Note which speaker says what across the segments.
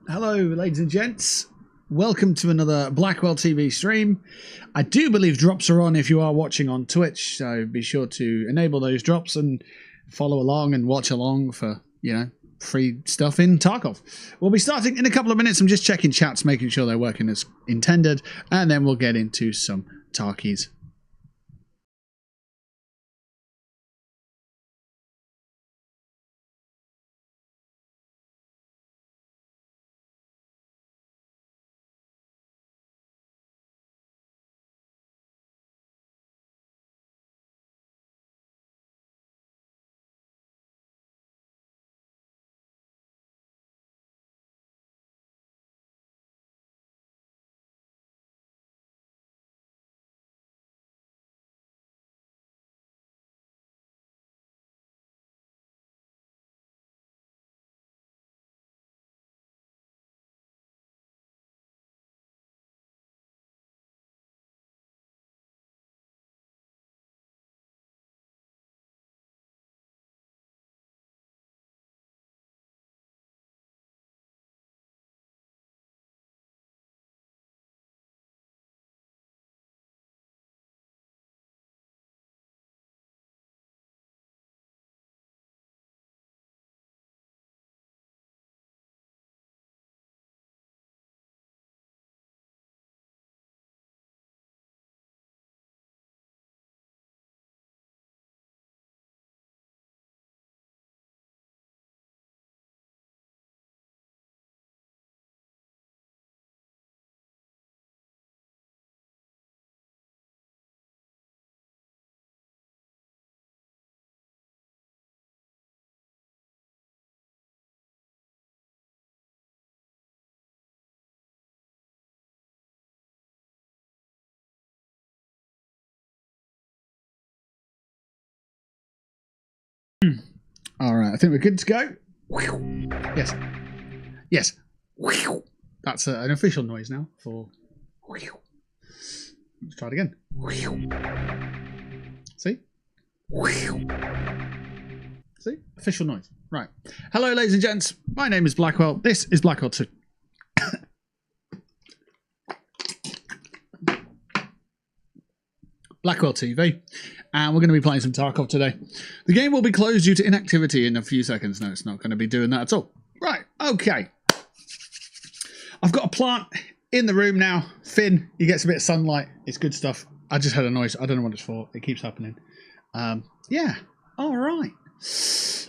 Speaker 1: Hello, ladies and gents. Welcome to another Blackwell TV stream. I do believe drops are on if you are watching on Twitch, so be sure to enable those drops and follow along and watch along for, free stuff in Tarkov. We'll be starting in a couple of minutes. I'm just checking chats, making sure they're working as intended, and then we'll get into some Tarkies. All right, I think we're good to go. Yes. Yes. That's an official noise now for... Let's try it again. See? See? Official noise. Right. Hello, ladies and gents. My name is Blackwell. This is Blackwell 2. Blackwell TV, and we're going to be playing some Tarkov today. The game will be closed due to inactivity in a few seconds. No, it's not going to be doing that at all. Right, okay. I've got a plant in the room now. Finn, he gets a bit of sunlight. It's good stuff. I just heard a noise. I don't know what it's for. It keeps happening. Yeah, all right. So,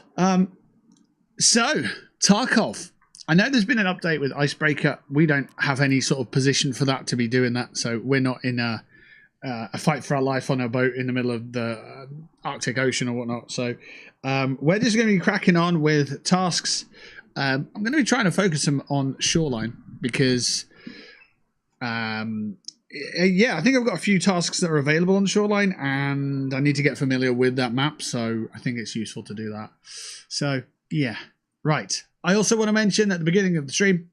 Speaker 1: Tarkov. I know there's been an update with Icebreaker. We don't have any sort of position for that to be doing that, so we're not in a fight for our life on a boat in the middle of the Arctic Ocean or whatnot. So we're just going to be cracking on with tasks. I'm going to be trying to focus them on Shoreline because, I think I've got a few tasks that are available on Shoreline and I need to get familiar with that map. So I think it's useful to do that. So, yeah, right. I also want to mention at the beginning of the stream,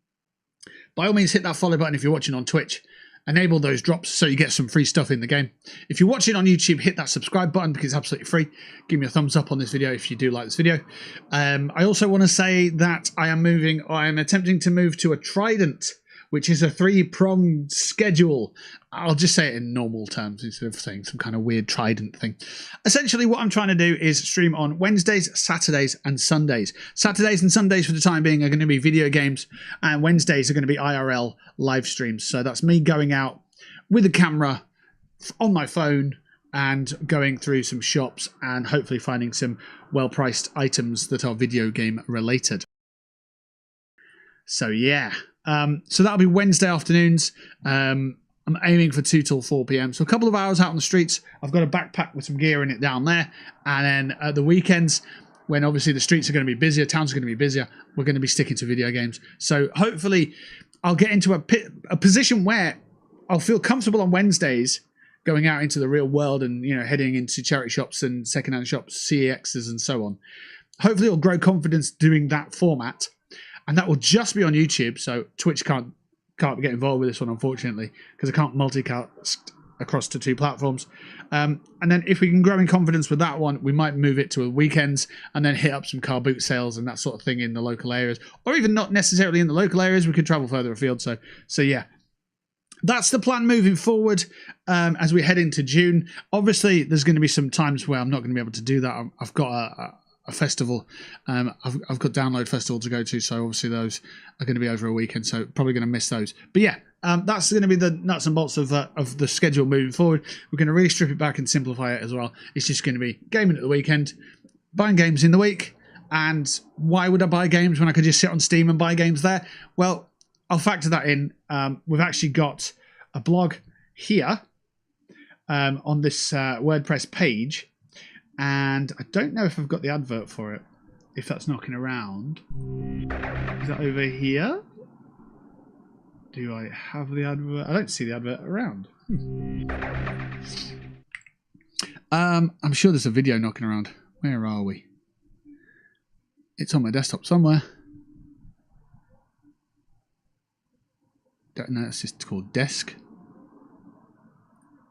Speaker 1: by all means, hit that follow button if you're watching on Twitch. Enable those drops so you get some free stuff in the game. If you're watching on YouTube, hit that subscribe button because it's absolutely free. Give me a thumbs up on this video if you do like this video. I also want to say that I am attempting to move to a Trident, which is a 3-pronged schedule. I'll just say it in normal terms instead of saying some kind of weird Trident thing. Essentially, what I'm trying to do is stream on Wednesdays, Saturdays, and Sundays. Saturdays and Sundays for the time being are going to be video games, and Wednesdays are going to be IRL live streams. So that's me going out with a camera on my phone and going through some shops and hopefully finding some well-priced items that are video game related. So yeah. So that'll be Wednesday afternoons. I'm aiming for 2 till 4 p.m. So a couple of hours out on the streets. I've got a backpack with some gear in it down there. And then at the weekends, when obviously the streets are going to be busier, towns are going to be busier, we're going to be sticking to video games. So hopefully I'll get into a position where I'll feel comfortable on Wednesdays going out into the real world and, heading into charity shops and secondhand shops, CEXs and so on. Hopefully I'll grow confidence doing that format. And that will just be on YouTube, so Twitch can't get involved with this one, unfortunately, because I can't multicast across to 2 platforms. And then if we can grow in confidence with that one, we might move it to a weekends and then hit up some car boot sales and that sort of thing in the local areas, or even not necessarily in the local areas. We could travel further afield. So yeah. That's the plan moving forward as we head into June. Obviously, there's going to be some times where I'm not going to be able to do that. I've got a festival. I've got Download Festival to go to, so obviously those are going to be over a weekend, so probably going to miss those. But yeah, that's going to be the nuts and bolts of the schedule moving forward. We're going to really strip it back and simplify it as well. It's just going to be gaming at the weekend, buying games in the week. And why would I buy games when I could just sit on Steam and buy games there? Well, I'll factor that in. We've actually got a blog here on this WordPress page, and I don't know if I've got the advert for it, if that's knocking around. Is that over here? Do I have the advert? I don't see the advert around. I'm sure there's a video knocking around. Where are we? It's on my desktop somewhere. No, it's just called desk.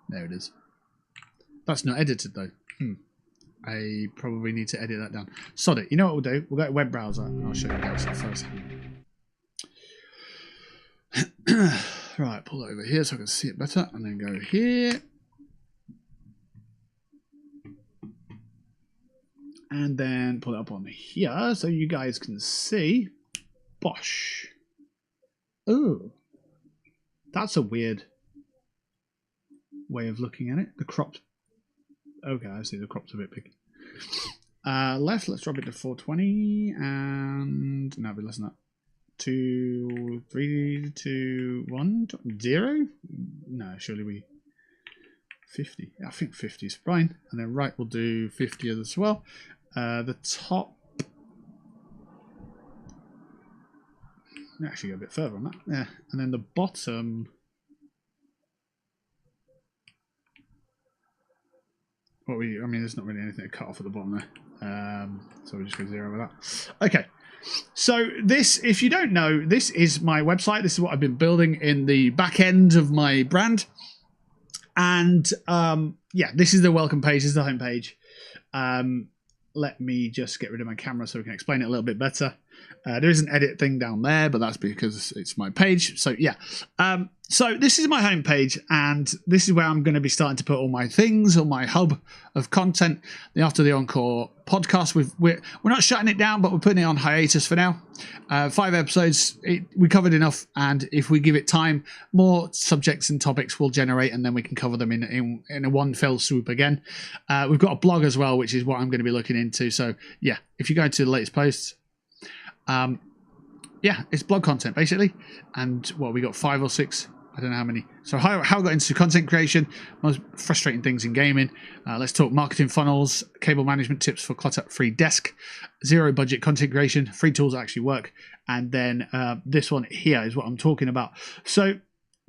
Speaker 1: There it is. That's not edited though. I probably need to edit that down. Sod it. You know what we'll do? We'll go to web browser and I'll show you guys that first. Right, pull it over here so I can see it better, and then go here. And then pull it up on here so you guys can see. Bosh. Ooh. That's a weird way of looking at it. The cropped. Okay, I see the crop's a bit big. Left, let's drop it to 420 and no, but less than that. 2, 3, 2, 1, 0? No, surely we 50. I think 50 is fine. And then right, we'll do 50 as well. The top. Actually go a bit further on that. Yeah, and then the bottom. I mean, there's not really anything to cut off at the bottom there. So we'll just go 0 with that. Okay. So this, if you don't know, this is my website. This is what I've been building in the back end of my brand. And yeah, this is the welcome page. This is the home page. Let me just get rid of my camera so we can explain it a little bit better. There is an edit thing down there, but that's because it's my page. So yeah. So this is my home page, and this is where I'm going to be starting to put all my things, all my hub of content. The After the Encore podcast, we're not shutting it down, but we're putting it on hiatus for now. 5 episodes, we covered enough, and if we give it time, more subjects and topics will generate, and then we can cover them in a one fell swoop again. We've got a blog as well, which is what I'm going to be looking into. So yeah, if you go to the latest posts, yeah, it's blog content basically. And what, we got 5 or 6, I don't know how many. So how I got into content creation, most frustrating things in gaming. Let's talk marketing funnels, cable management tips for clutter-free desk, 0 budget content creation, free tools that actually work. And then this one here is what I'm talking about. So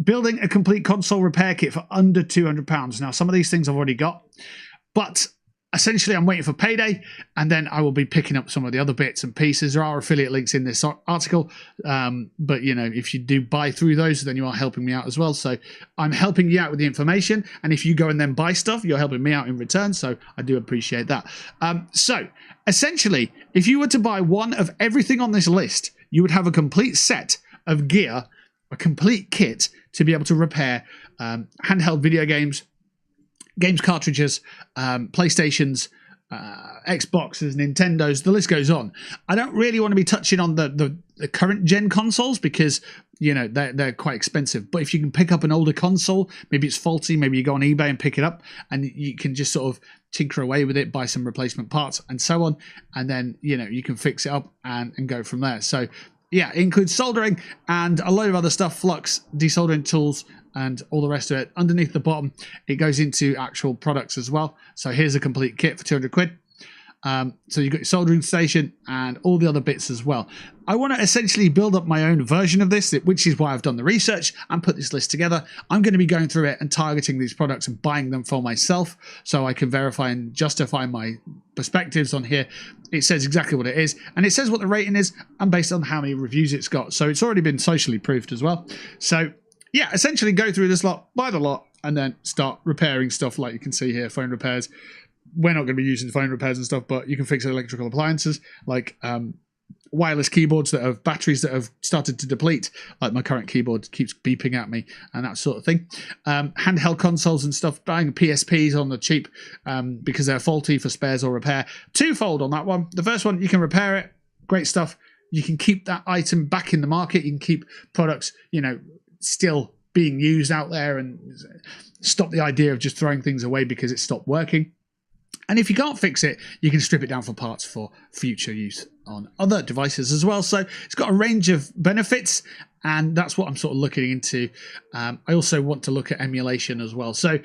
Speaker 1: building a complete console repair kit for under £200. Now, some of these things I've already got, but essentially, I'm waiting for payday, and then I will be picking up some of the other bits and pieces. There are affiliate links in this article, but you know, if you do buy through those, then you are helping me out as well. So I'm helping you out with the information, and if you go and then buy stuff, you're helping me out in return. So I do appreciate that. So essentially, if you were to buy one of everything on this list, you would have a complete set of gear, a complete kit to be able to repair handheld video games cartridges, PlayStations, Xboxes, Nintendos, the list goes on. I don't really want to be touching on the current gen consoles because, you know, they're quite expensive. But if you can pick up an older console, maybe it's faulty, maybe you go on eBay and pick it up, and you can just sort of tinker away with it, buy some replacement parts and so on, and then, you know, you can fix it up and go from there. So yeah, it includes soldering and a load of other stuff, flux, desoldering tools, and all the rest of it. Underneath the bottom, it goes into actual products as well. So here's a complete kit for 200 quid. So you've got your soldering station and all the other bits as well. I want to essentially build up my own version of this, which is why I've done the research and put this list together. I'm going to be going through it and targeting these products and buying them for myself so I can verify and justify my perspectives on here. It says exactly what it is, and it says what the rating is and based on how many reviews it's got. So it's already been socially proofed as well. So yeah, essentially go through this lot, buy the lot, and then start repairing stuff like you can see here, phone repairs. We're not going to be using phone repairs and stuff, but you can fix electrical appliances like wireless keyboards that have batteries that have started to deplete, like my current keyboard keeps beeping at me and that sort of thing. Handheld consoles and stuff, buying PSPs on the cheap because they're faulty for spares or repair. Twofold on that one. The first one, you can repair it. Great stuff. You can keep that item back in the market. You can keep products, still being used out there and stop the idea of just throwing things away because it stopped working. And if you can't fix it, you can strip it down for parts for future use on other devices as well. So it's got a range of benefits, and that's what I'm sort of looking into. I also want to look at emulation as well. So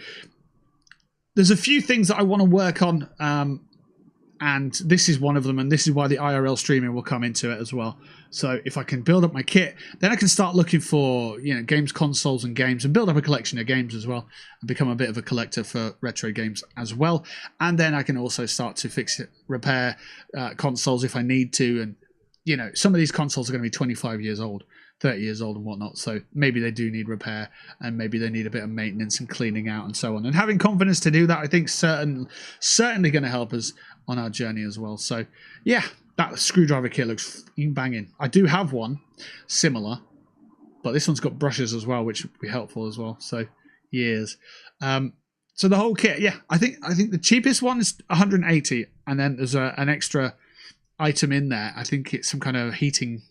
Speaker 1: there's a few things that I want to work on, and this is one of them, and this is why the IRL streaming will come into it as well. So if I can build up my kit, then I can start looking for games, consoles and games, and build up a collection of games as well, and become a bit of a collector for retro games as well. And then I can also start to fix it, repair consoles if I need to. And some of these consoles are going to be 25 years old, 30 years old and whatnot, so maybe they do need repair, and maybe they need a bit of maintenance and cleaning out and so on. And having confidence to do that, I think certainly going to help us on our journey as well. So yeah, that screwdriver kit looks banging. I do have one similar, but this one's got brushes as well, which would be helpful as well. So years. So the whole kit, yeah, I think the cheapest one is 180, and then there's an extra item in there. I think it's some kind of heating,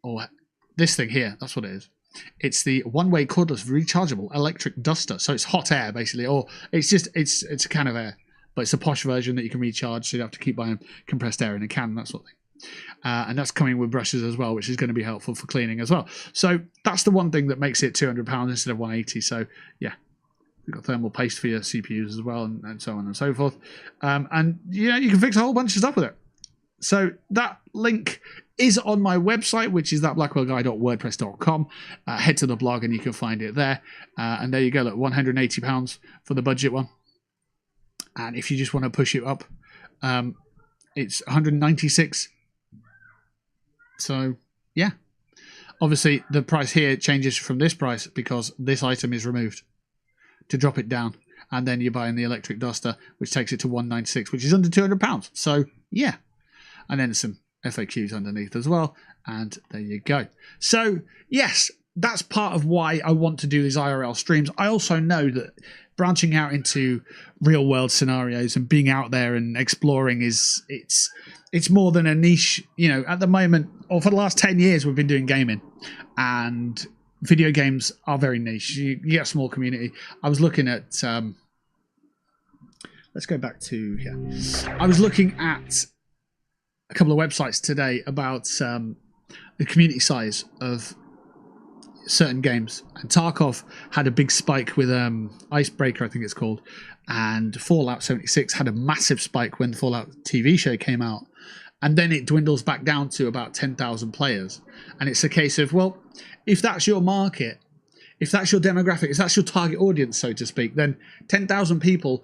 Speaker 1: or this thing here. That's what it is. It's the one-way cordless rechargeable electric duster. So it's hot air basically, or it's a can of air. But it's a posh version that you can recharge, so you don't have to keep buying compressed air in a can, that sort of thing. And that's coming with brushes as well, which is going to be helpful for cleaning as well. So that's the one thing that makes it £200 instead of 180. So yeah, you've got thermal paste for your CPUs as well, and so on and so forth. And you can fix a whole bunch of stuff with it. So that link is on my website, which is thatblackwellguy.wordpress.com. Head to the blog and you can find it there. And there you go, look, £180 for the budget one. And if you just want to push it up, it's 196. So yeah, obviously the price here changes from this price because this item is removed to drop it down, and then you're buying the electric duster, which takes it to 196, which is under £200. So yeah, and then some FAQs underneath as well, and there you go. So yes, that's part of why I want to do these IRL streams. I also know that branching out into real world scenarios and being out there and exploring it's more than a niche. At the moment, or for the last 10 years, we've been doing gaming, and video games are very niche. You get a small community. I was looking at let's go back to here. I was looking at a couple of websites today about the community size of certain games, and Tarkov had a big spike with Icebreaker, I think it's called, and Fallout 76 had a massive spike when the Fallout TV show came out, and then it dwindles back down to about 10,000 players. And it's a case of, well, if that's your market, if that's your demographic, if that's your target audience, so to speak, then 10,000 people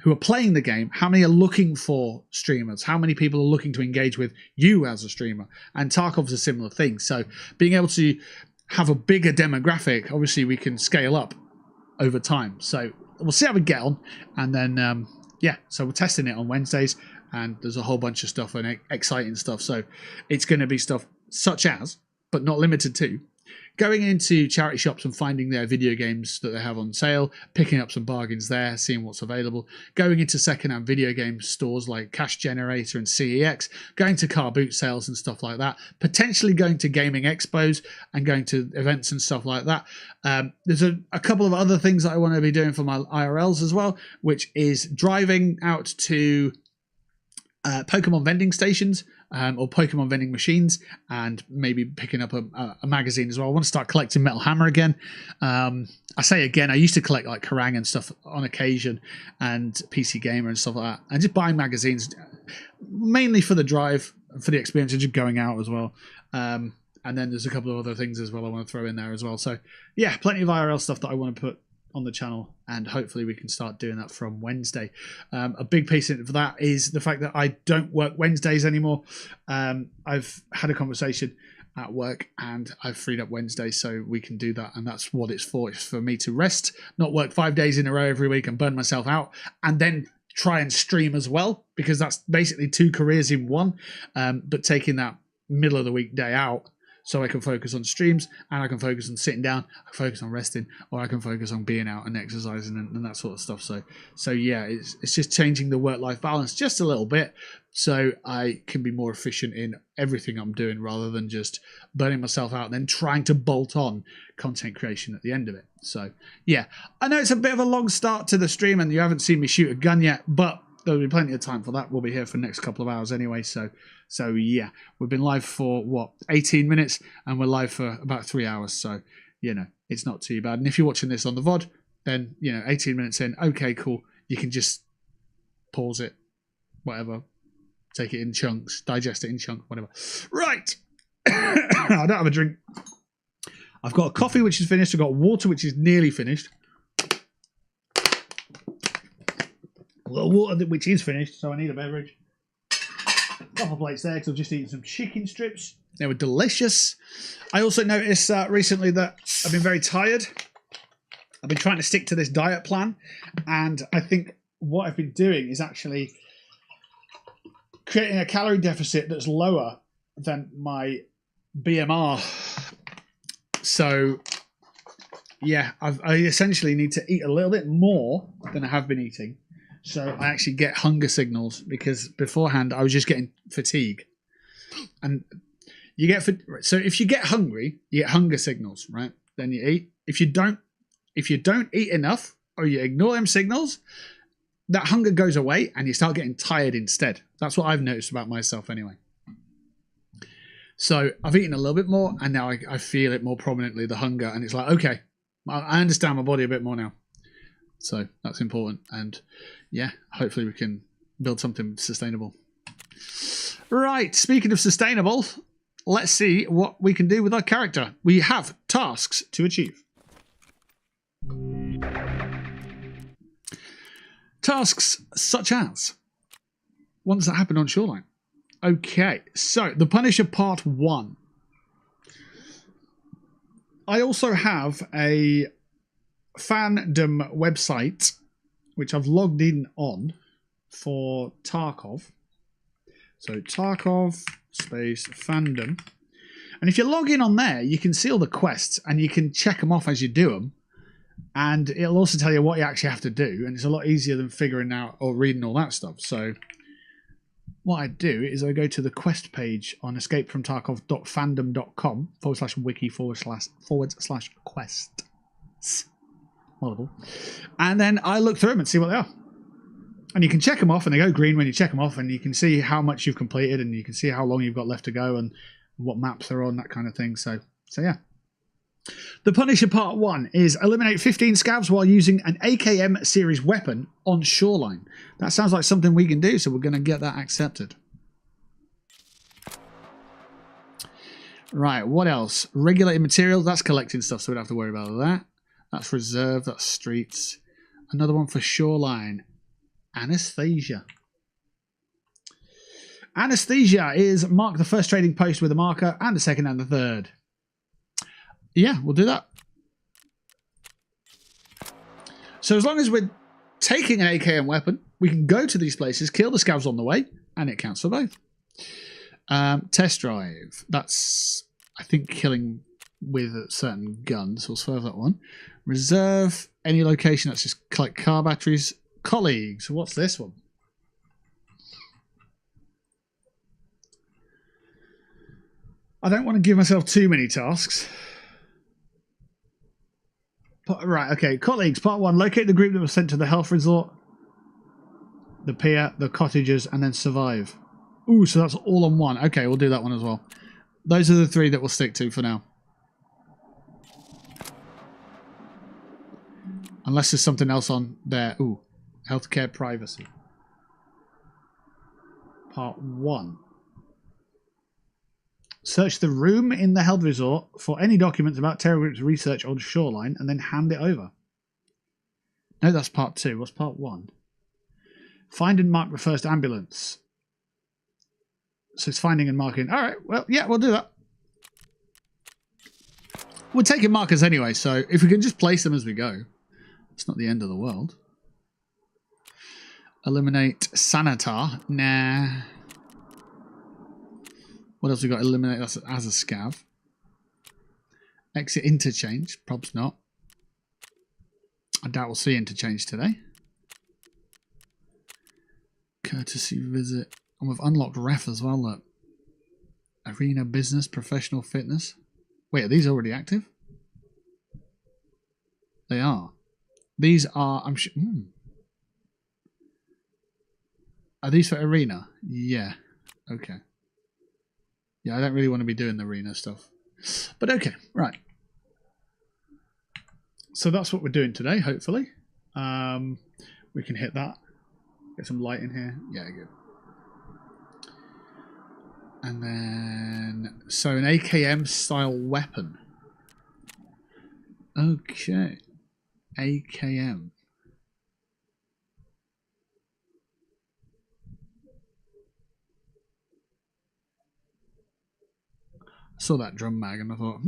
Speaker 1: who are playing the game, how many are looking for streamers? How many people are looking to engage with you as a streamer? And Tarkov's a similar thing. So being able to have a bigger demographic, obviously we can scale up over time. So we'll see how we get on. And then, so we're testing it on Wednesdays, and there's a whole bunch of stuff and exciting stuff. So it's going to be stuff such as, but not limited to, going into charity shops and finding their video games that they have on sale, picking up some bargains there, seeing what's available, going into second-hand video game stores like Cash Generator and CEX, going to car boot sales and stuff like that, potentially going to gaming expos and going to events and stuff like that. There's a couple of other things that I want to be doing for my IRLs as well, which is driving out to Pokemon vending stations, or Pokemon vending machines, and maybe picking up a magazine as well. I want to start collecting Metal Hammer again. I say again, I used to collect like Kerrang and stuff on occasion, and PC Gamer and stuff like that, and just buying magazines mainly for the drive, for the experience of just going out as well. And then there's a couple of other things as well I want to throw in there as well. So yeah, plenty of IRL stuff that I want to put on the channel, and hopefully we can start doing that from Wednesday. A big piece of that is the fact that I don't work Wednesdays anymore. I've had a conversation at work and I've freed up Wednesday so we can do that, and that's what it's for. It's for me to rest, not work 5 days in a row every week and burn myself out, and then try and stream as well, because that's basically 2 careers in one. But taking that middle of the week day out so I can focus on streams, and I can focus on sitting down, I can focus on resting, or I can focus on being out and exercising and that sort of stuff. So yeah, it's just changing the work-life balance just a little bit so I can be more efficient in everything I'm doing, rather than just burning myself out and then trying to bolt on content creation at the end of it. So yeah, I know it's a bit of a long start to the stream and you haven't seen me shoot a gun yet, but there'll be plenty of time for that. We'll be here for the next couple of hours anyway. So yeah, we've been live for, what, 18 minutes, and we're live for about 3 hours. So, you know, it's not too bad. And if you're watching this on the VOD, then, you know, 18 minutes in, okay, cool. You can just pause it, whatever, take it in chunks, digest it in chunks, whatever. Right. I don't have a drink. I've got a coffee, which is finished. I've got water, which is nearly finished. A little water, which is finished, so I need a beverage. Couple of plates there because I've just eaten some chicken strips. They were delicious. I also noticed recently that I've been very tired. I've been trying to stick to this diet plan, and I think what I've been doing is actually creating a calorie deficit that's lower than my BMR. So yeah, I essentially need to eat a little bit more than I have been eating, so I actually get hunger signals, because beforehand I was just getting fatigue. And you get so if you get hungry, you get hunger signals, right? Then you eat. If you don't eat enough, or you ignore them signals, that hunger goes away and you start getting tired instead. That's what I've noticed about myself anyway. So I've eaten a little bit more, and now I feel it more prominently, the hunger, and it's like, okay, I understand my body a bit more now. So that's important, and yeah, hopefully we can build something sustainable. Right, speaking of sustainable, let's see what we can do with our character. We have tasks to achieve. Tasks such as ones that happen on Shoreline. Okay, so The Punisher Part 1. I also have a fandom website which I've logged in on for Tarkov. So Tarkov space fandom. And if you log in on there, you can see all the quests and you can check them off as you do them. And it'll also tell you what you actually have to do. And it's a lot easier than figuring out or reading all that stuff. So what I do is I go to the quest page on escapefromtarkov.fandom.com/wiki/quests. Multiple. And then I look through them and see what they are. And you can check them off, and they go green when you check them off, and you can see how much you've completed, and you can see how long you've got left to go, and what maps they're on, that kind of thing. So yeah. The Punisher Part 1 is eliminate 15 scavs while using an AKM series weapon on Shoreline. That sounds like something we can do, so we're going to get that accepted. Right, what else? Regulated materials, that's collecting stuff, so we don't have to worry about that. That's reserve, that's streets. Another one for Shoreline. Anesthesia. Anesthesia is mark the first trading post with a marker, and the second and the third. Yeah, we'll do that. So as long as we're taking an AKM weapon, we can go to these places, kill the scavs on the way, and it counts for both. Test drive. That's, I think, killing with certain guns. We'll swerve that one. Reserve. Any location that's just collect car batteries. Colleagues. What's this one? I don't want to give myself too many tasks. Right, okay. Colleagues, Part 1. Locate the group that was sent to the health resort, the pier, the cottages, and then survive. Ooh, so that's all on one. Okay, we'll do that one as well. Those are the 3 that we'll stick to for now. Unless there's something else on there. Ooh, healthcare privacy. Part 1. Search the room in the health resort for any documents about Terror Group's research on Shoreline and then hand it over. No, that's part 2. What's part 1? Find and mark the first ambulance. So it's finding and marking. All right, well, yeah, we'll do that. We're taking markers anyway, so if we can just place them as we go, it's not the end of the world. Eliminate Sanitar. Nah. What else we got? Eliminate as a scav. Exit interchange. Probs not. I doubt we'll see interchange today. Courtesy visit. And we've unlocked ref as well, look. Arena business, professional fitness. Wait, are these already active? They are. These are, I'm sure. Are these for arena? Yeah. Okay. Yeah, I don't really want to be doing the arena stuff. But okay, right. So that's what we're doing today, hopefully. We can hit that. Get some light in here. Yeah, good. And then, so an AKM style weapon. Okay. AKM. I saw that drum mag and I thought,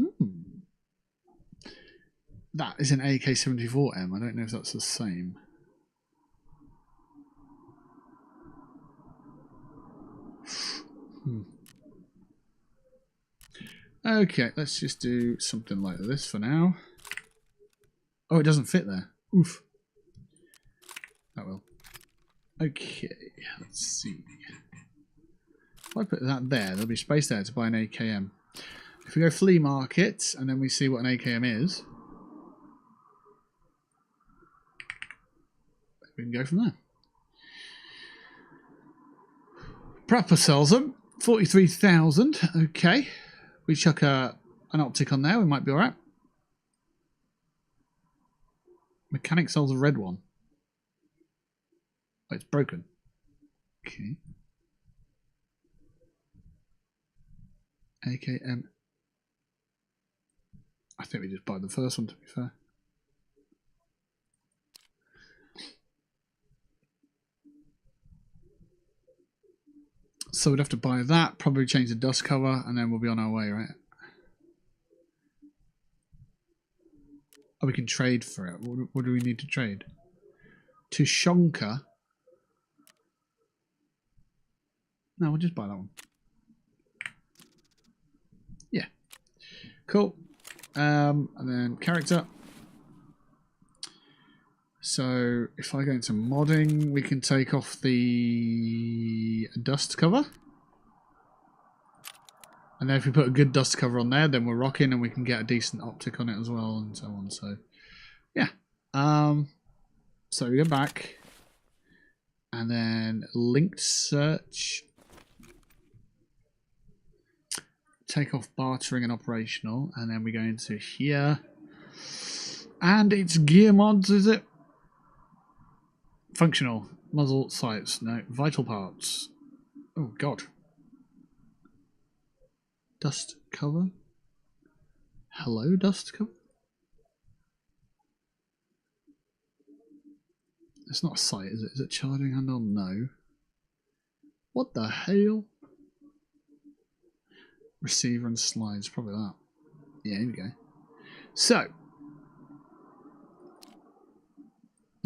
Speaker 1: that is an AK-74M. I don't know if that's the same. Okay, let's just do something like this for now. Oh, it doesn't fit there. Oof. That will. Okay, let's see. If I put that there, there'll be space there to buy an AKM. If we go flea market and then we see what an AKM is, we can go from there. Prapper sells them. 43,000. Okay. We chuck an optic on there, we might be alright. Mechanic sells a red one. Oh, it's broken. Okay. AKM. I think we just buy the first one, to be fair. So we'd have to buy that, probably change the dust cover, and then we'll be on our way, right? Oh, we can trade for it. What do we need to trade? Tushonka. No, we'll just buy that one. Yeah. Cool. And then character. So if I go into modding, we can take off the dust cover. And then if we put a good dust cover on there, then we're rocking and we can get a decent optic on it as well and so on. So yeah. So we go back and then linked search. Take off bartering and operational, and then we go into here. And it's gear mods, is it? Functional. Muzzle sights. No. Vital parts. Oh, God. Dust cover. Hello, dust cover? It's not a sight, is it? Is it charging handle? No. What the hell? Receiver and slides. Probably that. Yeah, here we go. So.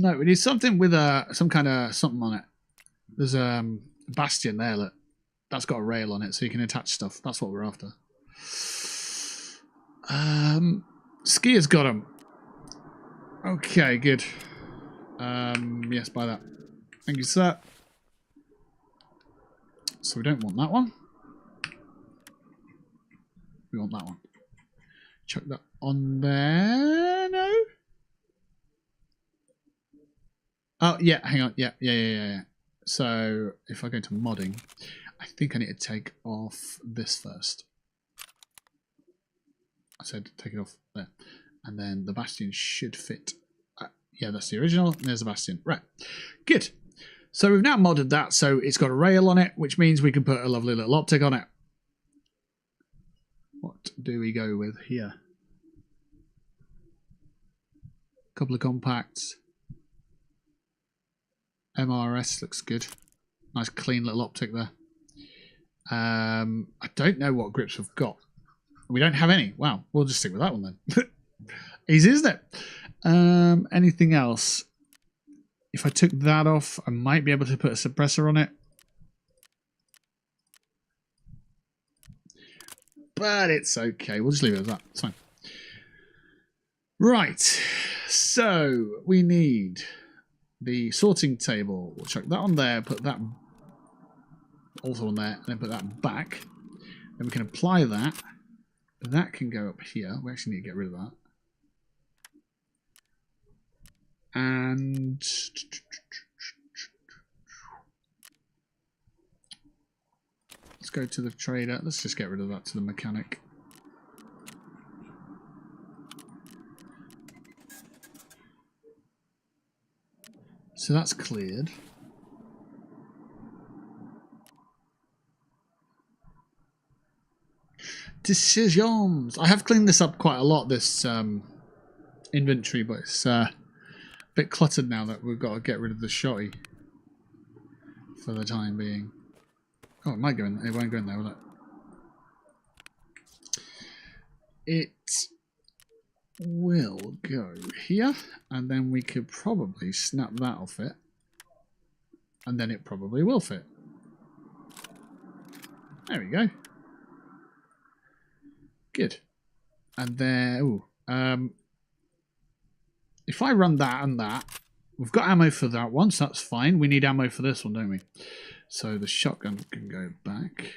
Speaker 1: No, we need something with some kind of something on it. There's a bastion there, look. That's got a rail on it, so you can attach stuff. That's what we're after. Skier's got them. Okay, good. Yes, buy that. Thank you, sir. So we don't want that one. We want that one. Chuck that on there. No? Oh, yeah, hang on. Yeah. So if I go to modding, I think I need to take off this first. I said take it off there. And then the bastion should fit. Yeah, that's the original. And there's the bastion. Right. Good. So we've now modded that. So it's got a rail on it, which means we can put a lovely little optic on it. What do we go with here? Couple of compacts. MRS looks good. Nice clean little optic there. I don't know what grips we've got. We don't have any. Wow, we'll just stick with that one then. Easy, isn't it? Anything else? If I took that off, I might be able to put a suppressor on it. But it's okay. We'll just leave it as that. It's fine. Right. So we need the sorting table. We'll chuck that on there, put that also on there, and then put that back. Then we can apply that. That can go up here. We actually need to get rid of that. And let's go to the trader. Let's just get rid of that to the mechanic. So that's cleared. Decisions. I have cleaned this up quite a lot, this inventory, but it's a bit cluttered now that we've got to get rid of the shotty for the time being. Oh, it might go in. It won't go in there, will it? It will go here, and then we could probably snap that off it, and then it probably will fit. There we go. Good. And then, if I run that and that, we've got ammo for that one, so that's fine. We need ammo for this one, don't we? So the shotgun can go back.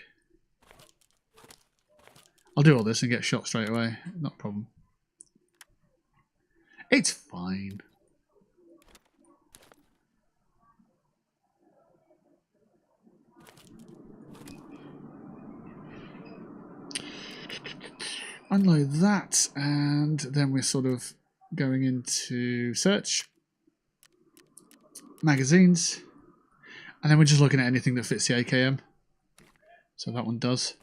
Speaker 1: I'll do all this and get shot straight away. Not a problem. It's fine. Unload that, and then we're sort of going into search, magazines, and then we're just looking at anything that fits the AKM. So that one does.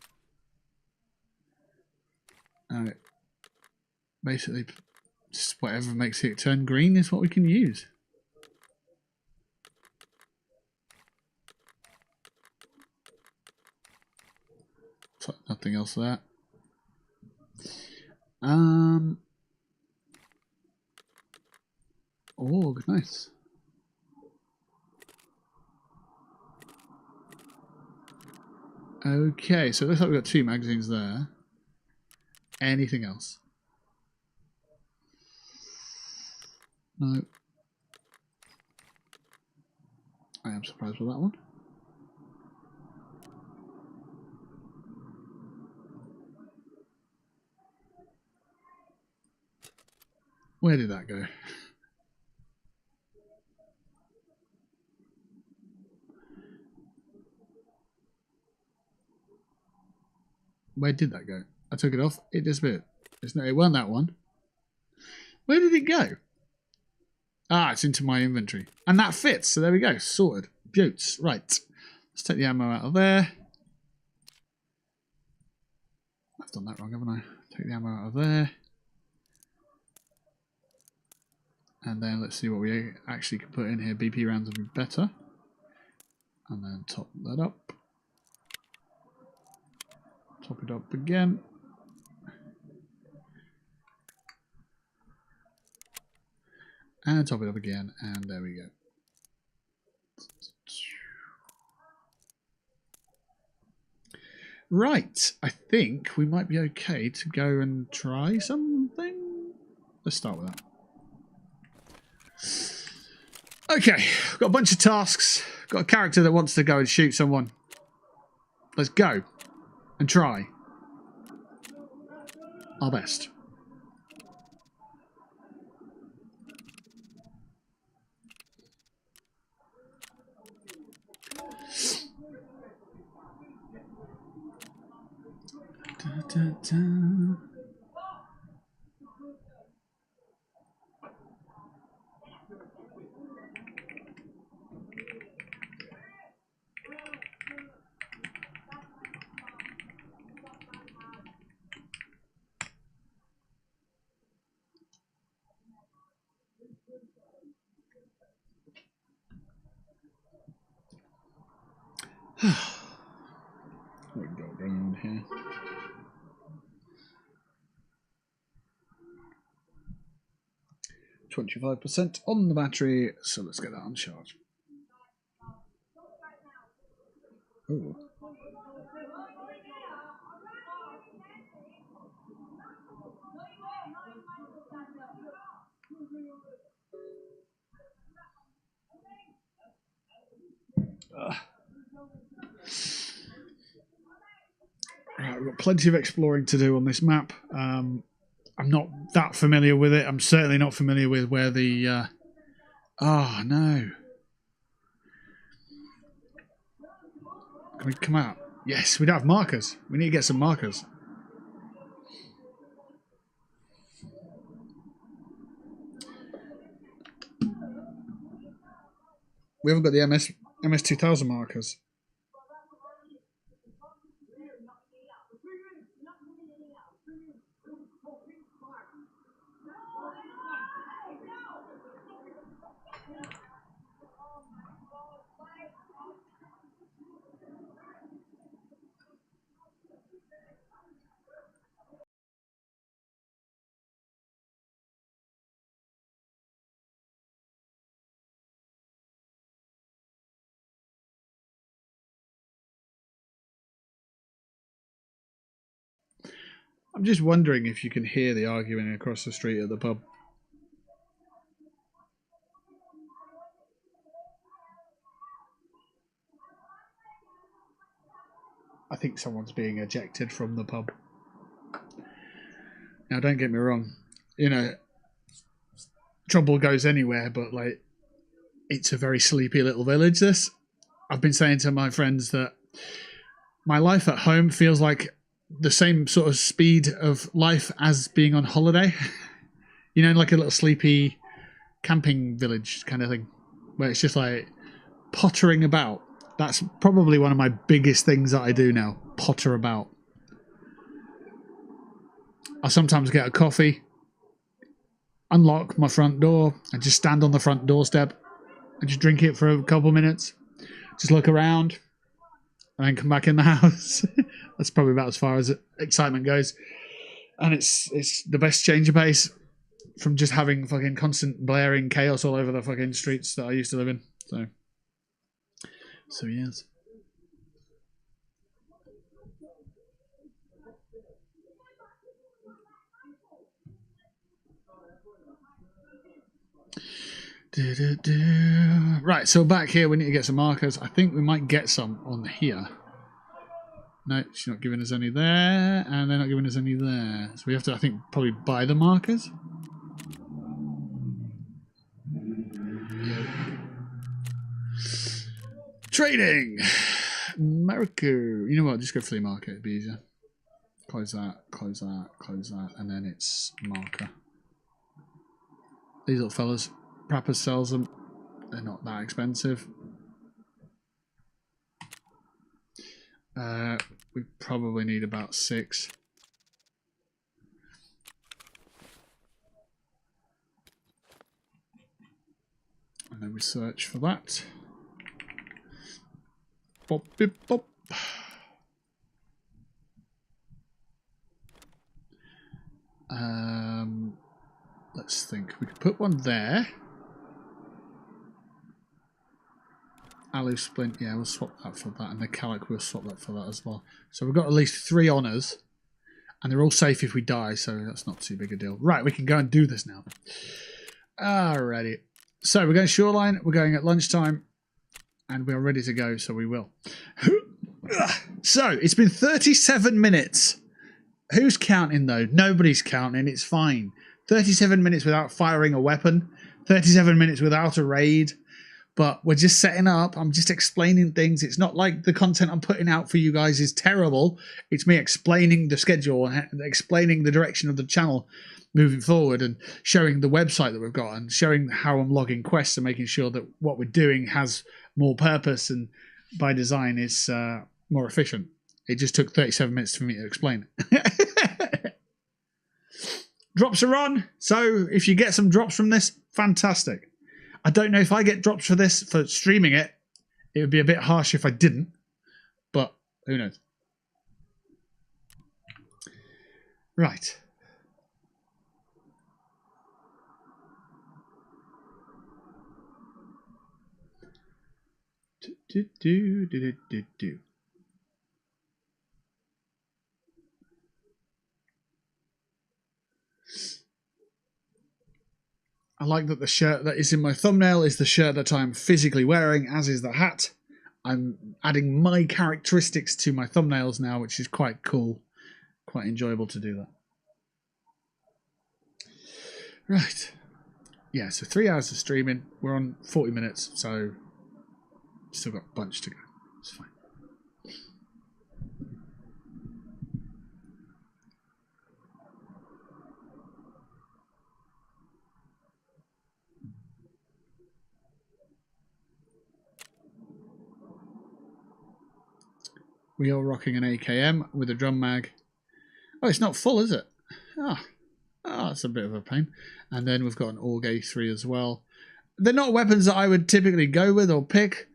Speaker 1: Basically, just whatever makes it turn green is what we can use. So nothing else there. Oh, nice. Okay, so it looks like we've got 2 magazines there. Anything else? No. I am surprised with that one. Where did that go? Where did that go? I took it off. It disappeared. It wasn't that one. Where did it go? Ah, it's into my inventory. And that fits. So there we go. Sorted. Buttes. Right. Let's take the ammo out of there. I've done that wrong, haven't I? Take the ammo out of there. And then let's see what we actually can put in here. BP rounds would be better. And then top that up. Top it up again. And top it up again. And there we go. Right. I think we might be okay to go and try something. Let's start with that. Okay, got a bunch of tasks. Got a character that wants to go and shoot someone. Let's go and try our best. Da, da, da. What we got going on here? %25 on the battery, so let's get that on charge. Ooh. Right, we've got plenty of exploring to do on this map. I'm not that familiar with it. I'm certainly not familiar with where the... Oh, no. Can we come out? Yes, we don't have markers. We need to get some markers. We haven't got the MS2000 markers. I'm just wondering if you can hear the arguing across the street at the pub. I think someone's being ejected from the pub. Now, don't get me wrong. You know, trouble goes anywhere, but, like, it's a very sleepy little village, this. I've been saying to my friends that my life at home feels like the same sort of speed of life as being on holiday. You know, like a little sleepy camping village kind of thing, where it's just like pottering about. That's probably one of my biggest things that I do now, potter about. I sometimes get a coffee, unlock my front door, and just stand on the front doorstep and just drink it for a couple minutes, just look around, and then come back in the house. That's probably about as far as excitement goes. And it's the best change of pace from just having fucking constant blaring chaos all over the fucking streets that I used to live in. So yes. Right, so back here we need to get some markers. I think we might get some on here. No, she's not giving us any there, and they're not giving us any there. So we have to, I think, probably buy the markers. Trading! America. You know what, just go flea market, it'd be easier. Close that, close that, close that, and then it's marker. These little fellas, Prapper sells them. They're not that expensive. We probably need about 6. And then we search for that. Bop, bip, bop. Let's think. We could put one there. Alu splint, yeah, we'll swap that for that, and the Calic, we'll swap that for that as well. So we've got at least 3 honours, and they're all safe if we die, so that's not too big a deal. Right, we can go and do this now. Alrighty. So we're going Shoreline, we're going at lunchtime, and we're ready to go, so we will. So, it's been 37 minutes. Who's counting, though? Nobody's counting, it's fine. 37 minutes without firing a weapon, 37 minutes without a raid. But we're just setting up. I'm just explaining things. It's not like the content I'm putting out for you guys is terrible. It's me explaining the schedule and explaining the direction of the channel moving forward and showing the website that we've got and showing how I'm logging quests and making sure that what we're doing has more purpose and by design is more efficient. It just took 37 minutes for me to explain it. Drops are on. So if you get some drops from this, fantastic. I don't know if I get drops for this, for streaming it. It would be a bit harsh if I didn't. who knows? Right. Do. I like that the shirt that is in my thumbnail is the shirt that I'm physically wearing, as is the hat. I'm adding my characteristics to my thumbnails now, which is quite cool. Quite enjoyable to do that. Right. Yeah, so 3 hours of streaming. We're on 40 minutes, so still got a bunch to go. It's fine. We are rocking an AKM with a drum mag. Oh, it's not full, is it? Ah, that's a bit of a pain. And then we've got an AUG A3 as well. They're not weapons that I would typically go with or pick.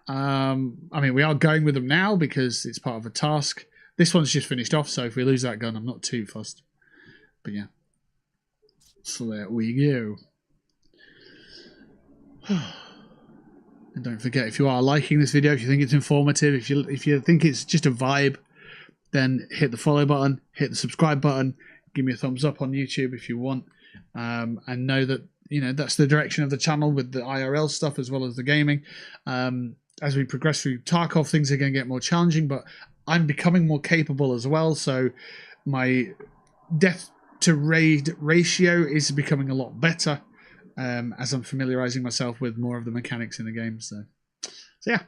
Speaker 1: I mean, we are going with them now because it's part of a task. This one's just finished off, so if we lose that gun, I'm not too fussed. But yeah. So there we go. And don't forget, if you are liking this video, if you think it's informative, if you think it's just a vibe, then hit the follow button, hit the subscribe button, give me a thumbs up on YouTube if you want, and know that that's the direction of the channel with the IRL stuff as well as the gaming. As we progress through Tarkov, things are going to get more challenging, but I'm becoming more capable as well. So my death to raid ratio is becoming a lot better. As I'm familiarizing myself with more of the mechanics in the game. So yeah.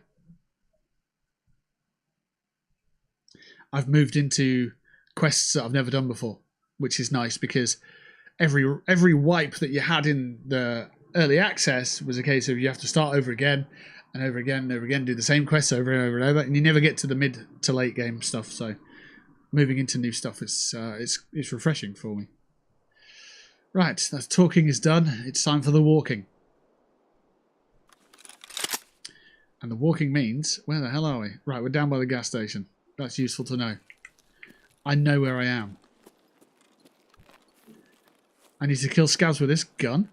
Speaker 1: I've moved into quests that I've never done before, which is nice because every wipe that you had in the early access was a case of you have to start over again and over again and over again, do the same quests over and over and over, and you never get to the mid to late game stuff. So moving into new stuff is it's refreshing for me. Right, that talking is done. It's time for the walking. And the walking means, where the hell are we? Right, we're down by the gas station. That's useful to know. I know where I am. I need to kill scavs with this gun.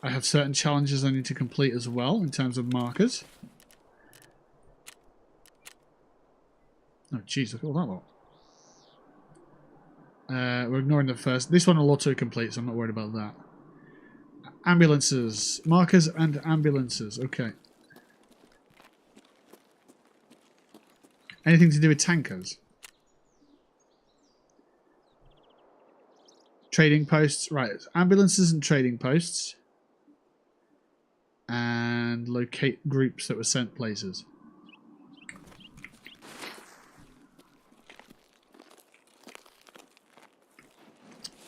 Speaker 1: I have certain challenges I need to complete as well in terms of markers. Oh, jeez, look at all that lot. We're ignoring the first. This one will auto-complete, so I'm not worried about that. Ambulances. Markers and ambulances. Okay. Anything to do with tankers? Trading posts. Right. Ambulances and trading posts. And locate groups that were sent places.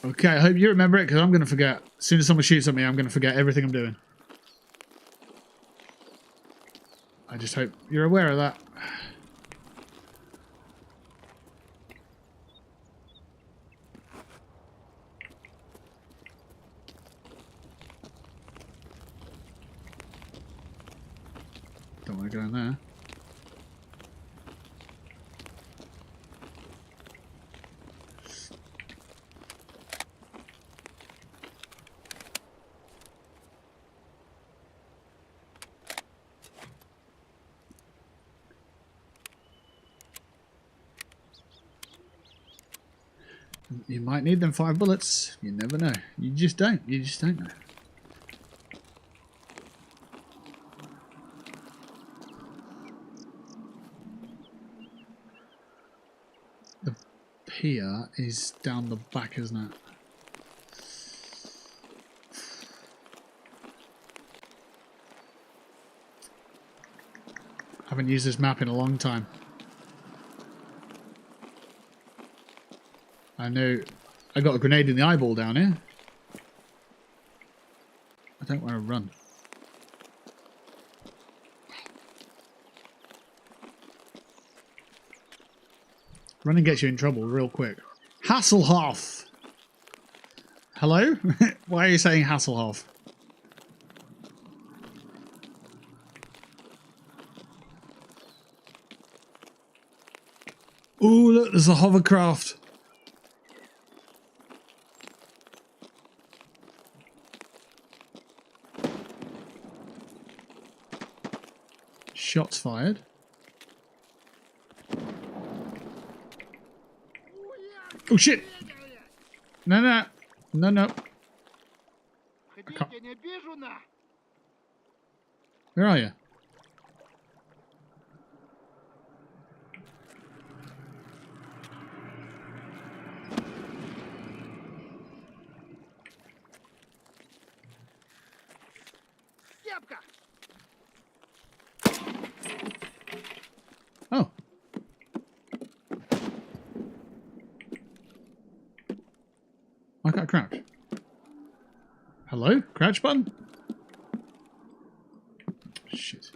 Speaker 1: Okay, I hope you remember it, because I'm going to forget. As soon as someone shoots at me, I'm going to forget everything I'm doing. I just hope you're aware of that. Don't want to go in there. You might need them 5 bullets. You never know. You just don't. You just don't know. The pier is down the back, isn't it? I haven't used this map in a long time. I know I got a grenade in the eyeball down here. I don't want to run. Running gets you in trouble real quick. Hasselhoff! Hello? Why are you saying Hasselhoff? Ooh, look, there's a hovercraft. Shots fired. Oh shit! No, no, no, no. Where are you? Oh. I can't crouch. Hello? Crouch button? Shit.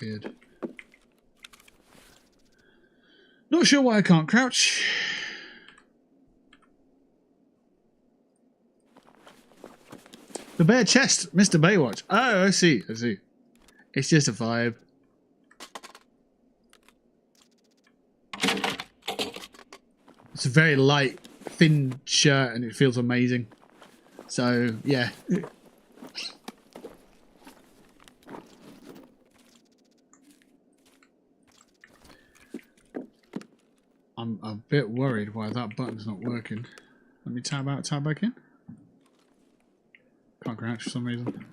Speaker 1: Weird. Not sure why I can't crouch. The bare chest, Mr. Baywatch. Oh, I see, I see. It's just a vibe. It's a very light, thin shirt and it feels amazing. So, yeah. I'm a bit worried why that button's not working. Let me tab out, tab back in. Can't crouch for some reason.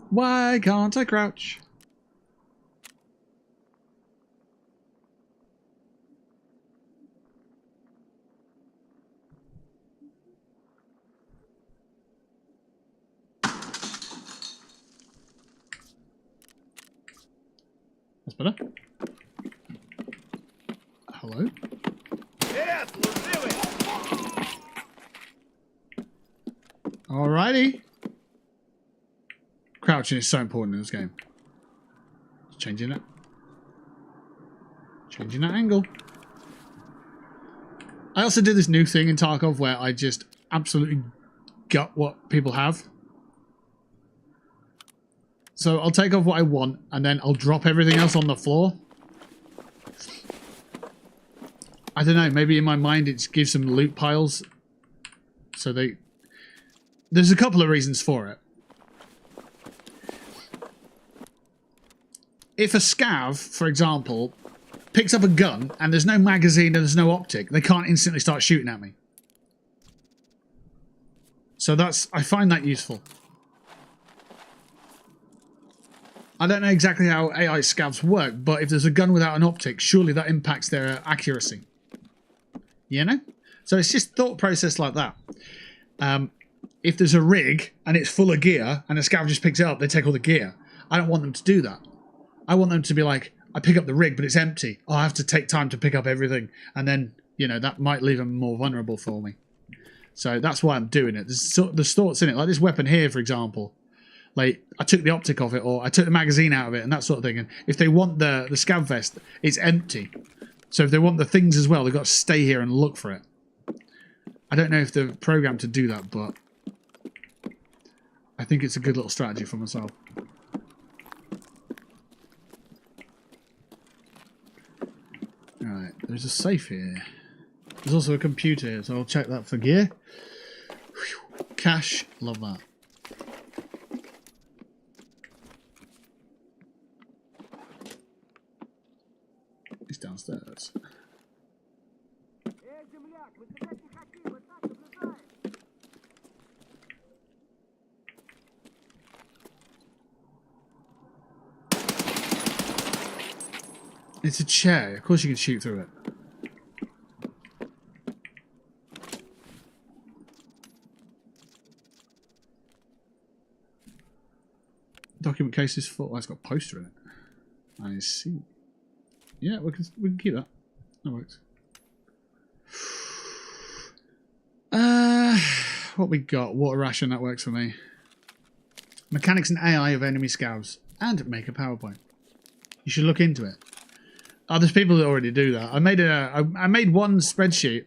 Speaker 1: Why can't I crouch? That's better. Hello? Alrighty. Crouching is so important in this game. Changing it. Changing that angle. I also did this new thing in Tarkov where I just absolutely gut what people have. So I'll take off what I want and then I'll drop everything else on the floor. I don't know, maybe in my mind it gives them loot piles. So there's a couple of reasons for it. If a scav, for example, picks up a gun and there's no magazine and there's no optic, they can't instantly start shooting at me. So I find that useful. I don't know exactly how AI scavs work, but if there's a gun without an optic, surely that impacts their accuracy. You know? So it's just thought process like that. If there's a rig and it's full of gear and a scav just picks it up, they take all the gear. I don't want them to do that. I want them to be like, I pick up the rig, but it's empty. Oh, I have to take time to pick up everything. And then, you know, that might leave them more vulnerable for me. So that's why I'm doing it. There's thoughts in it. Like this weapon here, for example. Like, I took the optic off it, or I took the magazine out of it, and that sort of thing. And if they want the scav vest, it's empty. So if they want the things as well, they've got to stay here and look for it. I don't know if they're programmed to do that, but I think it's a good little strategy for myself. Alright, there's a safe here. There's also a computer here, so I'll check that for gear. Whew. Cash, love that. He's downstairs. It's a chair. Of course you can shoot through it. Document case is full. Oh, it's got a poster in it. I see. Yeah, we can keep that. That works. What we got? Water ration, that works for me. Mechanics and AI of enemy scavs. And make a PowerPoint. You should look into it. Oh, there's people that already do that. I made one spreadsheet,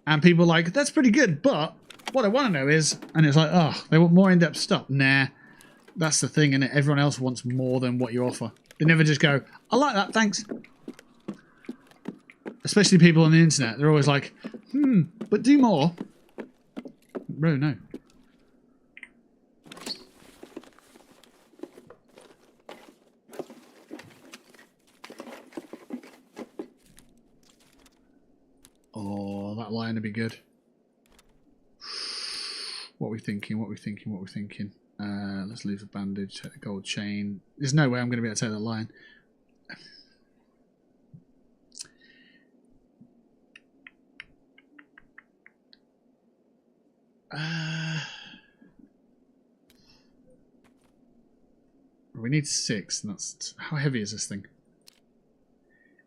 Speaker 1: and people were like, that's pretty good, but What I want to know is, and it's like, oh, they want more in-depth stuff. Nah, that's the thing, innit? Everyone else wants more than what you offer. They never just go, I like that, thanks. Especially people on the internet. They're always like, but do more. Bro, no. Oh, that line would be good. What are we thinking? What are we thinking? What are we thinking? Let's leave the bandage, take the gold chain. There's no way I'm going to be able to take that line. We need 6, and that's... How heavy is this thing?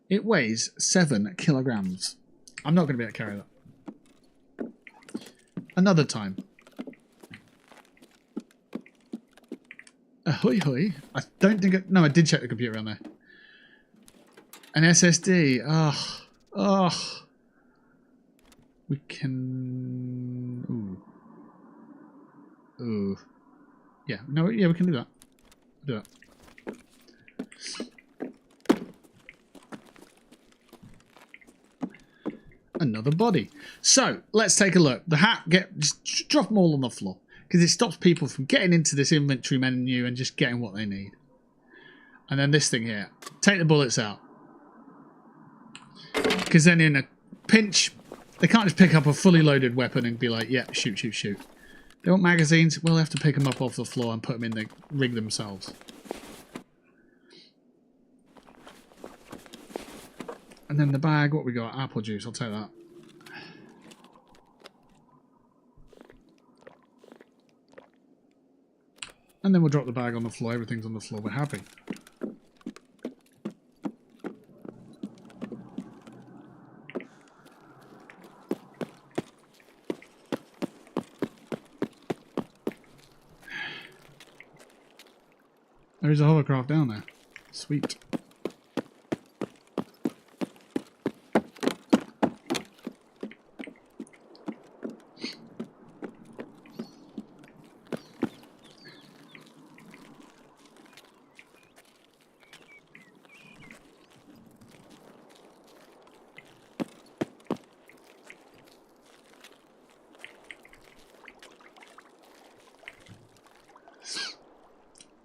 Speaker 1: It weighs 7 kilograms. I'm not going to be able to carry that. Another time. Ahoy hoy. I don't think it... No, I did check the computer on there. An SSD. Oh. We can... Ooh. Yeah. No, yeah, we can do that. Do that. Another body. So let's take a look. The hat, just drop them all on the floor because it stops people from getting into this inventory menu and just getting what they need. And then this thing here, take the bullets out because then in a pinch they can't just pick up a fully loaded weapon and be like, yeah, shoot, shoot, shoot. They want magazines. We'll have to pick them up off the floor and put them in the rig themselves. And then the bag, what we got? Apple juice, I'll take that. And then we'll drop the bag on the floor. Everything's on the floor. We're happy. There is a hovercraft down there. Sweet.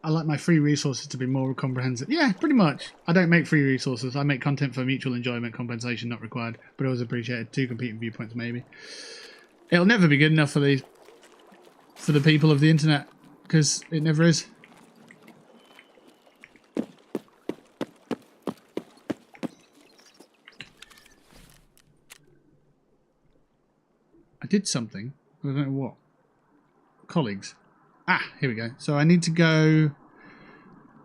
Speaker 1: I like my free resources to be more comprehensive. Yeah, pretty much. I don't make free resources. I make content for mutual enjoyment, compensation not required, but always appreciated. 2 competing viewpoints, maybe. It'll never be good enough for the people of the internet, because it never is. I did something. I don't know what. Colleagues. Ah, here we go. So I need to go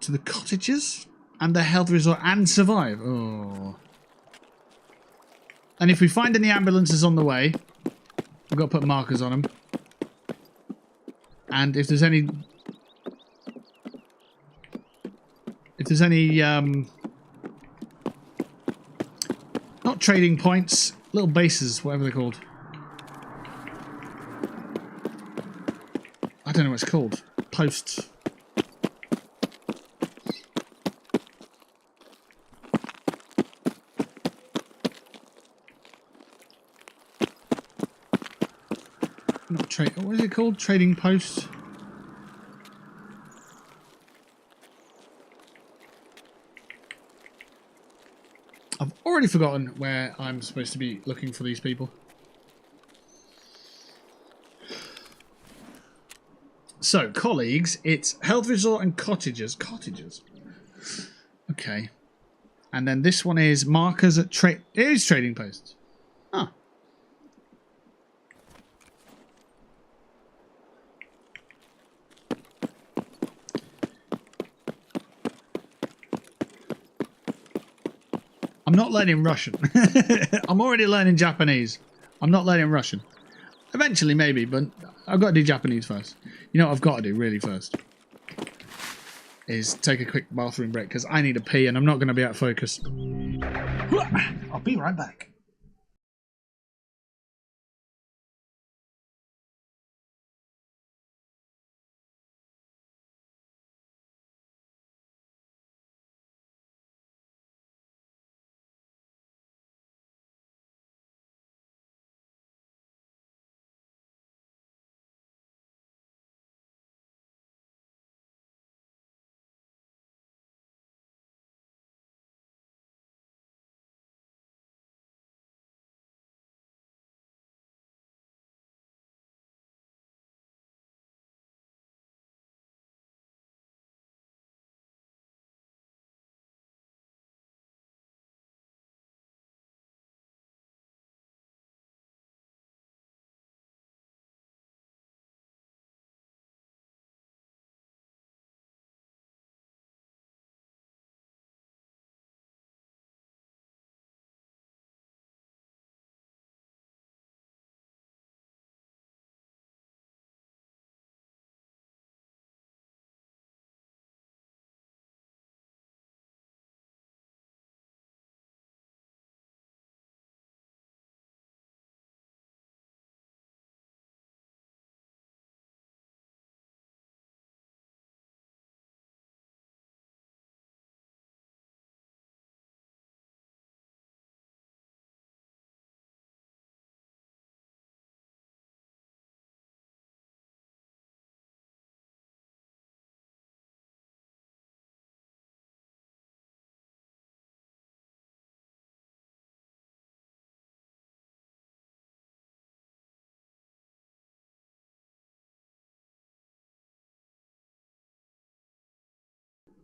Speaker 1: to the cottages and the health resort and survive. Oh. And if we find any ambulances on the way, we've got to put markers on them. And if there's any... not trading points, little bases, whatever they're called. I don't know what it's called. Posts. Not trade. What is it called? Trading posts. I've already forgotten where I'm supposed to be looking for these people. So, colleagues, it's health resort and cottages. Cottages. Okay. And then this one is markers at it is trading posts. Ah. I'm not learning Russian. I'm already learning Japanese. I'm not learning Russian. Eventually, maybe, but I've got to do Japanese first. You know what I've got to do really first? Is take a quick bathroom break because I need a pee and I'm not going to be out of focus. I'll be right back.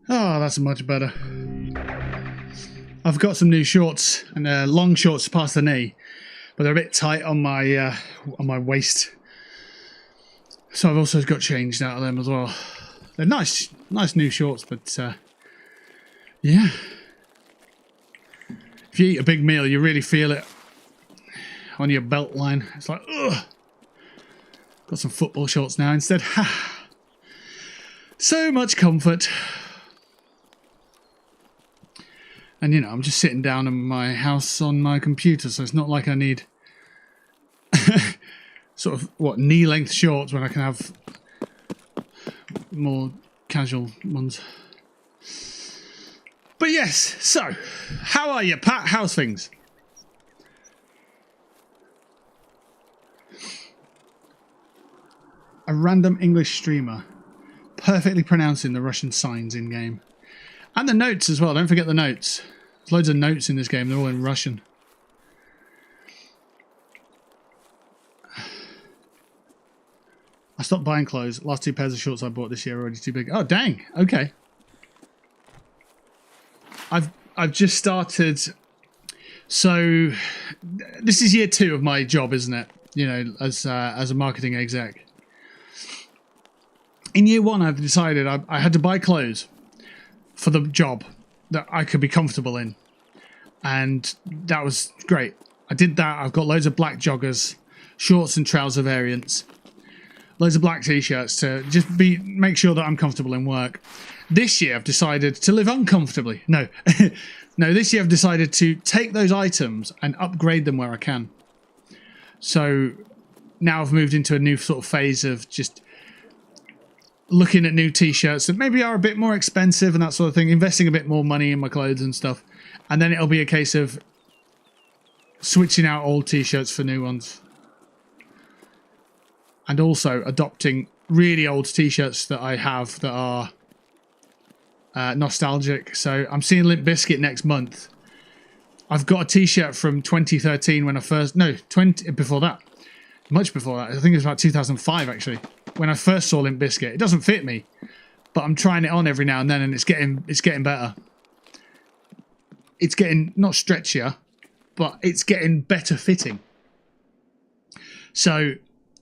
Speaker 1: Oh, that's much better. I've got some new shorts and long shorts past the knee, but they're a bit tight on my waist. So I've also got changed out of them as well. They're nice new shorts, but yeah. If you eat a big meal, you really feel it on your belt line. It's like, ugh. Got some football shorts now instead. So much comfort. And you know, I'm just sitting down in my house on my computer, so it's not like I need sort of knee-length shorts when I can have more casual ones. But yes, so how are you, Pat? How's things? A random English streamer perfectly pronouncing the Russian signs in game. And the notes as well, don't forget the notes. There's loads of notes in this game, they're all in Russian. I stopped buying clothes. Last 2 pairs of shorts I bought this year are already too big. Oh dang, okay. I've just started, so this is year 2 of my job, isn't it? You know, as a marketing exec. In year 1, I've decided I had to buy clothes for the job that I could be comfortable in, and that was great. I did that. I've got loads of black joggers, shorts and trouser variants, loads of black t-shirts to just make sure that I'm comfortable in work. This year I've decided to live uncomfortably. No, no. This year I've decided to take those items and upgrade them where I can. So now I've moved into a new sort of phase of just looking at new t-shirts that maybe are a bit more expensive and that sort of thing, investing a bit more money in my clothes and stuff, and then it'll be a case of switching out old t-shirts for new ones, and also adopting really old t-shirts that I have that are nostalgic. So I'm seeing Limp Bizkit next month. I've got a t-shirt from 2013 when I first, no, before that, much before that. I think it was about 2005 actually, when I first saw Limp Bizkit. It doesn't fit me, but I'm trying it on every now and then, and it's getting better. It's getting not stretchier, but it's getting better fitting. So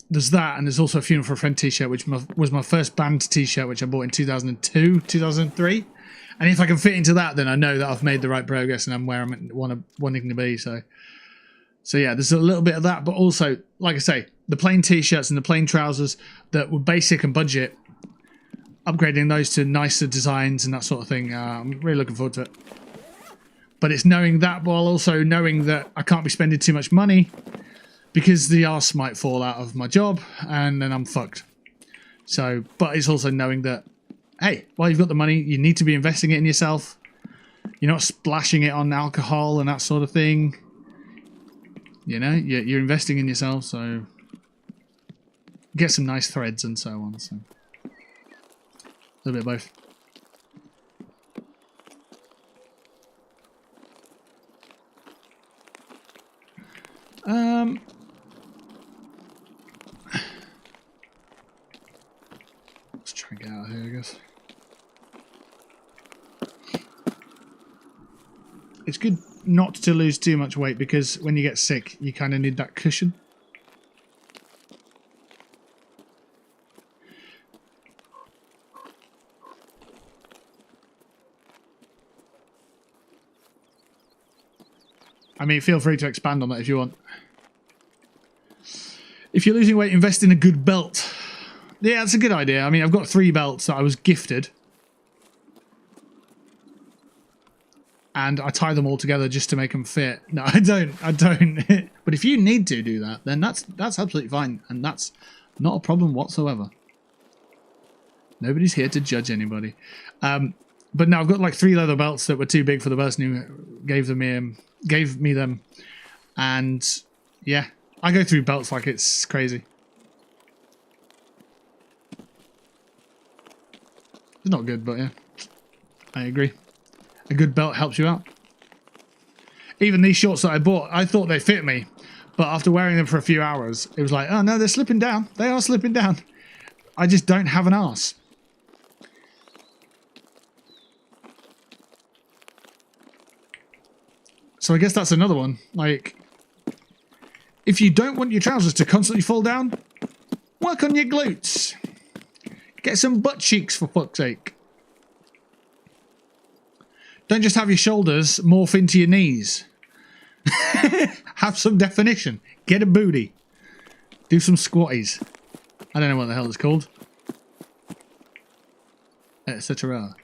Speaker 1: there's that, and there's also a Funeral for a Friend t-shirt, which was my first band t-shirt, which I bought in 2002, 2003. And if I can fit into that, then I know that I've made the right progress and I'm where I'm wanting to be. So yeah, there's a little bit of that, but also, like I say, the plain t-shirts and the plain trousers that were basic and budget, upgrading those to nicer designs and that sort of thing. I'm really looking forward to it. But it's knowing that while also knowing that I can't be spending too much money, because the arse might fall out of my job and then I'm fucked. So, but it's also knowing that, hey, while you've got the money, you need to be investing it in yourself. You're not splashing it on alcohol and that sort of thing. You know, you're investing in yourself, so get some nice threads and so on. So a little bit of both. Let's try and get out of here, I guess. It's good not to lose too much weight, because when you get sick, you kind of need that cushion. I mean, feel free to expand on that if you want. If you're losing weight, invest in a good belt. Yeah, that's a good idea. I mean, I've got 3 belts that I was gifted. And I tie them all together just to make them fit. No, I don't. But if you need to do that, then that's absolutely fine. And that's not a problem whatsoever. Nobody's here to judge anybody. But no, I've got like 3 leather belts that were too big for the person who gave me them. And yeah, I go through belts like it's crazy. It's not good, but yeah, I agree. A good belt helps you out. Even these shorts that I bought, I thought they fit me, but after wearing them for a few hours, it was like, oh no, they're slipping down. They are slipping down. I just don't have an arse. So I guess that's another one. Like, if you don't want your trousers to constantly fall down, work on your glutes. Get some butt cheeks, for fuck's sake. Don't just have your shoulders morph into your knees. Have some definition. Get a booty. Do some squatties. I don't know what the hell it's called. Etc.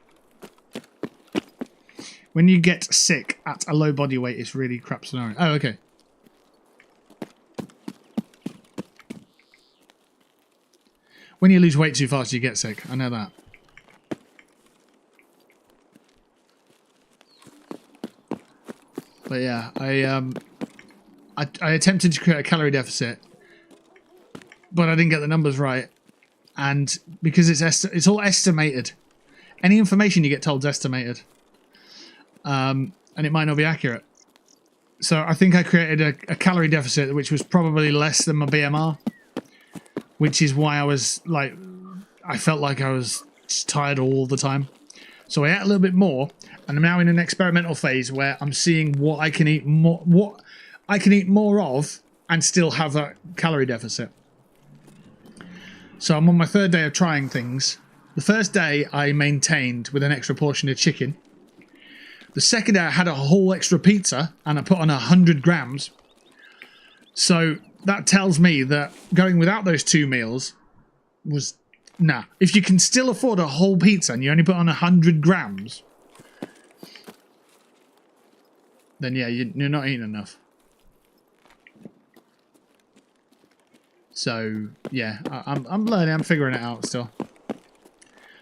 Speaker 1: When you get sick at a low body weight, it's really crap scenario. Oh, okay. When you lose weight too fast, you get sick. I know that. But yeah, I attempted to create a calorie deficit, but I didn't get the numbers right. And because it's all estimated, any information you get told is estimated, and it might not be accurate. So I think I created a calorie deficit which was probably less than my BMR, which is why I was like, I felt like I was just tired all the time. So I ate a little bit more, and I'm now in an experimental phase where I'm seeing what I can eat more of and still have a calorie deficit. So I'm on my third day of trying things. The first day I maintained with an extra portion of chicken. The second day I had a whole extra pizza and I put on 100 grams. So that tells me that going without those 2 meals was nah. If you can still afford a whole pizza and you only put on 100 grams, then yeah, you're not eating enough. So yeah, I'm learning. I'm figuring it out still.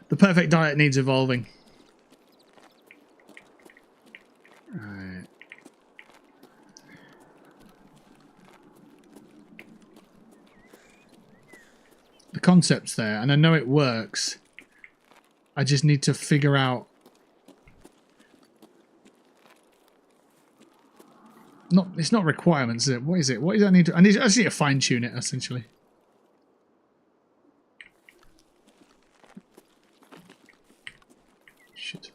Speaker 1: The perfect diet needs evolving. Right. The concept's there, and I know it works. I just need to figure out. It's not requirements, is it? What is it? What do I need to? I just need to fine tune it essentially. Shit.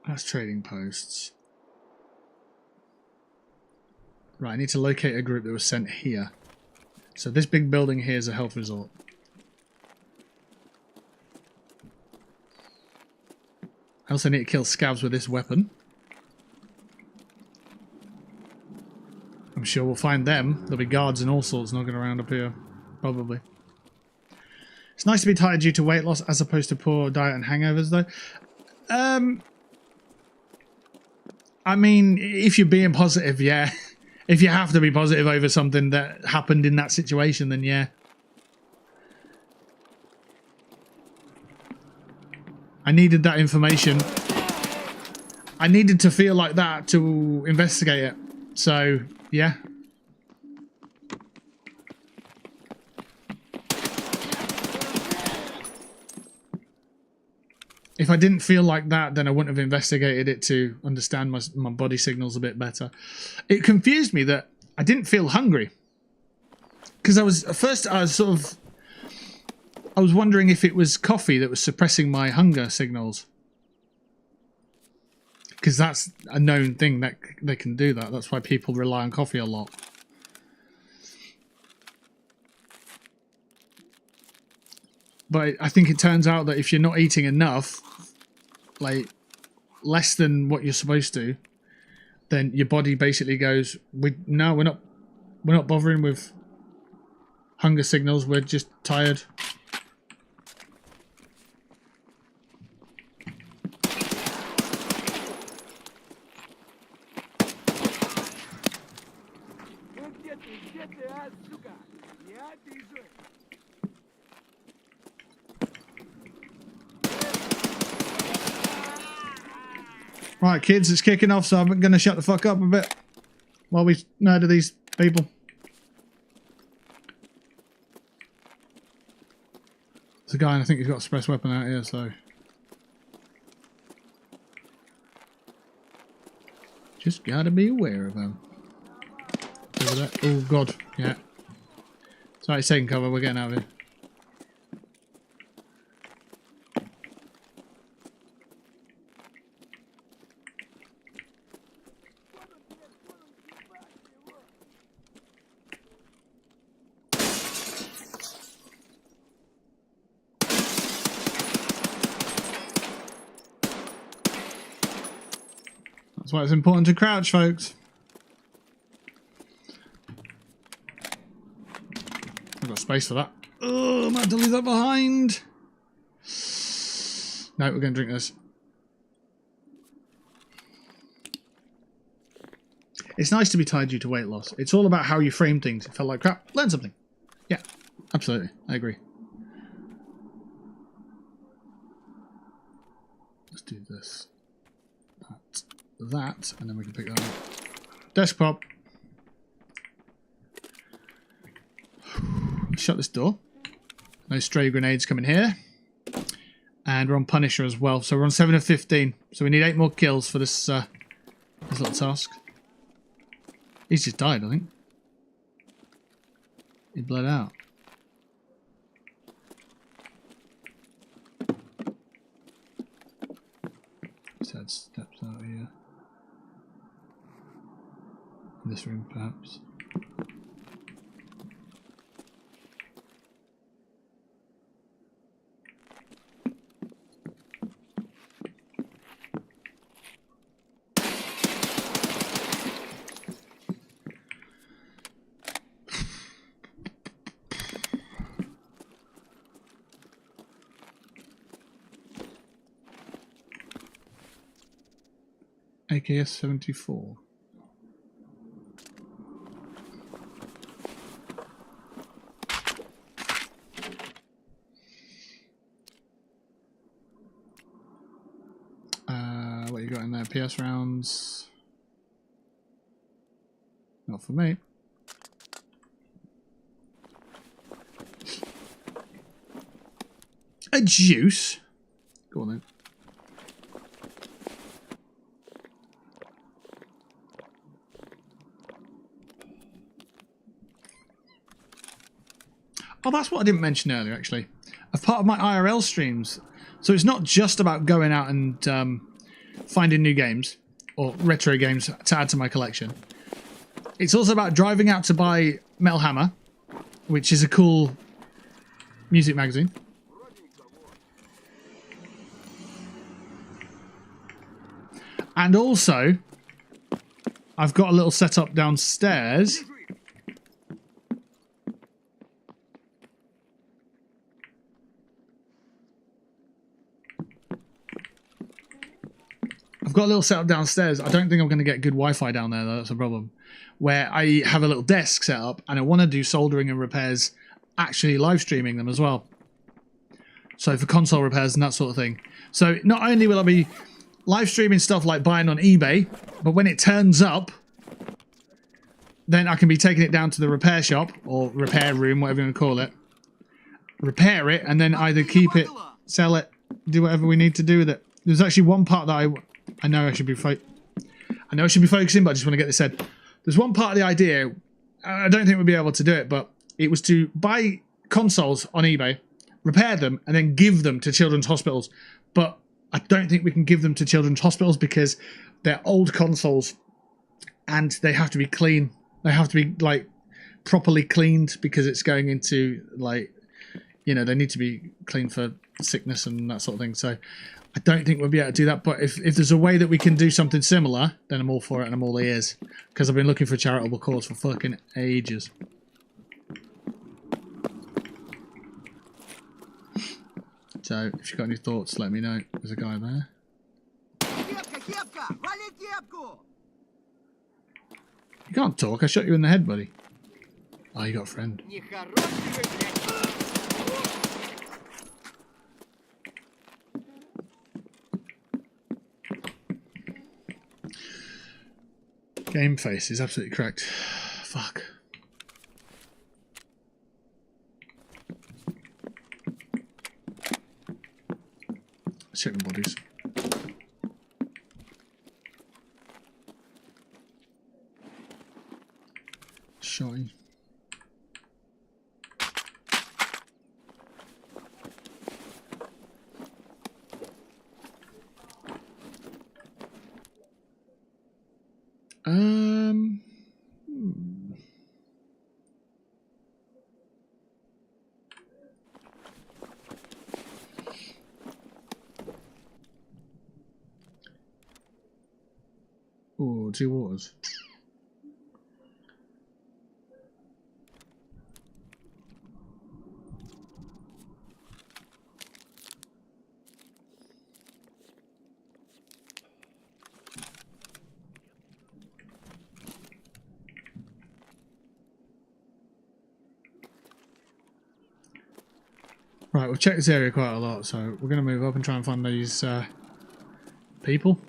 Speaker 1: That's trading posts. Right, I need to locate a group that was sent here. So this big building here is a health resort. I also need to kill scavs with this weapon. I'm sure we'll find them. There'll be guards and all sorts knocking around up here. Probably. It's nice to be tired due to weight loss as opposed to poor diet and hangovers though. I mean, if you're being positive, yeah. If you have to be positive over something that happened in that situation, then yeah. I needed that information. I needed to feel like that to investigate it. So, yeah. If I didn't feel like that, then I wouldn't have investigated it to understand my body signals a bit better. It confused me that I didn't feel hungry. Because I was wondering if it was coffee that was suppressing my hunger signals. Because that's a known thing that they can do that. That's why people rely on coffee a lot. But I think it turns out that if you're not eating enough, like less than what you're supposed to, then your body basically goes, we're not bothering with hunger signals. We're just tired. Right, kids, it's kicking off, so I'm going to shut the fuck up a bit while we murder these people. There's a guy, and I think he's got a suppressed weapon out here, so... Just gotta be aware of them. Over there. Oh god, yeah. Sorry, taking cover, we're getting out of here. That's why it's important to crouch, folks. I've got space for that. Oh, I might have to leave that behind. No, we're going to drink this. It's nice to be tied due to weight loss. It's all about how you frame things. It felt like crap. Learn something. Yeah, absolutely. I agree. Let's do this. That, and then we can pick that up. Desk prop. Shut this door. No stray grenades coming here. And we're on Punisher as well. So we're on 7 of 15. So we need 8 more kills for this this little task. He's just died, I think. He bled out. He's had steps out here. In this room, perhaps. AKS 74. What you got in there? PS rounds. Not for me. A juice. Go on then. Oh, that's what I didn't mention earlier, actually. As part of my IRL streams, so it's not just about going out and finding new games or retro games to add to my collection. It's also about driving out to buy Metal Hammer, which is a cool music magazine. And also, I've got a little setup downstairs. I've got a little setup downstairs. I don't think I'm going to get good Wi-Fi down there, though. That's a problem. Where I have a little desk set up, and I want to do soldering and repairs, actually live streaming them as well. So for console repairs and that sort of thing. So not only will I be live streaming stuff like buying on eBay, but when it turns up, then I can be taking it down to the repair shop or repair room, whatever you want to call it. Repair it, and then either keep it, sell it, do whatever we need to do with it. There's actually one part that I know I should be focusing, but I just want to get this said. There's one part of the idea, I don't think we'll be able to do it, but it was to buy consoles on eBay, repair them, and then give them to children's hospitals. But I don't think we can give them to children's hospitals because they're old consoles and they have to be clean. They have to be like properly cleaned because it's going into like, you know, they need to be clean for sickness and that sort of thing. So I don't think we'll be able to do that, but if there's a way that we can do something similar, then I'm all for it and I'm all ears. Because I've been looking for a charitable cause for fucking ages. So, if you've got any thoughts, let me know. There's a guy there. You can't talk, I shot you in the head, buddy. Oh, you got a friend. Game face is absolutely correct. Fuck. Let's check the bodies. shotty. Hmm. Oh, 2 waters. Right, we've checked this area quite a lot, so we're going to move up and try and find these people.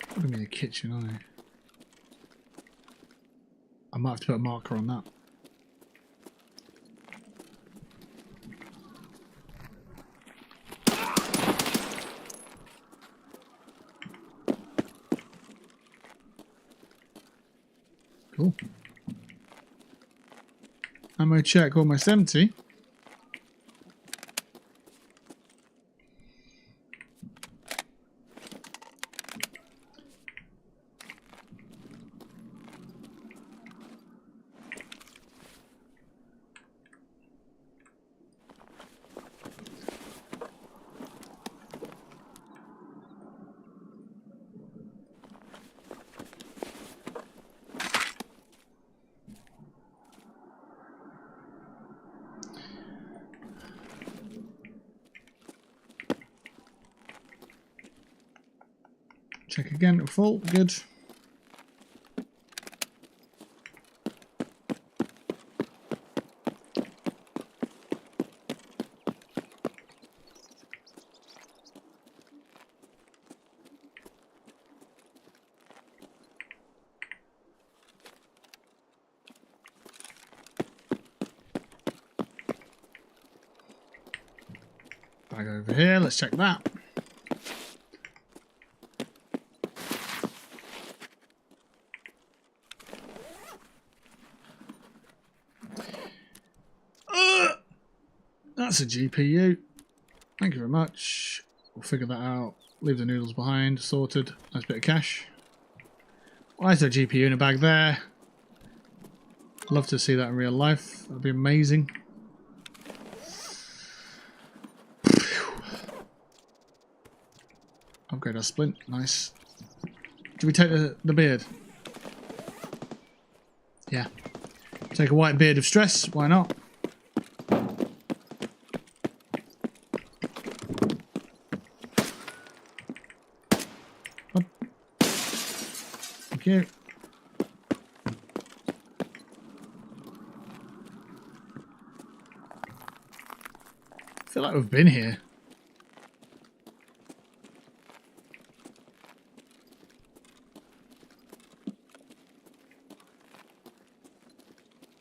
Speaker 1: Put them in the kitchen, aren't I might have to put a marker on that. Cool. Ammo check almost empty. Check again, full, good. Bag over here, let's check that. That's a GPU. Thank you very much. We'll figure that out. Leave the noodles behind. Sorted. Nice bit of cash. Why is there a GPU in a bag there? Love to see that in real life. That'd be amazing. Upgrade our splint. Nice. Do we take the beard? Yeah. Take a white beard of stress. Why not? Thank you. I feel like we've been here.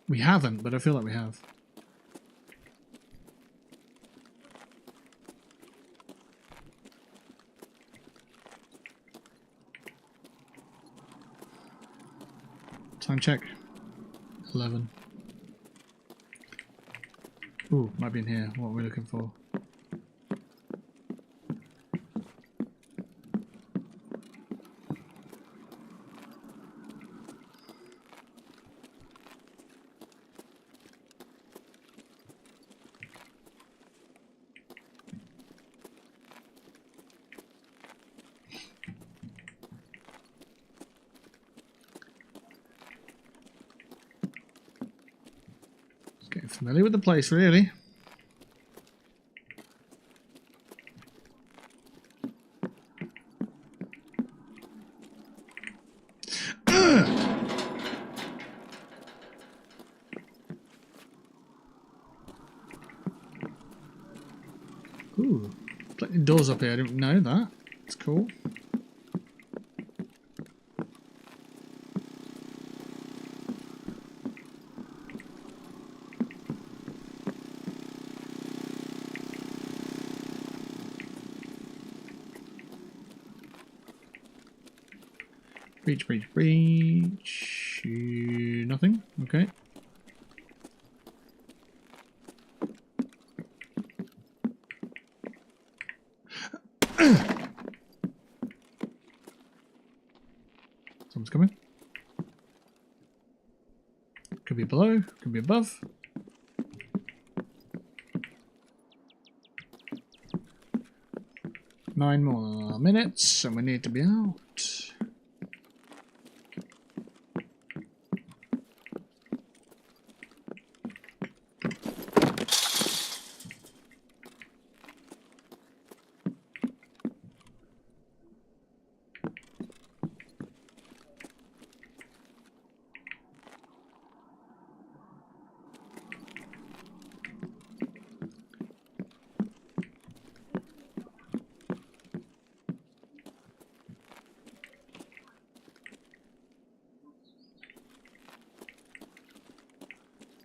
Speaker 1: We haven't, but I feel like we have. Time check. 11. Ooh, might be in here. What are we looking for? Getting familiar with the place, really. Ooh, plenty of doors up here. I didn't know that. It's cool. Breach, breach, breach. Nothing. Okay. Someone's coming. Could be below, could be above. Nine more minutes and we need to be out.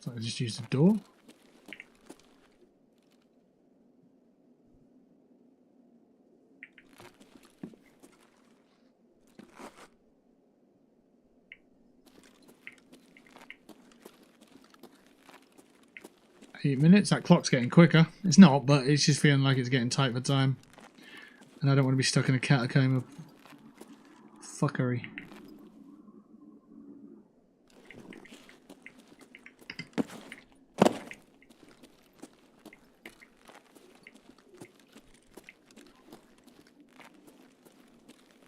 Speaker 1: So I just use the door. Eight minutes. That clock's getting quicker. It's not, but it's just feeling like it's getting tight for time. And I don't want to be stuck in a catacomb of fuckery.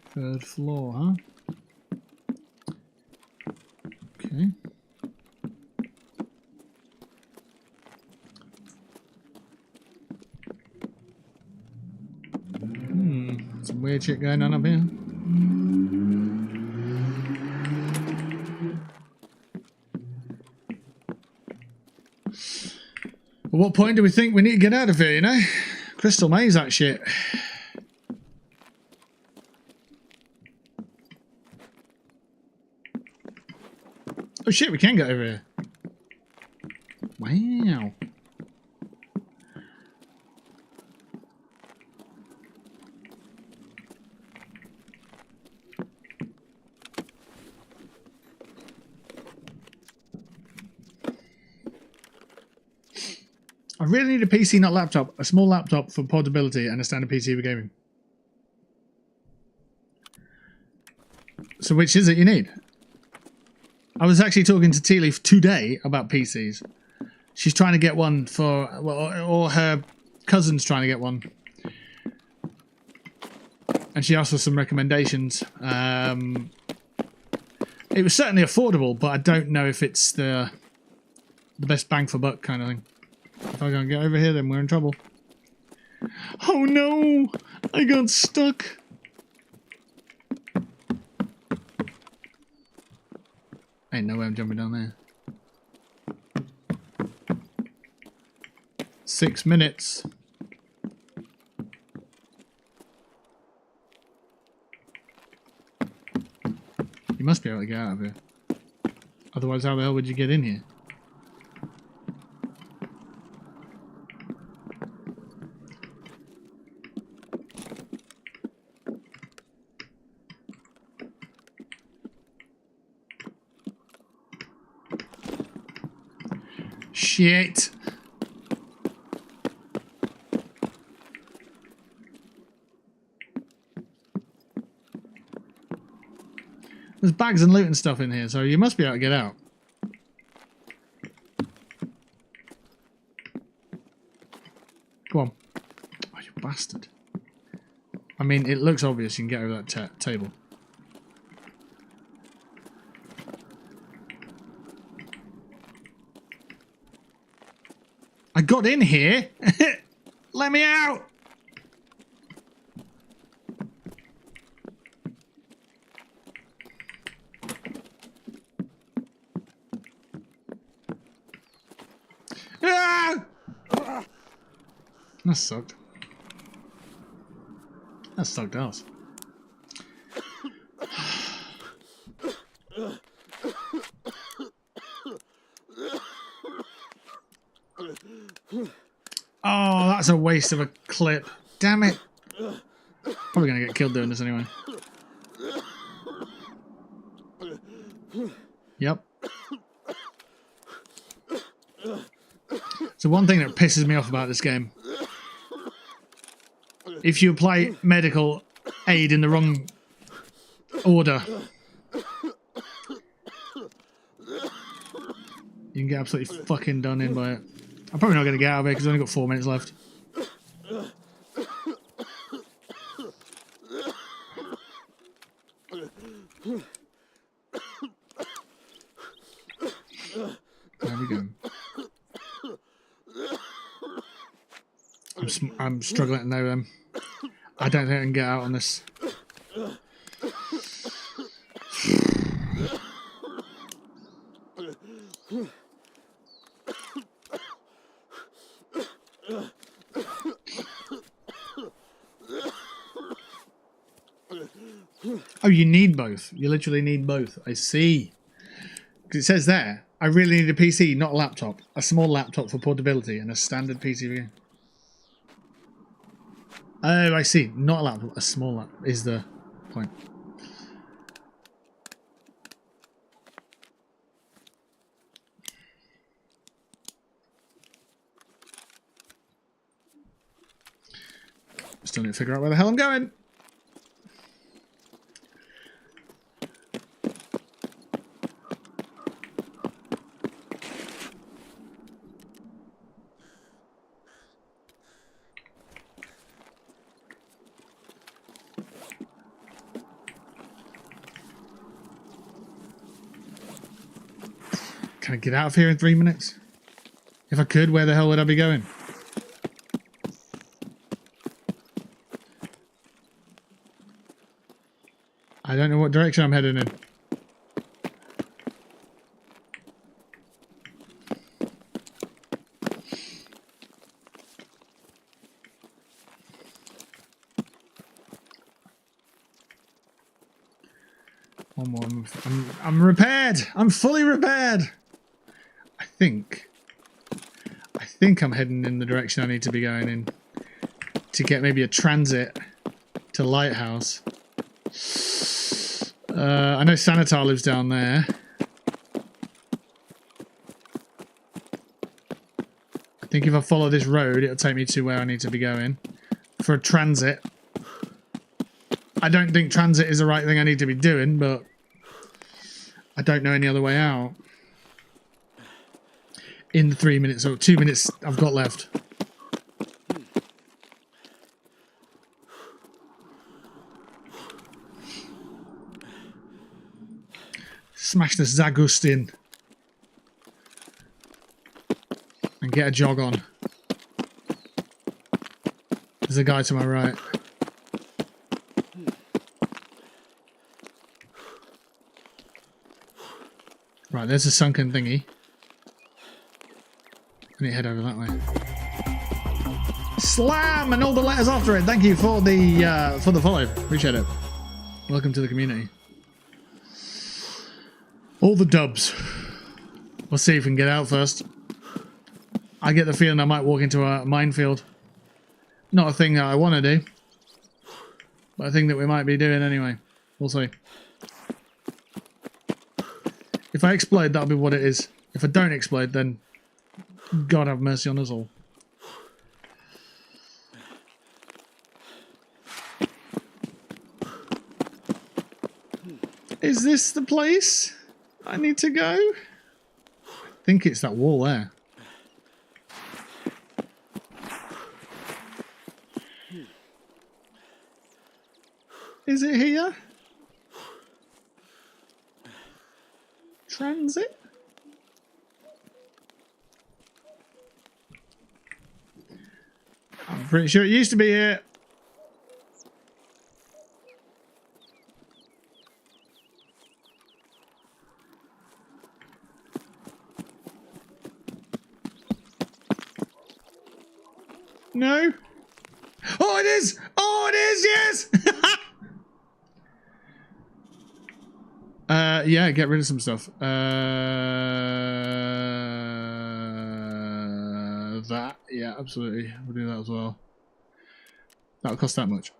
Speaker 1: Third floor, huh? Okay. Some weird shit going on up here. At what point do we think we need to get out of here, you know? Crystal maze, that shit. Oh shit, we can get over here. Wow. I really need a PC, not laptop. A small laptop for portability and a standard PC for gaming. So which is it you need? I was actually talking to Tea Leaf today about PCs. She's trying to get one for, well, or her cousin's trying to get one. And she asked for some recommendations. It was certainly affordable, but I don't know if it's the best bang for buck kind of thing. If I can't get over here, then we're in trouble. Oh no! I got stuck! Ain't no way I'm jumping down there. 6 minutes. You must be able to get out of here. Otherwise, how the hell would you get in here? Shit. There's bags and loot and stuff in here, so you must be able to get out. Go on. Oh, you bastard. I mean, it looks obvious you can get over that table. I got in here. Let me out. Ah! That sucked. That sucked ass. Oh, that's a waste of a clip. Damn it. Probably going to get killed doing this anyway. So one thing that pisses me off about this game, if you apply medical aid in the wrong order, you can get absolutely fucking done in by it. I'm probably not going to get out of here because I've only got 4 minutes left. There we go. I'm struggling to know them. I don't think I can get out on this. Oh, you need both. You literally need both. I see. Because it says there, I really need a PC, not a laptop. A small laptop for portability and a standard PC view. Oh, I see. Not a laptop, a small laptop is the point. Still need to figure out where the hell I'm going. Can I get out of here in 3 minutes? If I could, where the hell would I be going? I don't know what direction I'm heading in. One more. I'm repaired. I'm fully repaired. I think I'm heading in the direction I need to be going in to get maybe a transit to Lighthouse. I know Sanitar lives down there. I think if I follow this road, it'll take me to where I need to be going for a transit. I don't think transit is the right thing I need to be doing, but I don't know any other way out. In the 3 minutes or 2 minutes I've got left. Smash the Zagustin and get a jog on. There's a guy to my right. Right, there's a sunken thingy. Let me head over that way. Slam and all the letters after it. Thank you for the follow. Appreciate it. Welcome to the community. All the dubs. We'll see if we can get out first. I get the feeling I might walk into a minefield. Not a thing that I want to do, but a thing that we might be doing anyway. We'll see. If I explode, that'll be what it is. If I don't explode, then God have mercy on us all. Is this the place I need to go? I think it's that wall there. Is it here? Transit? I'm pretty sure it used to be here. No? Oh, it is! Oh, it is! Yes! Yeah, get rid of some stuff. That, yeah, absolutely. We'll do that as well. That'll cost that much.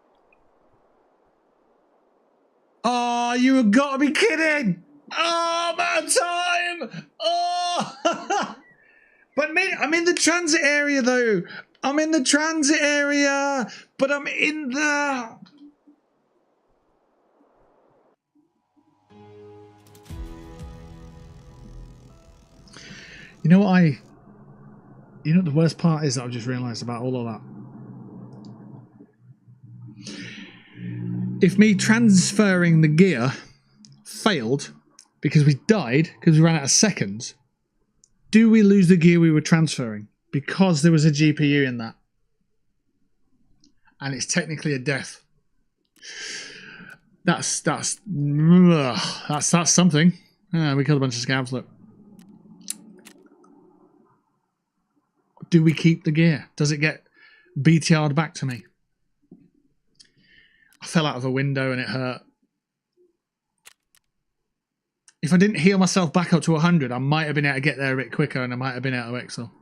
Speaker 1: Oh, you have got to be kidding! Oh, man, time! Oh! But I'm in the transit area though. I'm in the transit area, but I'm in the... You know what you know what the worst part is that I've just realised about all of that? If me transferring the gear failed because we died, because we ran out of seconds, do we lose the gear we were transferring? Because there was a GPU in that. And it's technically a death. That's something. We killed a bunch of scavs, look. Do we keep the gear? Does it get BTR'd back to me? I fell out of a window and it hurt. If I didn't heal myself back up to 100, I might have been able to get there a bit quicker and I might have been able to excel.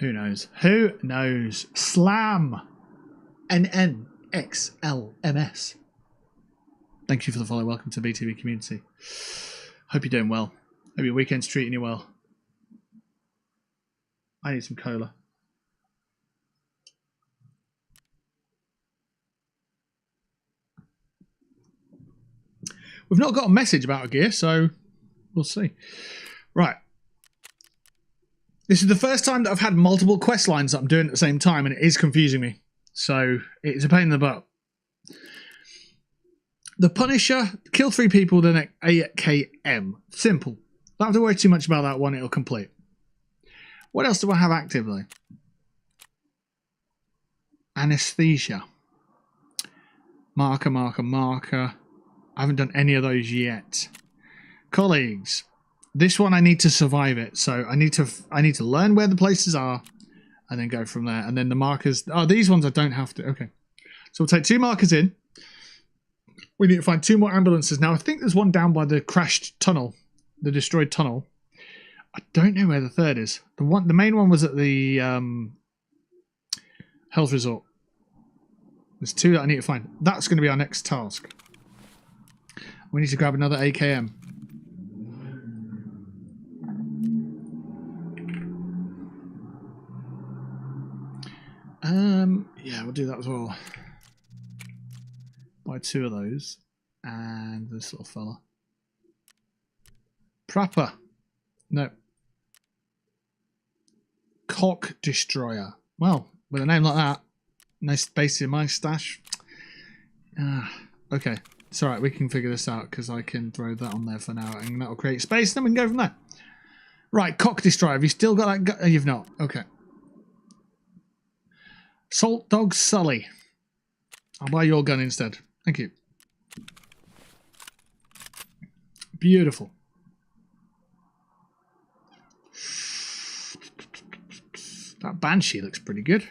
Speaker 1: Who knows? Who knows? Slam! NNXLMS. Thank you for the follow. Welcome to BTV community. Hope you're doing well. Hope your weekend's treating you well. I need some cola. We've not got a message about a gear, so we'll see. Right. This is the first time that I've had multiple quest lines that I'm doing at the same time, and it is confusing me. So it's a pain in the butt. The Punisher, kill 3 people, then AKM. Simple. Don't have to worry too much about that one, it'll complete. What else do I have active though? Anesthesia. Marker, marker, marker. I haven't done any of those yet. Colleagues. This one I need to survive it. So I need to learn where the places are and then go from there. And then the markers. Oh, these ones I don't have to. Okay. So we'll take 2 markers in. We need to find 2 more ambulances. Now I think there's one down by the crashed tunnel. The destroyed tunnel. I don't know where the 3rd is. The main one was at the health resort. There's 2 that I need to find. That's going to be our next task. We need to grab another AKM. Yeah, we'll do that as well. Buy 2 of those. And this little fella. Proper. No. Cock Destroyer. Well, with a name like that, no space in my stash. Okay. It's alright, we can figure this out because I can throw that on there for now and that'll create space, then we can go from there. Right, Cock Destroyer. Have you still got that? You've not. Okay. Salt Dog Sully. I'll buy your gun instead. Thank you. Beautiful. That Banshee looks pretty good.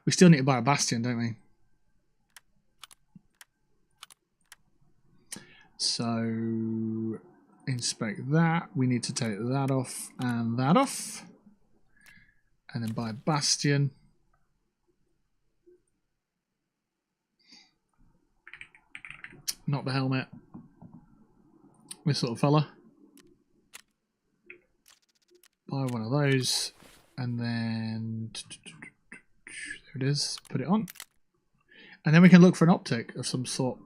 Speaker 1: We still need to buy a Bastion, don't we? So, inspect that. We need to take that off and that off. And then buy a Bastion. Not the helmet. This little fella. Buy one of those. And then... there it is. Put it on. And then we can look for an optic of some sort.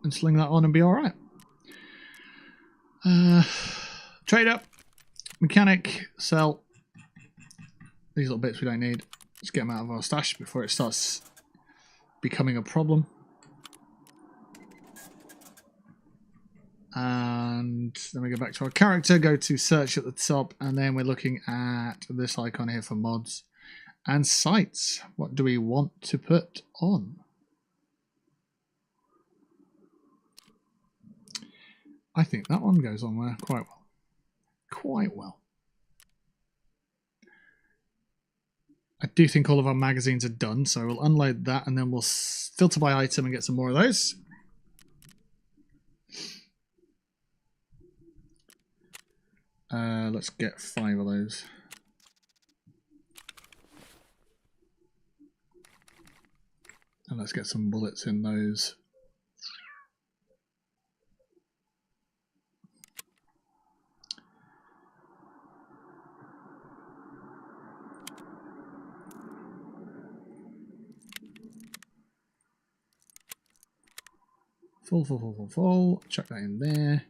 Speaker 1: And sling that on and be alright. Trade up. Mechanic. Sell. These little bits we don't need. Let's get them out of our stash before it starts becoming a problem. And then we go back to our character, go to search at the top, and then we're looking at this icon here for mods and sites. What do we want to put on? I think that one goes on there quite well. Quite well. I do think all of our magazines are done, so we'll unload that and then we'll filter by item and get some more of those. Let's get 5 of those. And let's get some bullets in those. Full. Chuck that in there.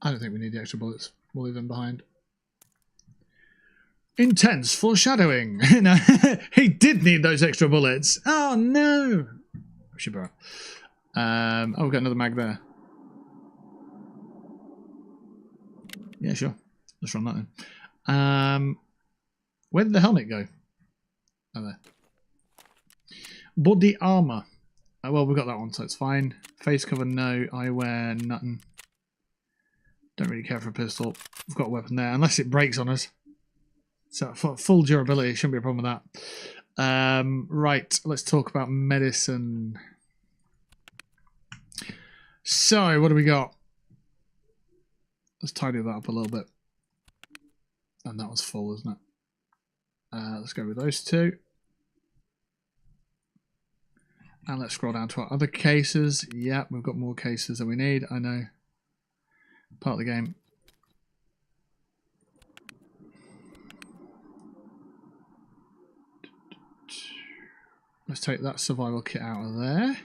Speaker 1: I don't think we need the extra bullets. We'll leave them behind. Intense foreshadowing. No, he did need those extra bullets. Oh no. Should be right. Oh, we've got another mag there. Yeah, sure. Let's run that in. Where did the helmet go? Oh, there. Body armor. Oh, well, we've got that one, so it's fine. Face cover, no. Eyewear, nothing. Don't really care for a pistol. We've got a weapon there, unless it breaks on us. So full durability, shouldn't be a problem with that. Right, let's talk about medicine. So, what do we got? Let's tidy that up a little bit. And that was full, isn't it? Let's go with those two. And let's scroll down to our other cases. Yeah, we've got more cases than we need. I know. Part of the game. Let's take that survival kit out of there.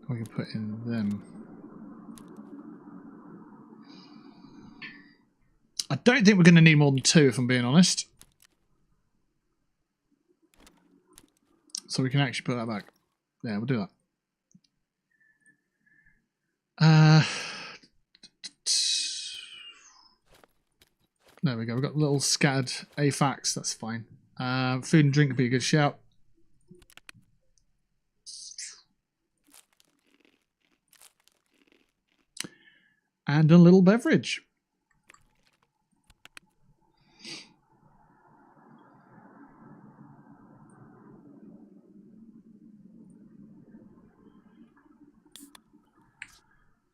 Speaker 1: We can put in them. I don't think we're going to need more than 2, if I'm being honest. So we can actually put that back. Yeah, we'll do that. There we go. We've got little scattered AFACs. That's fine. Food and drink would be a good shout. And a little beverage.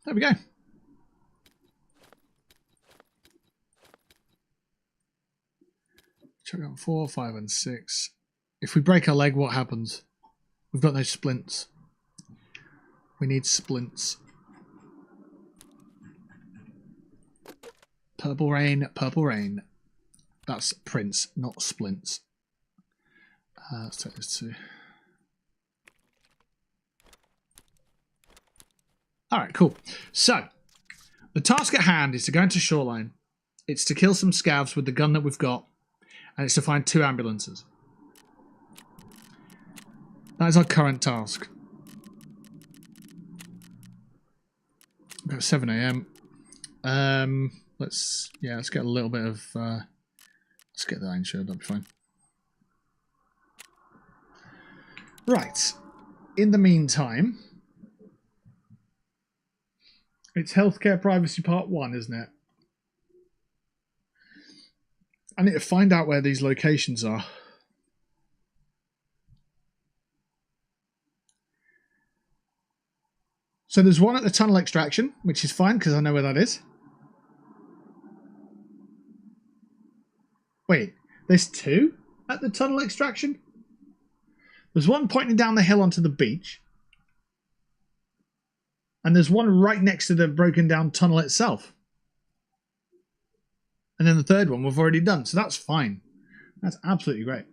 Speaker 1: There we go. Check out 4, 5, and 6. If we break our leg, what happens? We've got no splints. We need splints. Purple rain, purple rain. That's Prince, not splints. Let's take this too. Alright, cool. So, the task at hand is to go into Shoreline. It's to kill some scavs with the gun that we've got. And it's to find 2 ambulances. That is our current task. We've got 7 AM. Let's get a little bit of let's get that insured, that'll be fine. Right. In the meantime, it's healthcare privacy part 1, isn't it? I need to find out where these locations are. So there's one at the tunnel extraction, which is fine because I know where that is. Wait, there's 2 at the tunnel extraction? There's one pointing down the hill onto the beach. And there's one right next to the broken down tunnel itself. And then the third one we've already done, so that's fine. That's absolutely great.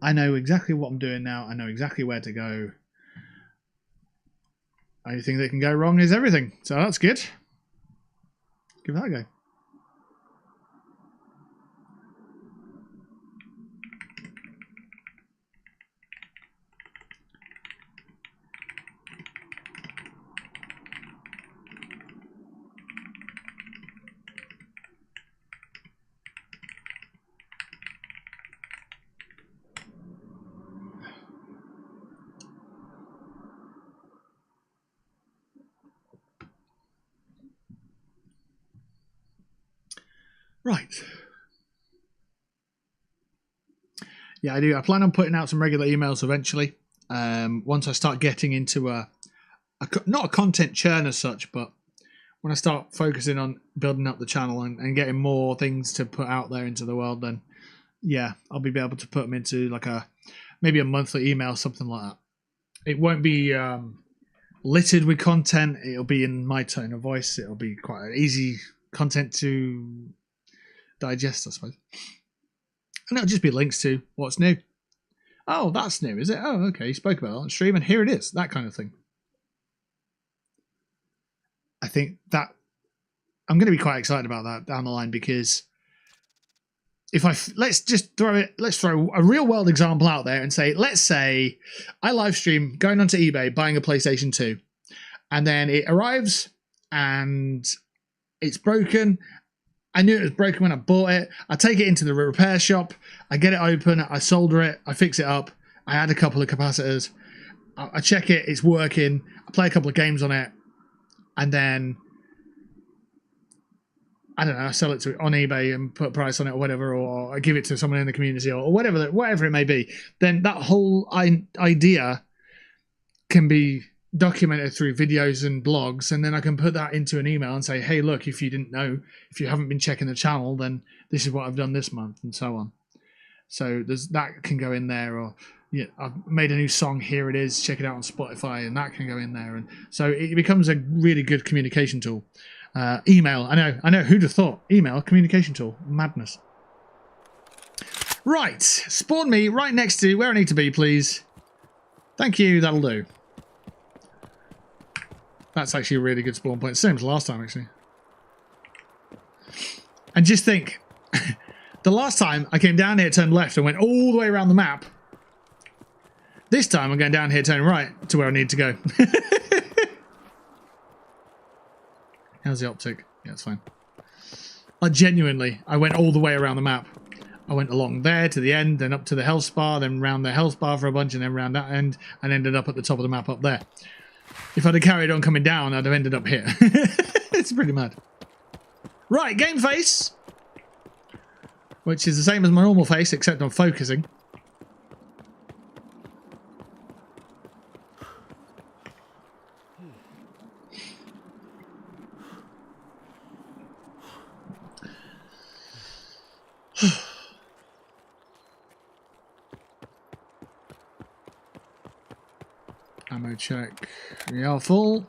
Speaker 1: I know exactly what I'm doing now. I know exactly where to go. Only thing that can go wrong is everything. So that's good. Give that a go. Right. Yeah, I do. I plan on putting out some regular emails eventually. Once I start getting into not a content churn as such, but when I start focusing on building up the channel and getting more things to put out there into the world, then yeah, I'll be able to put them into like maybe a monthly email, something like that. It won't be littered with content. It'll be in my tone of voice. It'll be quite an easy content to digest, I suppose. And it'll just be links to what's new. Oh, that's new, is it? Oh, okay. You spoke about it on stream, and here it is. That kind of thing. I think that I'm going to be quite excited about that down the line, because let's throw a real world example out there and say, let's say I live stream going onto eBay buying a PlayStation 2, and then it arrives and it's broken. I knew it was broken when I bought it. I take it into the repair shop. I get it open. I solder it. I fix it up. I add a couple of capacitors. I check it. It's working. I play a couple of games on it. And then, I don't know, I sell it on eBay and put a price on it or whatever, or I give it to someone in the community or whatever it may be. Then that whole idea can be documented through videos and blogs, and then I can put that into an email and say, hey, look, if you didn't know, if you haven't been checking the channel, then this is what I've done this month, and so on. So that can go in there, or yeah, I've made a new song, here it is, check it out on Spotify, and that can go in there. And so it becomes a really good communication tool. Email, I know, who'd have thought? Email, communication tool, madness. Right, spawn me right next to where I need to be, please. Thank you, that'll do. That's actually a really good spawn point. Same as last time, actually. And just think, the last time I came down here, turned left, and went all the way around the map. This time I'm going down here, turning right to where I need to go. How's the optic? Yeah, it's fine. I went all the way around the map. I went along there to the end, then up to the health spa, then round the health bar for a bunch, and then round that end, and ended up at the top of the map up there. If I'd have carried on coming down, I'd have ended up here. It's pretty mad. Right, game face. Which is the same as my normal face, except I'm focusing. Ammo check. We are full.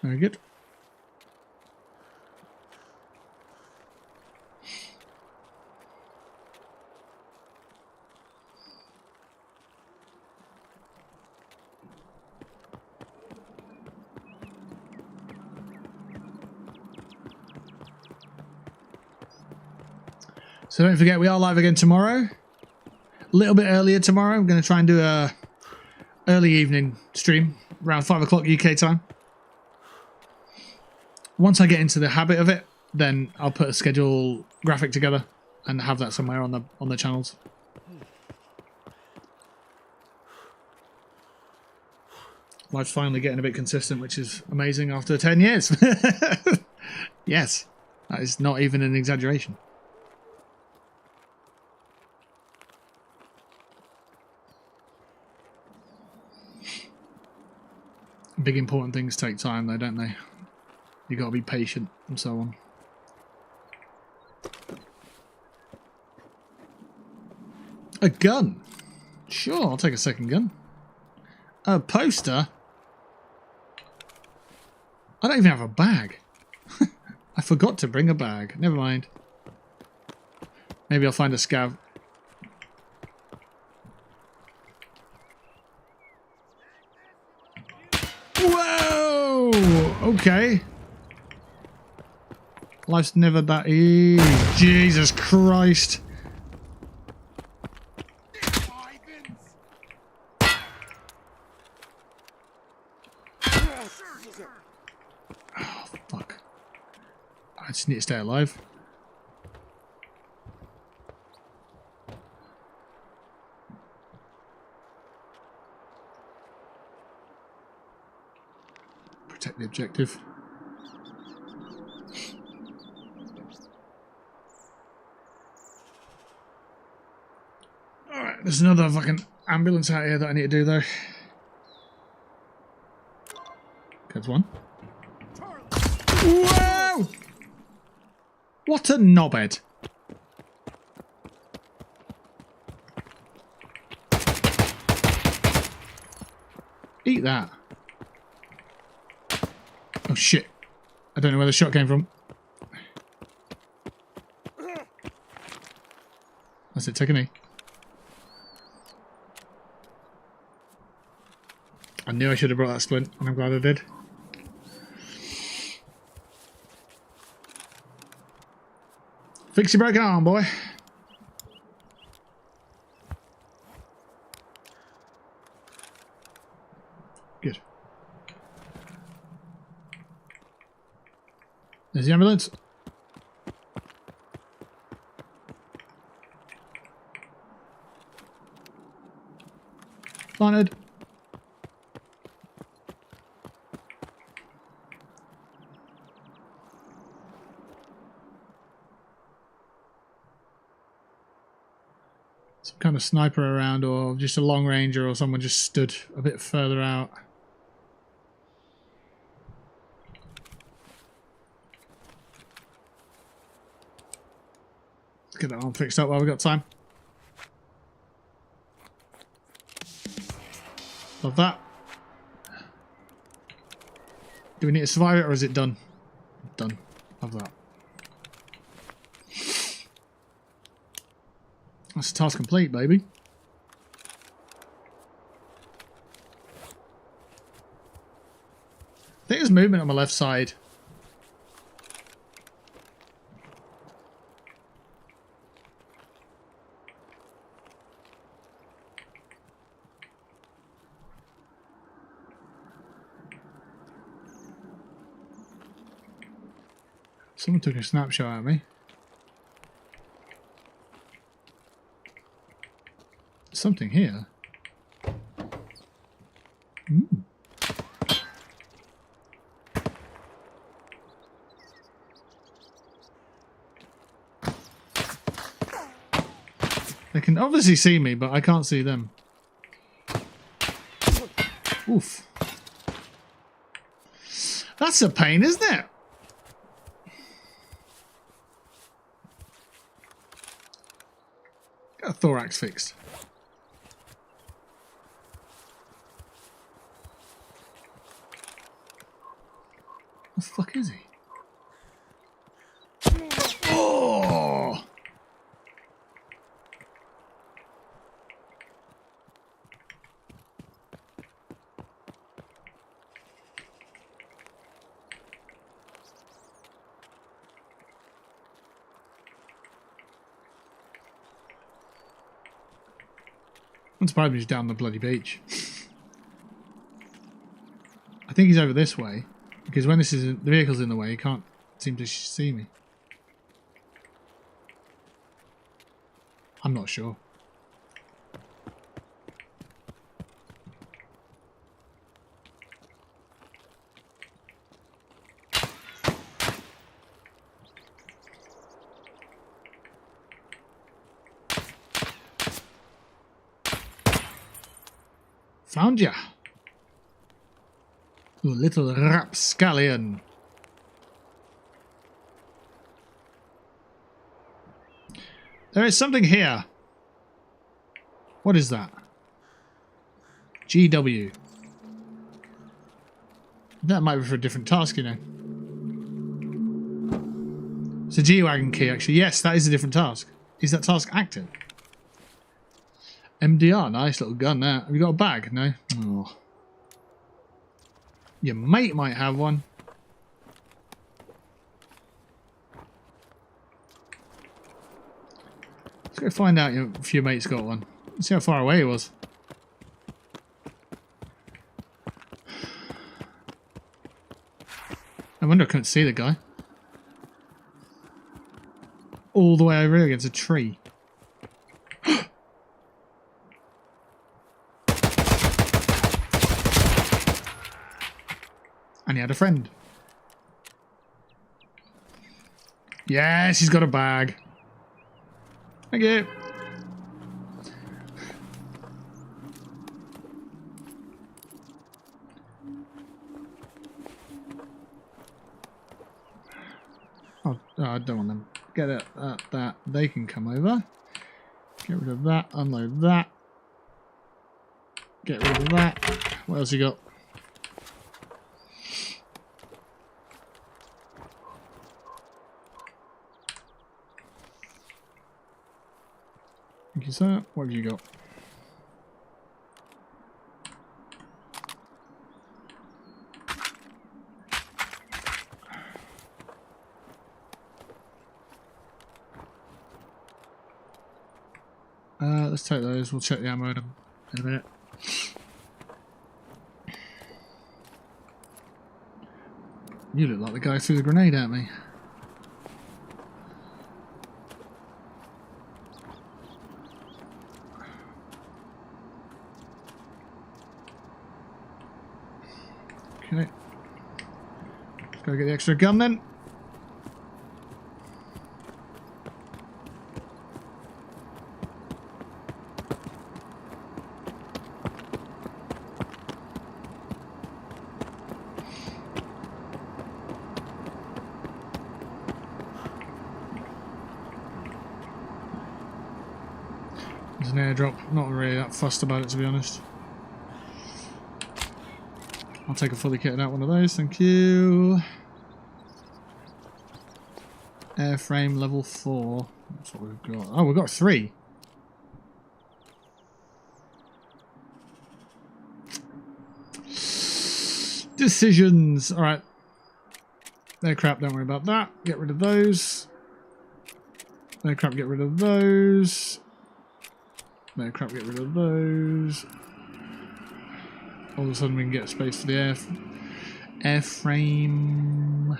Speaker 1: Very good. So don't forget, we are live again tomorrow. A little bit earlier tomorrow. I'm going to try and do a early evening stream around 5 o'clock UK time. Once I get into the habit of it, then I'll put a schedule graphic together and have that somewhere on the channels. Life's finally getting a bit consistent, which is amazing after 10 years. Yes, that is not even an exaggeration. Big important things take time though, don't they? You gotta be patient and so on. A gun? Sure, I'll take a second gun. A poster? I don't even have a bag. I forgot to bring a bag. Never mind. Maybe I'll find a scav. Whoa! Okay. Life's never that easy. Jesus Christ. Oh, fuck. I just need to stay alive. Protect the objective. Alright, there's another fucking ambulance out here that I need to do though. That's one. Whoa! What a knobhead. Eat that. shit. I don't know where the shot came from. That's it, take a knee. I knew I should have brought that splint, and I'm glad I did. Fix your broken arm, boy. Good. There's the ambulance. Planted. Some kind of sniper around, or just a long ranger, or someone just stood a bit further out. Let's get that arm fixed up while we've got time. Love that. Do we need to survive it, or is it done? Done. Love that. That's task complete, baby. I think there's movement on my left side. Someone took a snapshot at me. Something here. They can obviously see me, but I can't see them. Oof. That's a pain, isn't it? Got a thorax fixed. What the fuck is he? Oh! I'm surprised he's down the bloody beach. I think he's over this way. Because when this is the vehicle's in the way, he can't seem to see me. I'm not sure. Found ya. You little rapscallion. There is something here. What is that? GW. That might be for a different task, you know. It's a G-Wagon key, actually. Yes, that is a different task. Is that task active? MDR, nice little gun there. Have you got a bag? No? Oh. Your mate might have one. Let's go find out if your mate's got one. Let's see how far away he was. I wonder I couldn't see the guy. All the way over here against a tree. And he had a friend. Yes, he's got a bag. Thank you. Oh, I don't want them. Get it. That. They can come over. Get rid of that. Unload that. Get rid of that. What else you got? Thank you, sir. What have you got? Let's take those. We'll check the ammo in a minute. You look like the guy who threw the grenade at me. Okay. Let's go get the extra gun then. There's an airdrop. Not really that fussed about it, to be honest. I'll take a fully kitted out one of those, thank you. Airframe level 4. That's what we've got. Oh, we've got 3. Decisions. Alright. They're crap, don't worry about that. Get rid of those. They're crap, get rid of those. They're crap, get rid of those. All of a sudden we can get space for the airframe.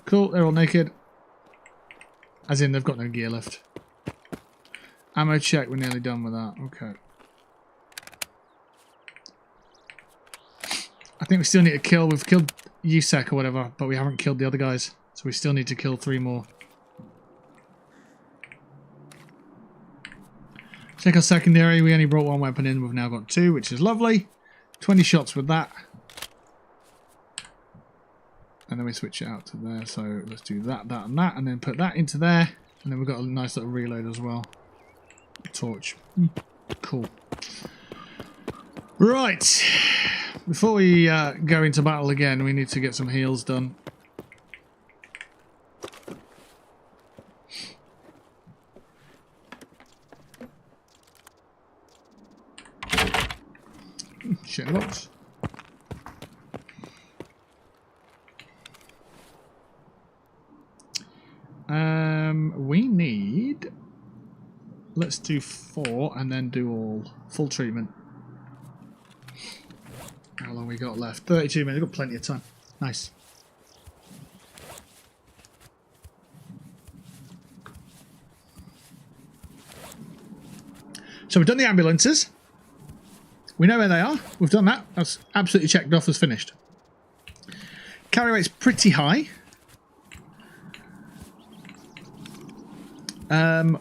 Speaker 1: Cool, they're all naked. As in, they've got no gear left. Ammo check, we're nearly done with that. Okay. I think we still need to kill. We've killed Yusek or whatever, but we haven't killed the other guys. So we still need to kill 3 more. Check our secondary. We only brought 1 weapon in. We've now got 2, which is lovely. 20 shots with that. And then we switch it out to there, so let's do that, that and that, and then put that into there, and then we've got a nice little reload as well. Torch. Cool. Right, before we go into battle again, we need to get some heals done. Shit box. We need, let's do 4 and then do all full treatment. How long we got left? 32 minutes. We've got plenty of time. Nice. So we've done the ambulances. We know where they are. We've done that. That's absolutely checked off as finished. Carry rate's pretty high.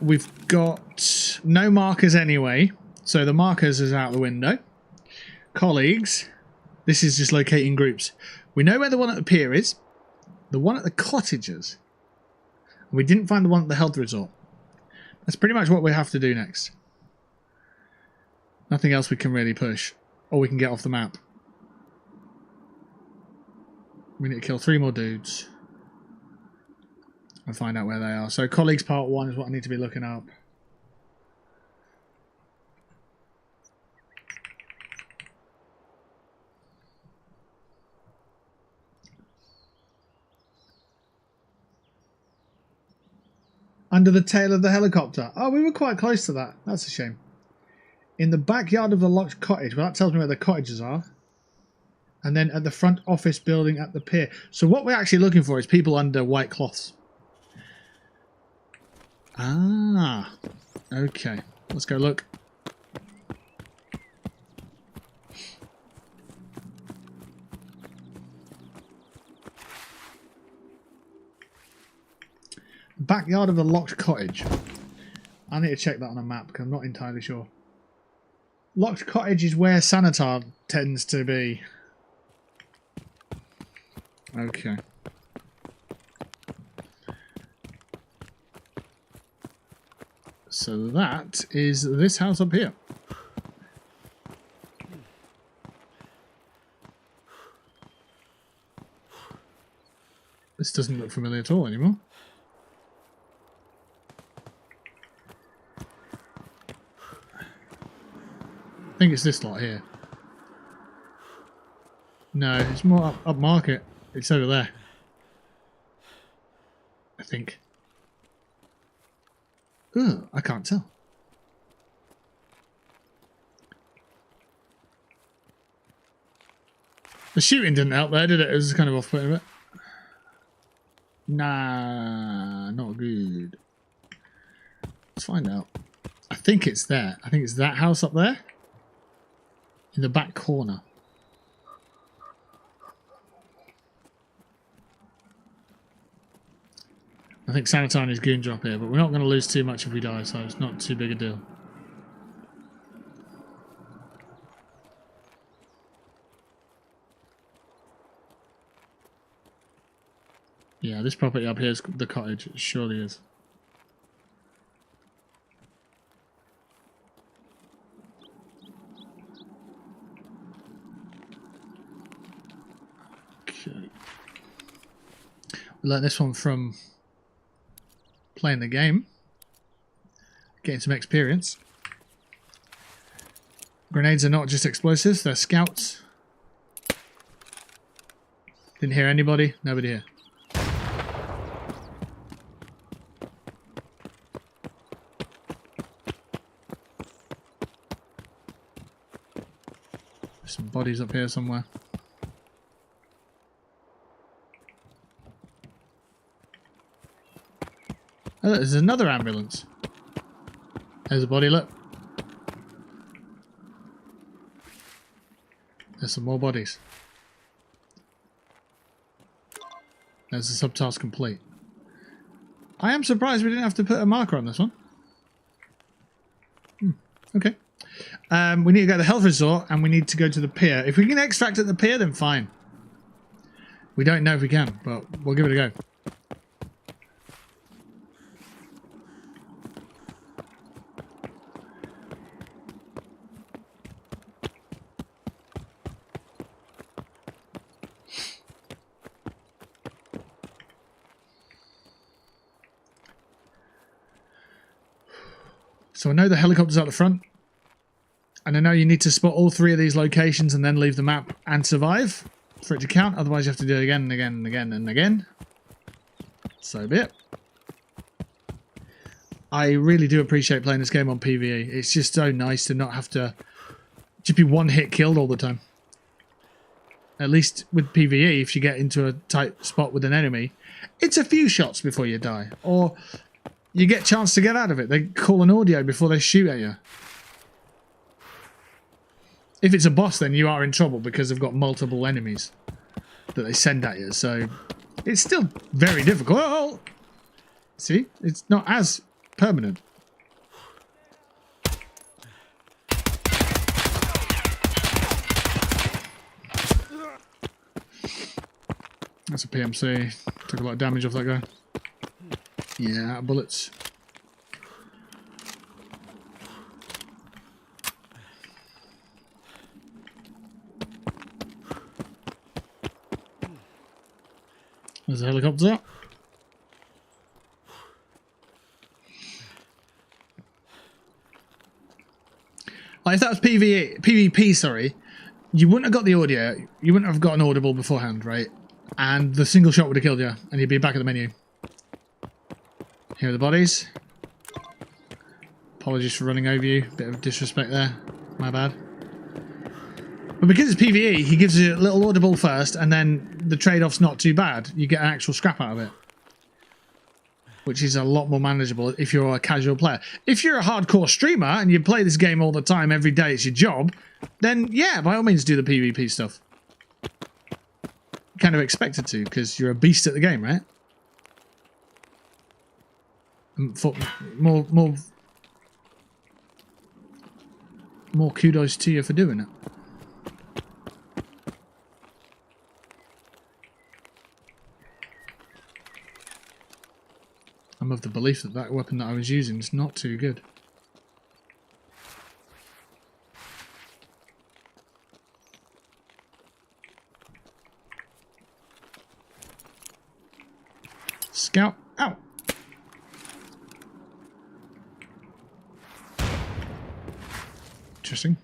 Speaker 1: We've got no markers anyway, so the markers is out the window. Colleagues, this is just locating groups. We know where the one at the pier is, the one at the cottages, and we didn't find the one at the health resort. That's pretty much what we have to do next. Nothing else we can really push, or we can get off the map. We need to kill 3 more dudes. And find out where they are. So colleagues part 1 is what I need to be looking up. Under the tail of the helicopter. Oh, we were quite close to that. That's a shame. In the backyard of the locked cottage. Well, that tells me where the cottages are. And then at the front office building at the pier. So what we're actually looking for is people under white cloths. Ah, okay. Let's go look. Backyard of the locked cottage. I need to check that on a map because I'm not entirely sure. Locked cottage is where Sanitar tends to be. Okay. So that is this house up here. This doesn't look familiar at all anymore. I think it's this lot here. No, it's more up market. It's over there. I think. Ugh, I can't tell. The shooting didn't help there, did it? It was kind of off-putting a bit. Nah, not good. Let's find out. I think it's there. I think it's that house up there. In the back corner. I think Sanitine is goon drop here, but we're not going to lose too much if we die, so it's not too big a deal. Yeah, this property up here is the cottage. It surely is. Okay. We learned this one from playing the game. Getting some experience. Grenades are not just explosives, they're scouts. Didn't hear anybody, nobody here. There's some bodies up here somewhere. Oh, look, there's another ambulance. There's a body, look. There's some more bodies. There's the subtask complete. I am surprised we didn't have to put a marker on this one. Okay. We need to go to the health resort and we need to go to the pier. If we can extract at the pier, then fine. We don't know if we can, but we'll give it a go. So I know the helicopter's out the front. And I know you need to spot all three of these locations and then leave the map and survive for it to count. Otherwise you have to do it again and again and again and again. So be it. I really do appreciate playing this game on PvE. It's just so nice to not have to just be one hit killed all the time. At least with PvE, if you get into a tight spot with an enemy, it's a few shots before you die. Or you get a chance to get out of it. They call an audio before they shoot at you. If it's a boss, then you are in trouble because they've got multiple enemies that they send at you. So it's still very difficult. Oh, see, it's not as permanent. That's a PMC. Took a lot of damage off that guy. Yeah, out of bullets. There's a helicopter. Like if that was PvP, sorry, you wouldn't have got the audio. You wouldn't have got an audible beforehand, right? And the single shot would have killed you, and you'd be back at the menu. Here are the bodies. Apologies for running over you. Bit of disrespect there. My bad. But because it's PvE, he gives you a little audible first, and then the trade-off's not too bad. You get an actual scrap out of it. Which is a lot more manageable if you're a casual player. If you're a hardcore streamer, and you play this game all the time, every day, it's your job, then yeah, by all means do the PvP stuff. Kind of expected to, because you're a beast at the game, right? For more kudos to you for doing it. belief that that weapon that I was using is not too good. Scout out. Interesting.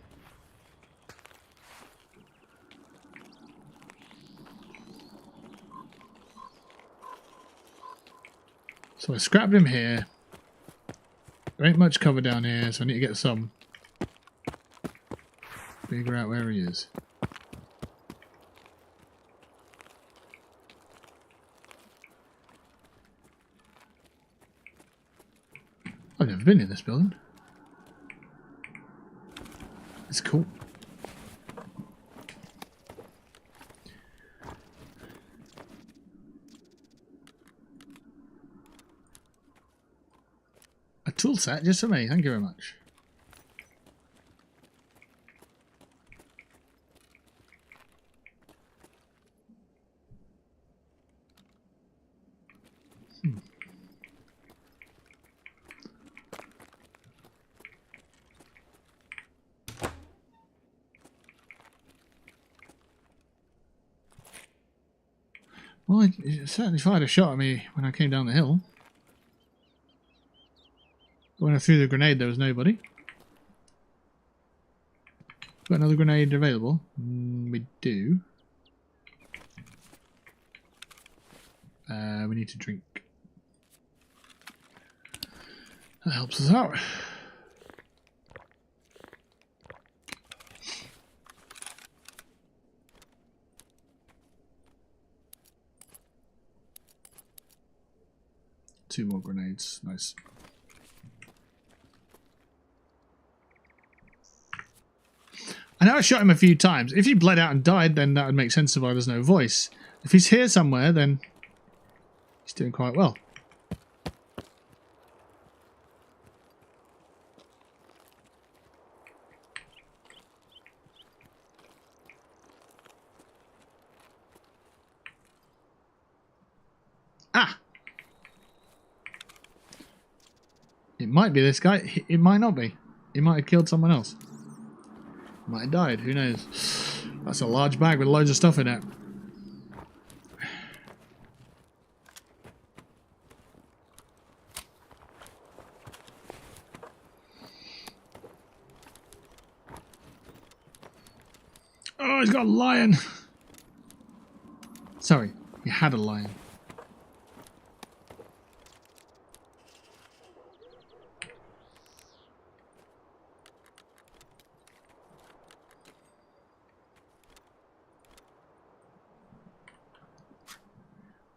Speaker 1: So I scrapped him here. There ain't much cover down here, so I need to get some. Figure out where he is. I've never been in this building. It's cool. A tool set just for me, thank you very much. Well, it certainly fired a shot at me when I came down the hill. But when I threw the grenade, there was nobody. Got another grenade available? We do. We need to drink. That helps us out. Two more grenades. Nice. I know I shot him a few times. If he bled out and died, then that would make sense of why there's no voice. If he's here somewhere, then he's doing quite well. Ah! It might be this guy. It might not be. He might have killed someone else. Might have died. Who knows? That's a large bag with loads of stuff in it. Oh, he's got a lion. Sorry, he had a lion.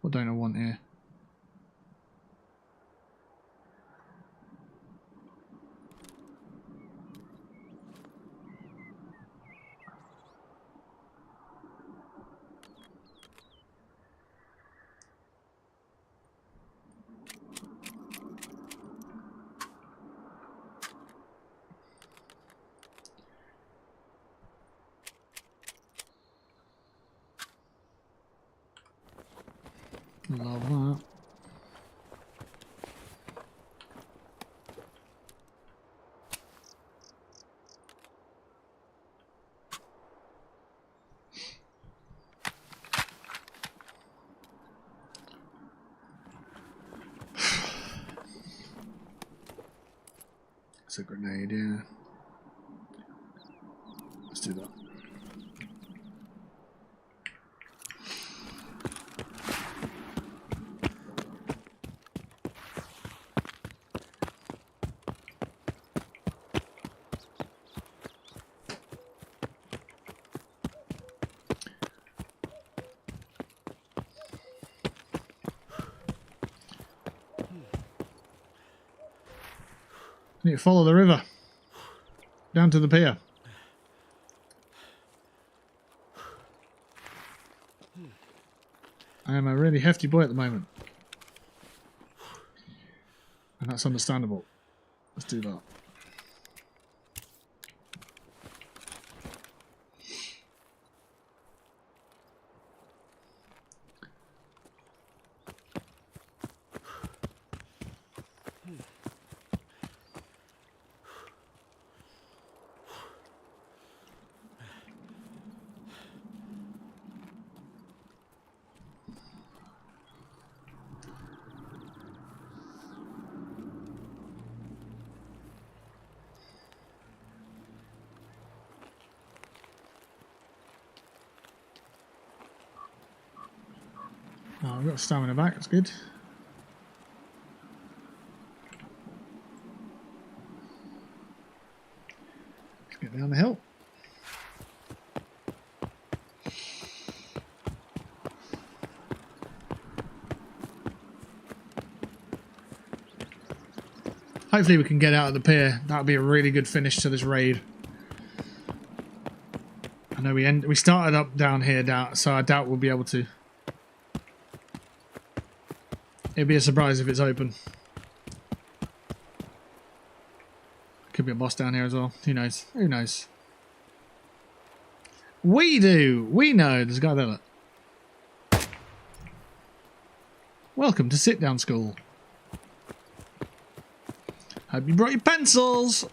Speaker 1: What don't I want here? Love that. It's a grenade, yeah. Let's do that. I need to follow the river down to the pier. I am a really hefty boy at the moment, and that's understandable. Let's do that. Oh, I've got stamina back, that's good. Let's get down the hill. Hopefully we can get out of the pier. That would be a really good finish to this raid. I know we started up down here, so I doubt we'll be able to. It'd be a surprise if it's open. Could be a boss down here as well. Who knows? Who knows? We do. We know. There's a guy there. Look. Welcome to sit down school. Hope you brought your pencils.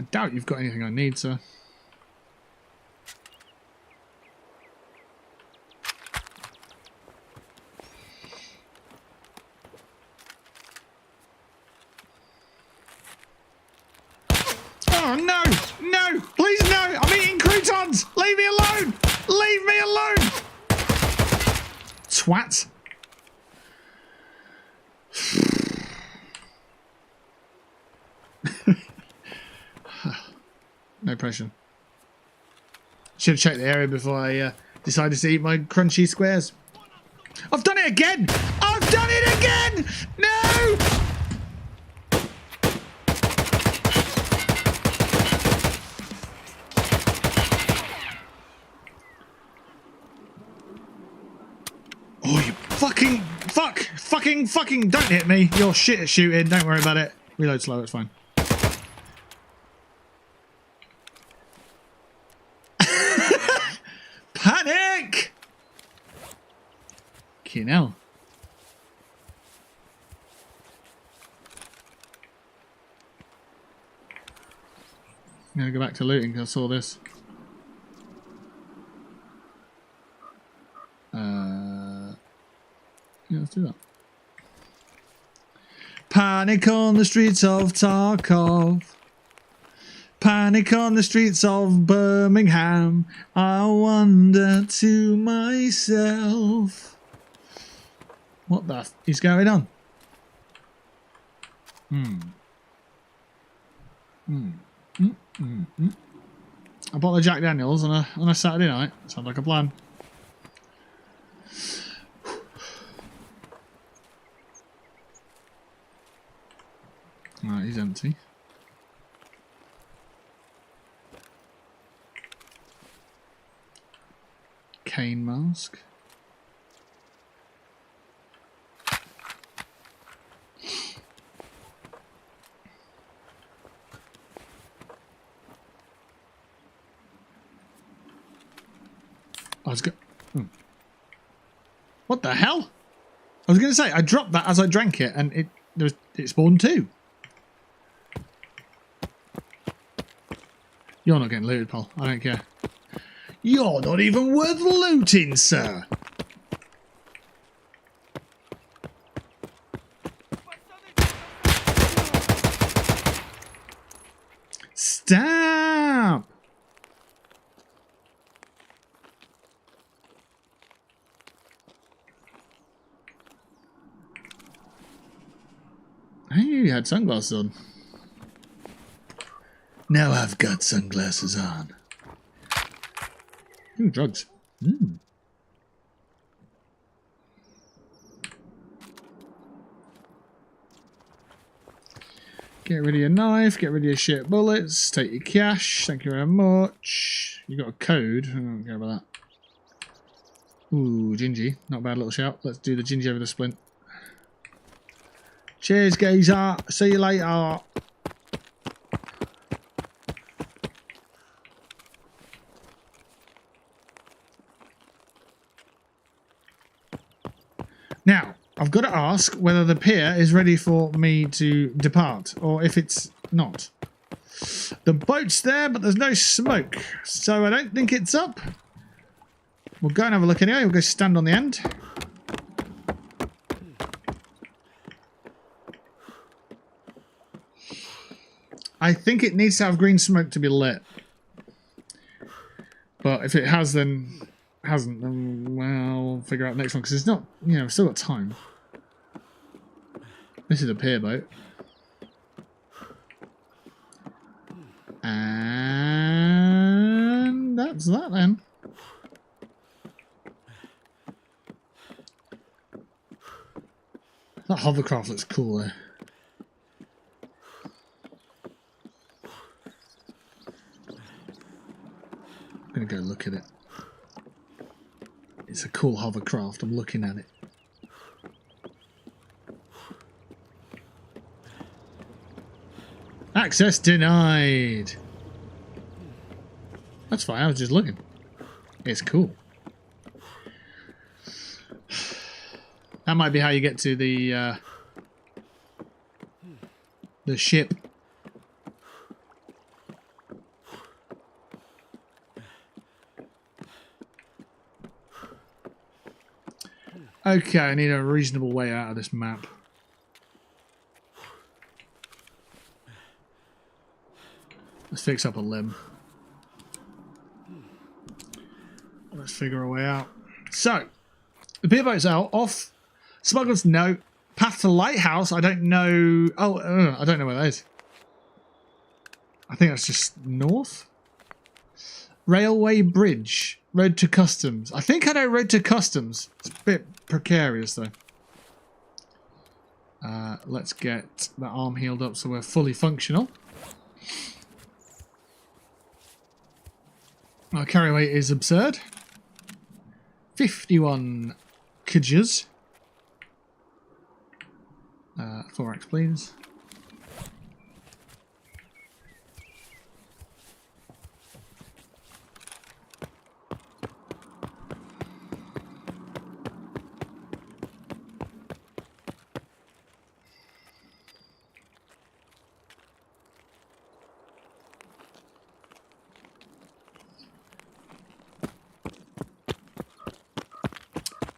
Speaker 1: I doubt you've got anything I need, sir. Oh, no! No! Please, no! I'm eating croutons! Leave me alone! Leave me alone! Twat. No pressure. Should have checked the area before I decided to eat my crunchy squares. I've done it again! I've done it again! No! Oh, you fucking don't hit me. You're shit at shooting. Don't worry about it. Reload slow, it's fine. Panic! Okay, now. I'm gonna go back to looting because I saw this. Yeah, let's do that. Panic on the streets of Tarkov. Panic on the streets of Birmingham. I wonder to myself, what the f is going on? I bought the Jack Daniels on a Saturday night. Sounds like a plan. Right, he's empty. Cane mask. I was What the hell? I was going to say I dropped that as I drank it, and it spawned two. You're not getting looted, pal. I don't care. You're not even worth looting, sir. Stop! Hey, you had sunglasses on. Now I've got sunglasses on. Ooh, drugs. Get rid of your knife, get rid of your shit bullets, take your cash, thank you very much. You got a code, I don't care about that. Ooh, Gingy, not a bad little shout. Let's do the Gingy over the splint. Cheers, geezer. See you later. Now, I've got to ask whether the pier is ready for me to depart, or if it's not. The boat's there, but there's no smoke, so I don't think it's up. We'll go and have a look anyway. We'll go stand on the end. I think it needs to have green smoke to be lit. But if it has, then hasn't, then well, we'll figure out the next one because it's not, you know, we've still got time. This is a pier boat. And that's that then. That hovercraft looks cool there. I'm gonna go look at it. It's a cool hovercraft, I'm looking at it. Access denied. That's fine, I was just looking. It's cool. That might be how you get to the ship. Okay, I need a reasonable way out of this map. Let's fix up a limb. Let's figure a way out. So, the pier boat's out. Off. Smugglers, no. Path to Lighthouse, I don't know. Oh, I don't know where that is. I think that's just north. Railway Bridge. Road to Customs. I think I know Road to Customs. It's a bit precarious, though. Let's get that arm healed up so we're fully functional. Our carry weight is absurd. 51 kgs. 4x, please.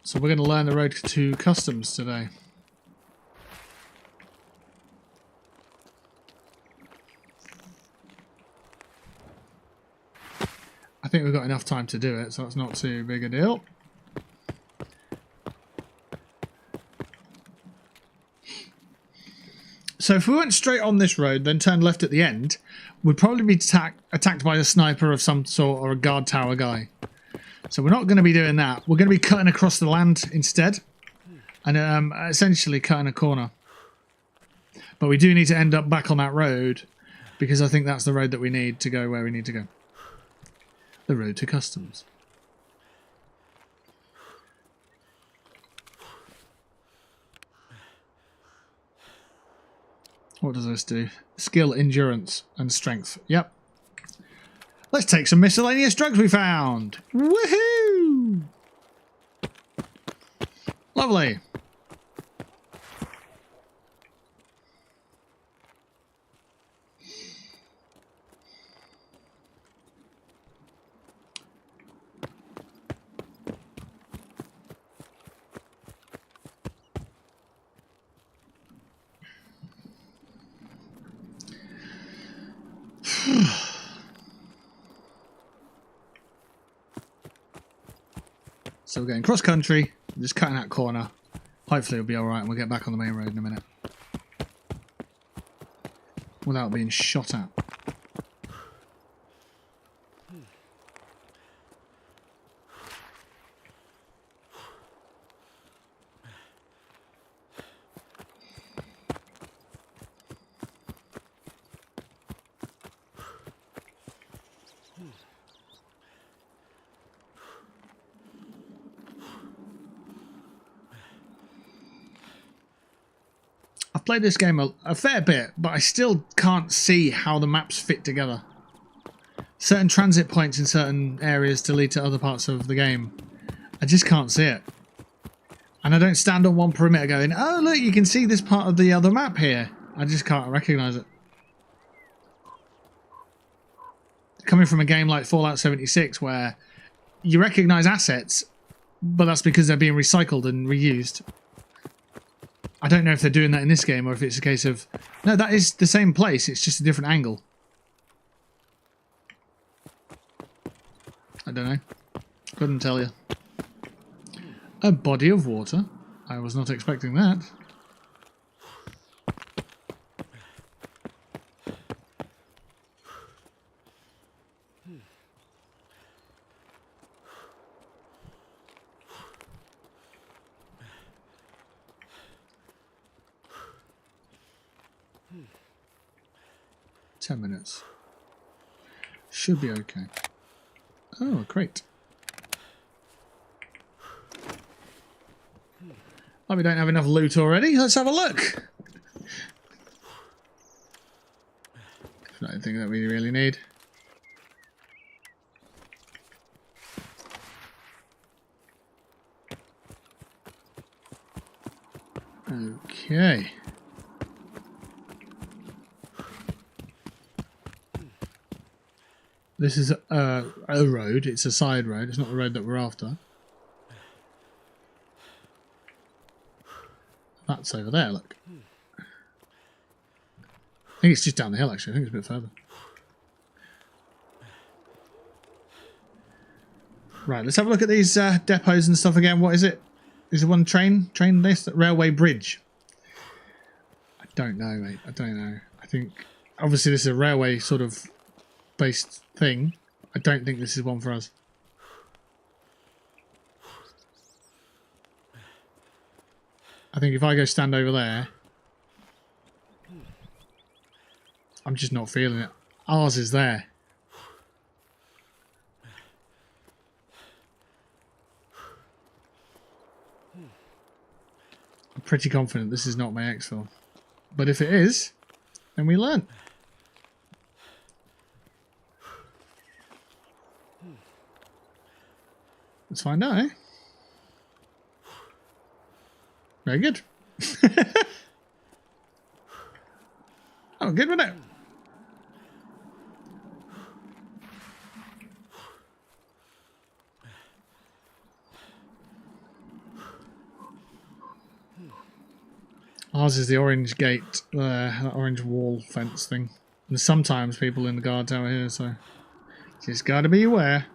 Speaker 1: So we're going to learn the road to customs today. I think we've got enough time to do it, so it's not too big a deal. So if we went straight on this road, then turned left at the end, we'd probably be attacked by a sniper of some sort or a guard tower guy. So we're not going to be doing that. We're going to be cutting across the land instead and essentially cutting a corner. But we do need to end up back on that road because I think that's the road that we need to go where we need to go. The road to customs. What does this do? Skill, endurance, and strength. Yep. Let's take some miscellaneous drugs we found. Woohoo! Lovely. So we're going cross country, just cutting that corner. Hopefully it'll be alright and we'll get back on the main road in a minute. Without being shot at. I've played this game a fair bit, but I still can't see how the maps fit together. Certain transit points in certain areas to lead to other parts of the game. I just can't see it. And I don't stand on one perimeter going, oh look, you can see this part of the other map here. I just can't recognise it. Coming from a game like Fallout 76 where you recognise assets, but that's because they're being recycled and reused. I don't know if they're doing that in this game or if it's a case of... No, that is the same place. It's just a different angle. I don't know. Couldn't tell you. A body of water. I was not expecting that. Minutes. Should be okay. Oh, a crate. Oh, we don't have enough loot already. Let's have a look. It's not anything that we really need. Okay. This is a road. It's a side road. It's not the road that we're after. That's over there, look. I think it's just down the hill, actually. I think it's a bit further. Right, let's have a look at these depots and stuff again. What is it? Is it one train? Train list? Railway bridge? I don't know, mate. I don't know. I think, obviously, this is a railway sort of based thing. I don't think this is one for us. I think if I go stand over there, I'm just not feeling it. Ours is there. I'm pretty confident this is not my exfil. But if it is, then we learn. Let's find out, eh? Very good. Oh, good with it. Ours is the orange gate, that orange wall fence thing. And sometimes people in the guard tower here, so just gotta be aware.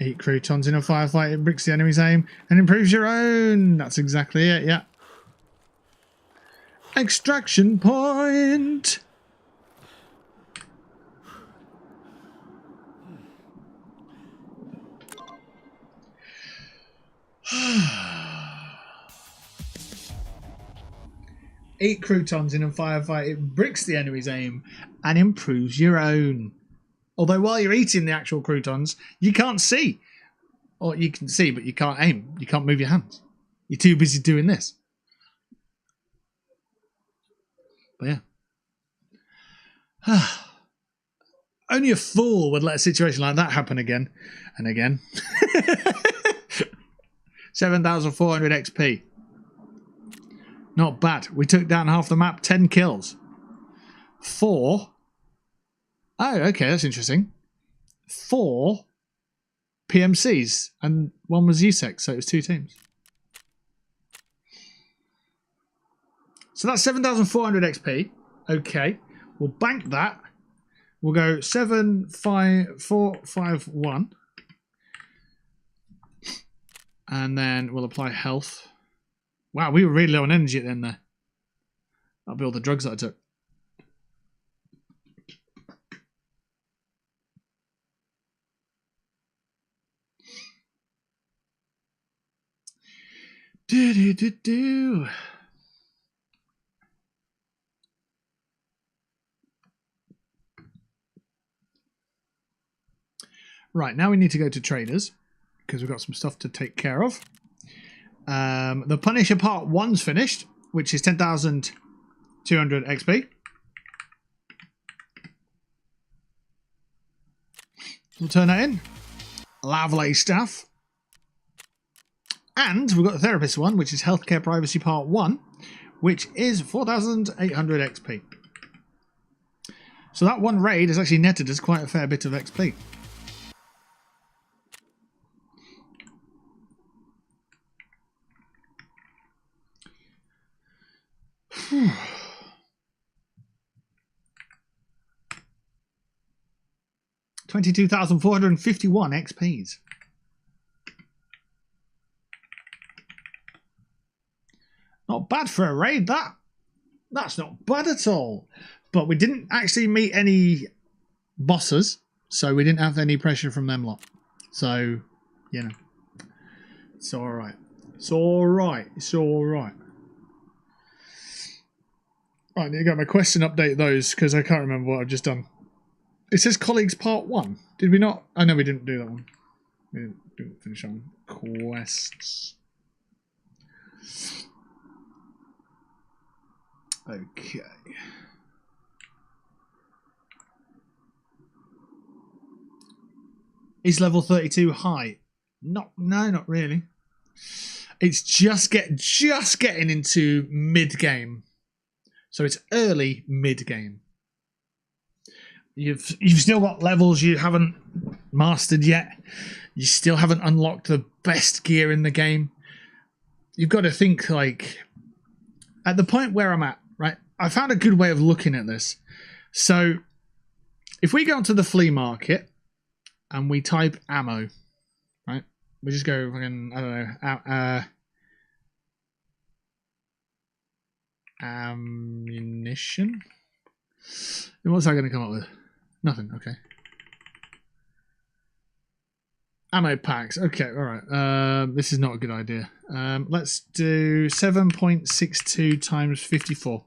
Speaker 1: Eat croutons in a firefight, it bricks the enemy's aim and improves your own. That's exactly it, yeah. Extraction point. Eat croutons in a firefight, it bricks the enemy's aim and improves your own. Although while you're eating the actual croutons, you can't see. Or you can see, but you can't aim. You can't move your hands. You're too busy doing this. But yeah. Only a fool would let a situation like that happen again and again. 7,400 XP. Not bad. We took down half the map, 10 kills. 4. Oh, okay, that's interesting. 4 PMCs, and 1 was USEC, so it was 2 teams. So that's 7,400 XP. Okay, we'll bank that. We'll go 75451. And then we'll apply health. Wow, we were really low on energy at the end there. That'll be all the drugs that I took. Do. Right, now we need to go to traders because we've got some stuff to take care of. The Punisher Part 1's finished, which is 10,200 XP. We'll turn that in. Lovely stuff. And we've got the Therapist one, which is Healthcare Privacy Part 1, which is 4,800 XP. So that one raid has actually netted us quite a fair bit of XP. $22,451 XPs. Not bad for a raid, that. That's not bad at all. But we didn't actually meet any bosses, so we didn't have any pressure from them lot. So, you know, it's all right. It's all right. It's all right. Right, I need to get my question update those because I can't remember what I've just done. It says colleagues part 1. Did we not? Oh no, we didn't do that one. We didn't finish on quests. Okay. Is level 32 high? No, not really. It's just getting into mid game. So it's early mid game. You've still got levels you haven't mastered yet. You still haven't unlocked the best gear in the game. You've got to think, like, at the point where I'm at, right? I found a good way of looking at this. So if we go onto the flea market and we type ammo, right? We just go fucking, I don't know, ammunition. What's that going to come up with? Nothing. Okay. Ammo packs. Okay. All right. This is not a good idea. Let's do 7.62 times 54.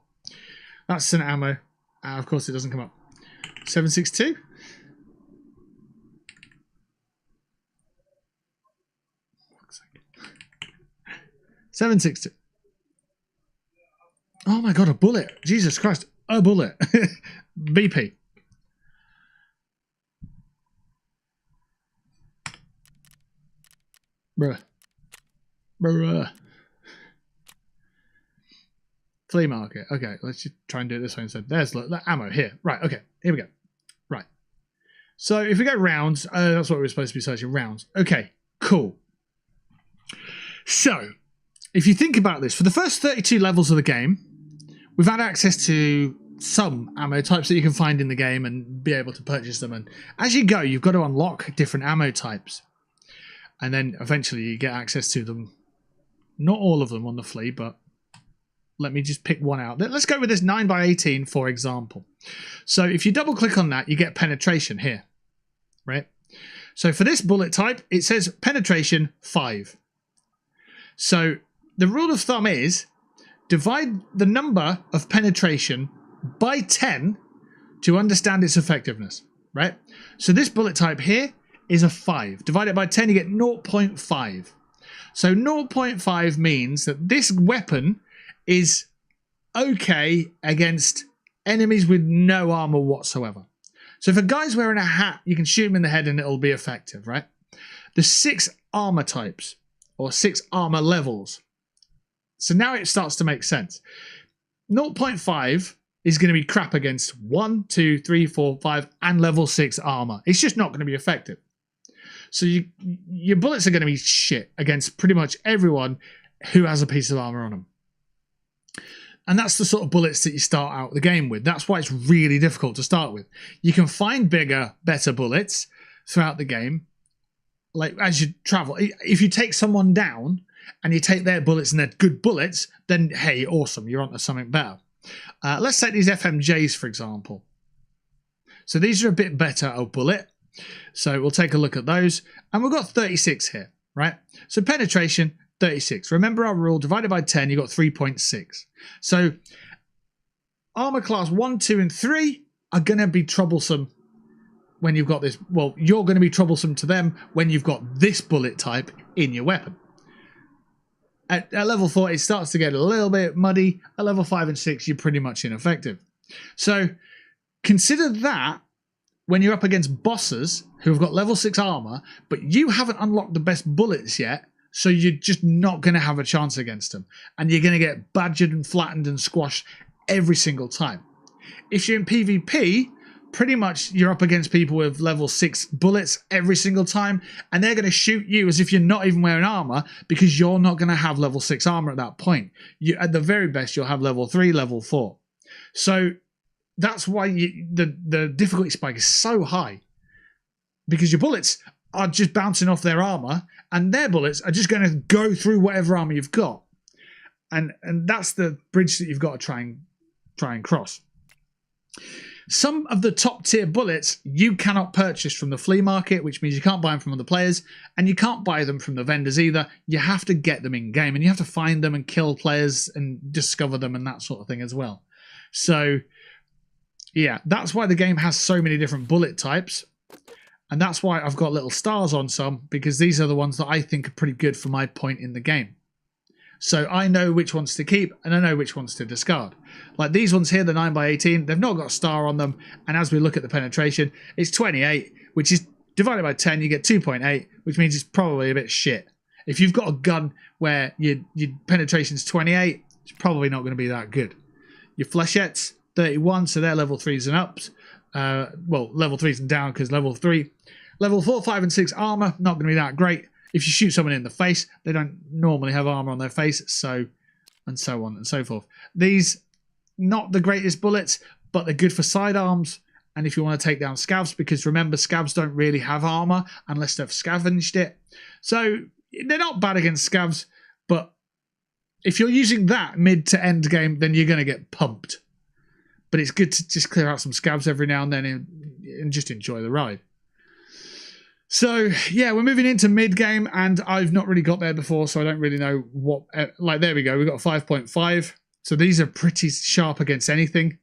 Speaker 1: That's an ammo. Of course, it doesn't come up. 762. $7.62. Oh my god, a bullet. Jesus Christ, a bullet. BP. Bruh. Flea market. Okay, let's just try and do it this way instead. There's the ammo here. Right, okay, here we go. Right. So if we go rounds, that's what we're supposed to be searching, rounds. Okay, cool. So, if you think about this, for the first 32 levels of the game, we've had access to some ammo types that you can find in the game and be able to purchase them. And as you go, you've got to unlock different ammo types. And then eventually you get access to them. Not all of them on the flea, but let me just pick one out. Let's go with this 9x18, for example. So if you double click on that, you get penetration here, right? So for this bullet type, it says penetration 5. So the rule of thumb is divide the number of penetration by 10 to understand its effectiveness, right? So this bullet type here is a 5. Divide it by 10, you get 0.5. So 0.5 means that this weapon is okay against enemies with no armor whatsoever. So if a guy's wearing a hat, you can shoot him in the head and it'll be effective, right? The 6 armor types, or 6 armor levels. So now it starts to make sense. 0.5 is going to be crap against 1, 2, 3, 4, 5, and level 6 armor. It's just not going to be effective. So your bullets are going to be shit against pretty much everyone who has a piece of armor on them. And that's the sort of bullets that you start out the game with. That's why it's really difficult to start with. You can find bigger, better bullets throughout the game. Like as you travel, if you take someone down and you take their bullets and they're good bullets, then hey, awesome, you're onto something better. Let's take these FMJs, for example. So these are a bit better a bullet. So we'll take a look at those. And we've got 36 here, right? So penetration, 36. Remember our rule, divided by 10, you got 3.6. So armor class 1, 2, and 3 are going to be troublesome when you've got this. Well, you're going to be troublesome to them when you've got this bullet type in your weapon. At level 4, it starts to get a little bit muddy. At level 5 and 6, you're pretty much ineffective. So consider that when you're up against bosses who have got level 6 armor, but you haven't unlocked the best bullets yet, so you're just not going to have a chance against them. And you're going to get badgered and flattened and squashed every single time. If you're in PvP, pretty much you're up against people with level 6 bullets every single time, and they're going to shoot you as if you're not even wearing armor, because you're not going to have level 6 armor at that point. At the very best, you'll have level 3, level 4. So that's why the difficulty spike is so high, because your bullets are just bouncing off their armor, and their bullets are just going to go through whatever armor you've got. And that's the bridge that you've got to try and cross. Some of the top tier bullets you cannot purchase from the flea market, which means you can't buy them from other players, and you can't buy them from the vendors either. You have to get them in game, and you have to find them and kill players and discover them and that sort of thing as well. So yeah, that's why the game has so many different bullet types, and that's why I've got little stars on some, because these are the ones that I think are pretty good for my point in the game. So I know which ones to keep, and I know which ones to discard. Like these ones here, the 9x18, they've not got a star on them. And as we look at the penetration, it's 28, which is divided by 10, you get 2.8, which means it's probably a bit shit. If you've got a gun where your penetration's 28, it's probably not going to be that good. Your flechettes, 31, so they're level 3s and ups. Well, level 3s and down, because level 3. Level 4, 5, and 6 armor, not going to be that great. If you shoot someone in the face, they don't normally have armor on their face, and so on and so forth. These, not the greatest bullets, but they're good for sidearms, and if you want to take down scavs, because remember, scavs don't really have armor unless they've scavenged it. So they're not bad against scavs, but if you're using that mid to end game, then you're going to get pumped. But it's good to just clear out some scavs every now and then and just enjoy the ride. So, yeah, we're moving into mid-game, and I've not really got there before, so I don't really know what... Like, there we go. We've got 5.5. So these are pretty sharp against anything.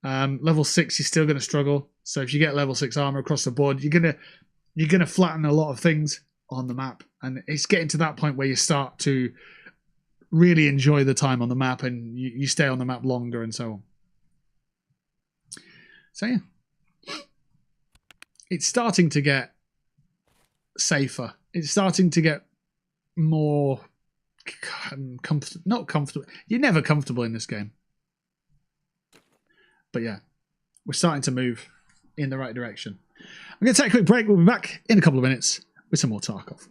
Speaker 1: Level 6, you're still going to struggle. So if you get level 6 armor across the board, you're gonna flatten a lot of things on the map. And it's getting to that point where you start to really enjoy the time on the map, and you stay on the map longer and so on. So, yeah. It's starting to get safer. It's starting to get more not comfortable. You're never comfortable in this game, but yeah, we're starting to move in the right direction. I'm going to take a quick break. We'll be back in a couple of minutes with some more Tarkov.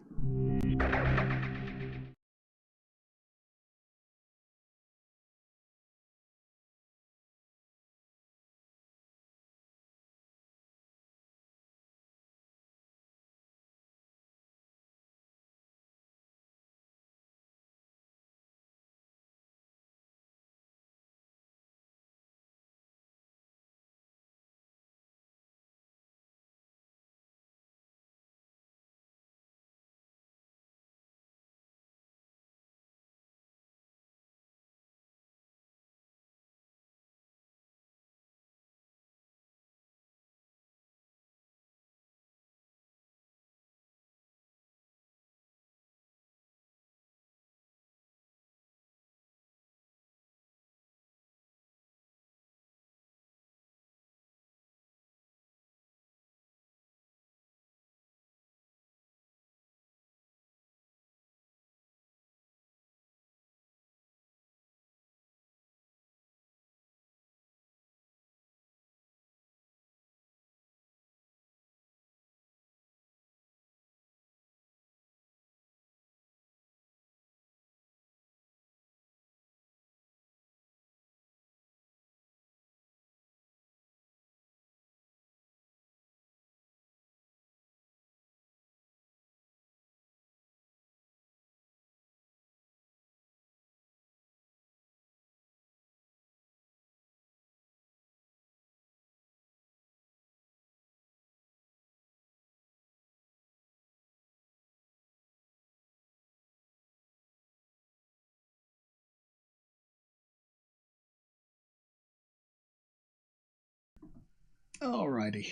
Speaker 1: Alrighty.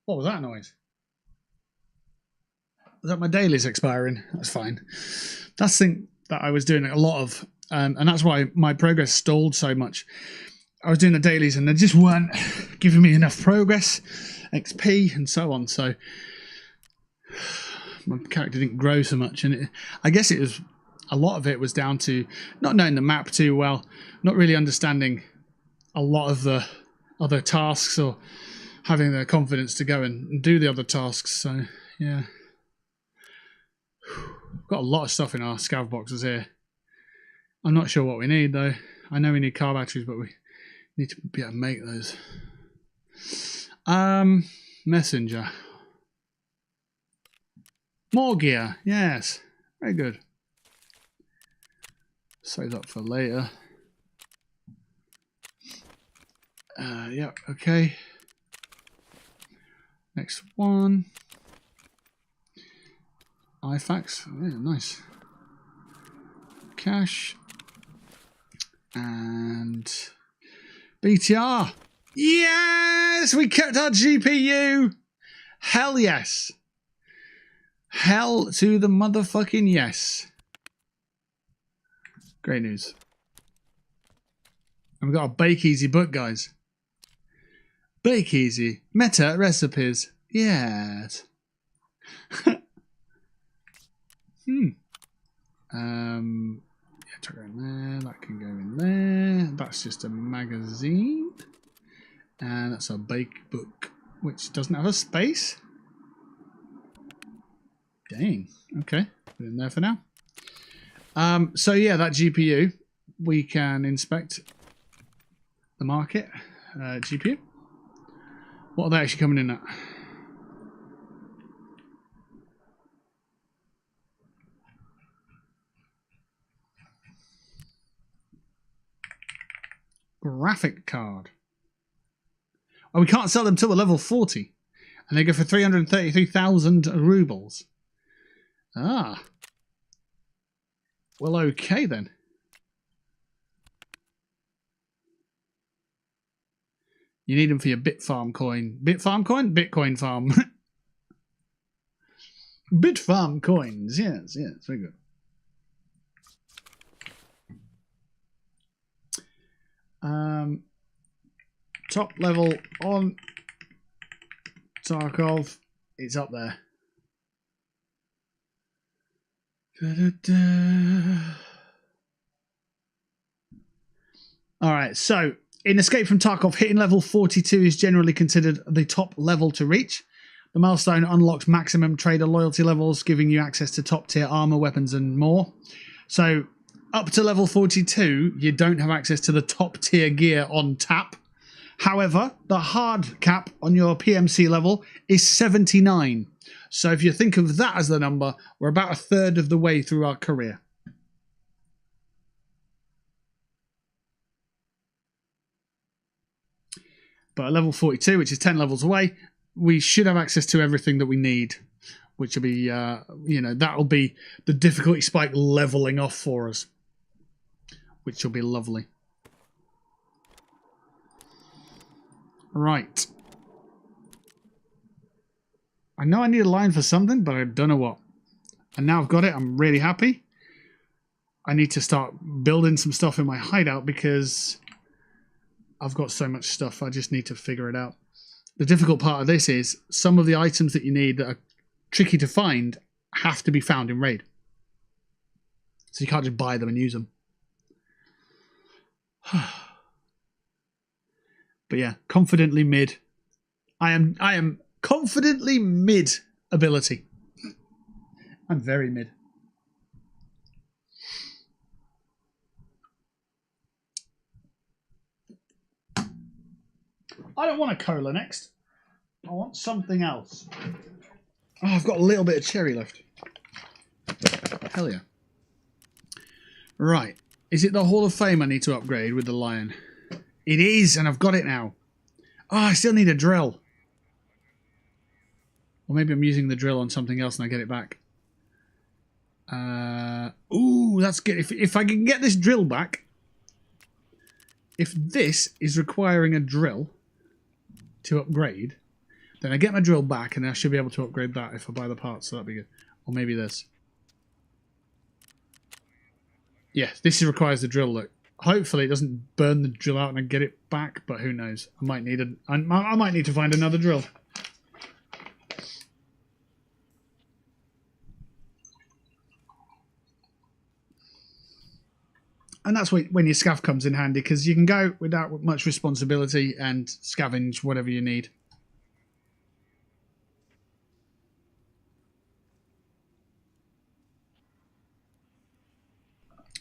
Speaker 1: What was that noise? Was that my dailies expiring? That's fine. That's the thing that I was doing a lot of, and that's why my progress stalled so much. I was doing the dailies and they just weren't giving me enough progress, XP, and so on. So my character didn't grow so much, and I guess it was a lot of it was down to not knowing the map too well, not really understanding a lot of the other tasks or having the confidence to go and do the other tasks. So yeah, we've got a lot of stuff in our scav boxes here. I'm not sure what we need though. I know we need car batteries, but we need to be able to make those. Messenger. More gear. Yes. Very good. Save that for later. Yeah, okay. Next one. IFAX. Yeah, nice. Cash. And BTR. Yes! We kept our GPU! Hell yes! Hell to the motherfucking yes. Great news. And we've got a Bake Easy book, guys. Bake Easy. Meta recipes. Yes. Yeah, chuck that in there. That can go in there. That's just a magazine. And that's a bake book, which doesn't have a space. Dang. Okay. Put it in there for now. So yeah, that GPU, we can inspect the market. GPU. What are they actually coming in at? Graphic card. Oh, we can't sell them till we're level 40. And they go for 333,000 rubles. Ah. Well, okay then. You need them for your Bitfarm coin. Bitfarm coin? Bitcoin farm. Bitfarm coins. Yes, yes. Very good. Top level on Tarkov. It's up there. Alright, so in Escape from Tarkov, hitting level 42 is generally considered the top level to reach. The milestone unlocks maximum trader loyalty levels, giving you access to top tier armor, weapons, and more. So up to level 42, you don't have access to the top tier gear on tap. However, the hard cap on your PMC level is 79. So if you think of that as the number, we're about a third of the way through our career. But at level 42, which is 10 levels away, we should have access to everything that we need, which will be, that'll be the difficulty spike leveling off for us, which will be lovely. Right. I know I need a line for something, but I don't know what. And now I've got it. I'm really happy. I need to start building some stuff in my hideout because I've got so much stuff. I just need to figure it out. The difficult part of this is some of the items that you need that are tricky to find have to be found in raid. So you can't just buy them and use them. But yeah, confidently mid. I am confidently mid ability. I'm very mid. I don't want a cola next. I want something else. Oh, I've got a little bit of cherry left. Hell yeah. Right. Is it the Hall of Fame I need to upgrade with the lion? It is, and I've got it now. Oh, I still need a drill. Or maybe I'm using the drill on something else and I get it back. Ooh, that's good. If I can get this drill back, if this is requiring a drill to upgrade, then I get my drill back and I should be able to upgrade that if I buy the parts, so that'd be good. Or maybe this. Yeah, this requires the drill, look. Hopefully it doesn't burn the drill out and I get it back, but who knows? I might need I might need to find another drill. And that's when your scav comes in handy, because you can go without much responsibility and scavenge whatever you need.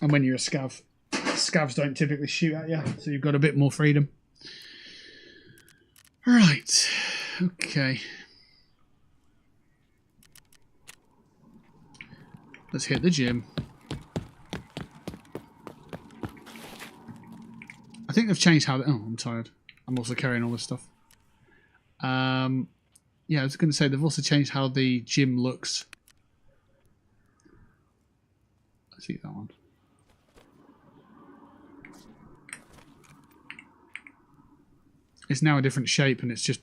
Speaker 1: And when you're a scav, scavs don't typically shoot at you, so you've got a bit more freedom. Right, okay. Let's hit the gym. I think they've changed how... Oh, I'm tired. I'm also carrying all this stuff. Yeah, I was going to say they've also changed how the gym looks. Let's eat that one. It's now a different shape, and it's just...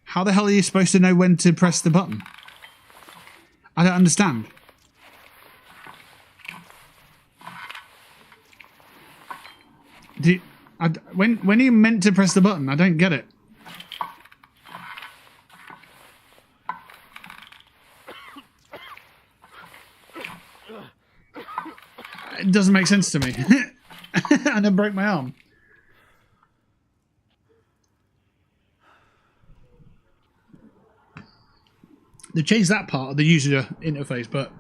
Speaker 1: How the hell are you supposed to know when to press the button? I don't understand. When are you meant to press the button? I don't get it. It doesn't make sense to me. And I broke my arm. They've changed that part of the user interface, but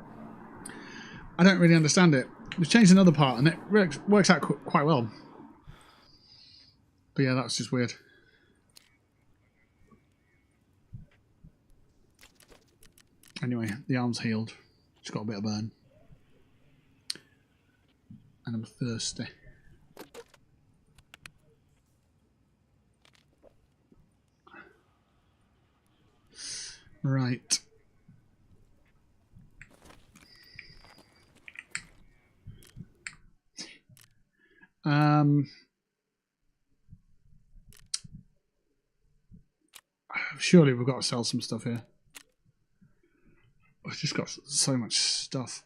Speaker 1: I don't really understand it. They've changed another part, and it works out quite well. But yeah, that's just weird. Anyway, the arm's healed. It's got a bit of burn. And I'm thirsty. Right. Surely we've got to sell some stuff here. I've just got so much stuff.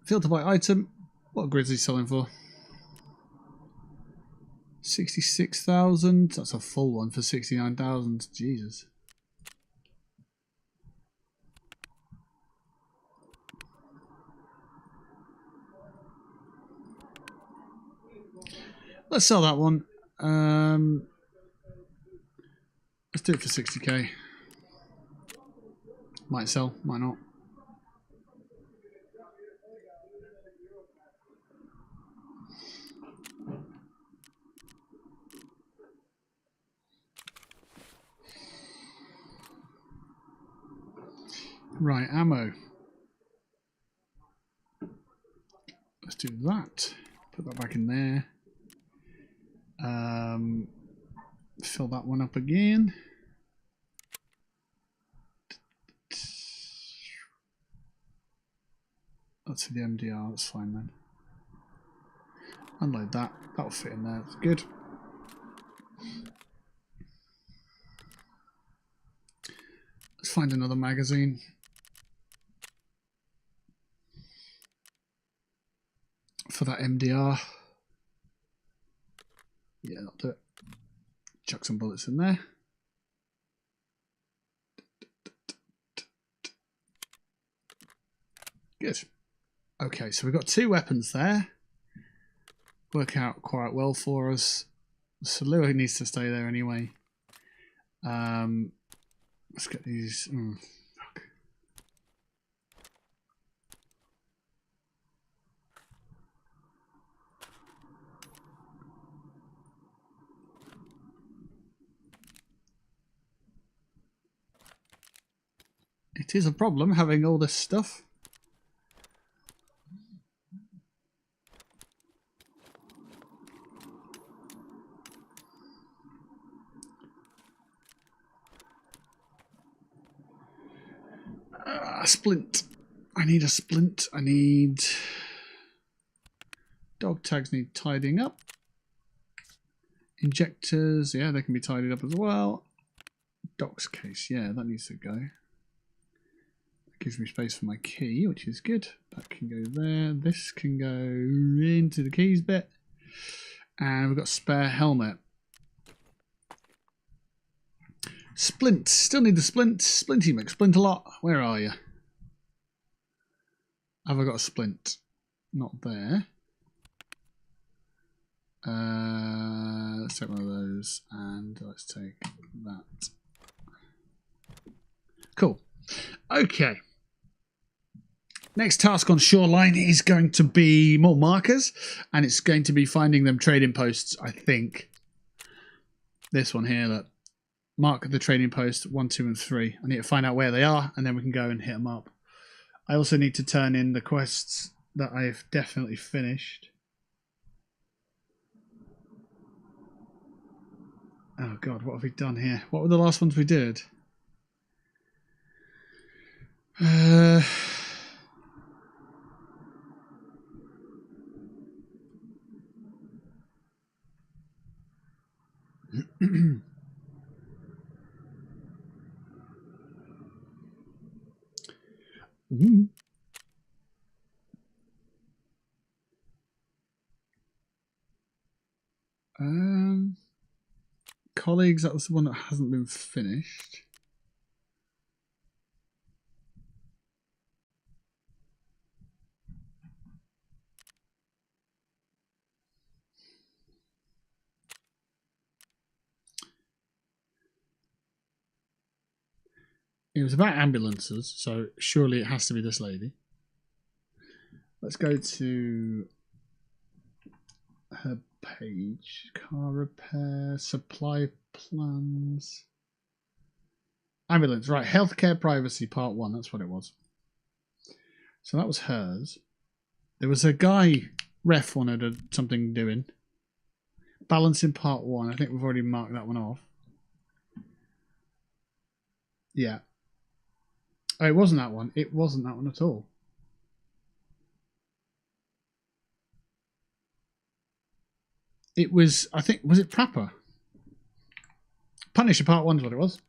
Speaker 1: Filter by item. What are Grizzly selling for? 66,000. That's a full one for 69,000. Jesus. Let's sell that one. Let's do it for 60k. Might sell, might not. Right, ammo. Let's do that. Put that back in there. Fill that one up again. That's for the MDR, that's fine then. Unload that, that'll fit in there, that's good. Let's find another magazine. For that MDR. Yeah, that'll do it. Chuck some bullets in there. Good. Okay, so we've got 2 weapons there. Work out quite well for us. Salua needs to stay there anyway. Let's get these. Fuck. It is a problem having all this stuff. A splint. I need a splint. I need... Dog tags need tidying up. Injectors, yeah, they can be tidied up as well. Docks case, yeah, that needs to go. That gives me space for my key, which is good. That can go there. This can go into the keys bit. And we've got spare helmet. Splint, still need the splint. Splinty McSplint a lot. Where are you? Have I got a splint? Not there. Let's take one of those and let's take that. Cool. Okay. Next task on Shoreline is going to be more markers, and it's going to be finding them trading posts, I think. This one here, look. Mark the trading post 1, 2, and 3. I need to find out where they are, and then we can go and hit them up. I also need to turn in the quests that I've definitely finished. Oh god, what have we done here? What were the last ones we did? Colleagues, that was the one that hasn't been finished. It was about ambulances, so surely it has to be this lady. Let's go to her page. Car repair, supply plans. Ambulance, right. Healthcare privacy, part 1. That's what it was. So that was hers. There was a guy, ref wanted something doing. Balancing, part 1. I think we've already marked that one off. Yeah. Oh, it wasn't that one. It wasn't that one at all. It was, I think, was it Prapper? Punisher part 1 is what it was.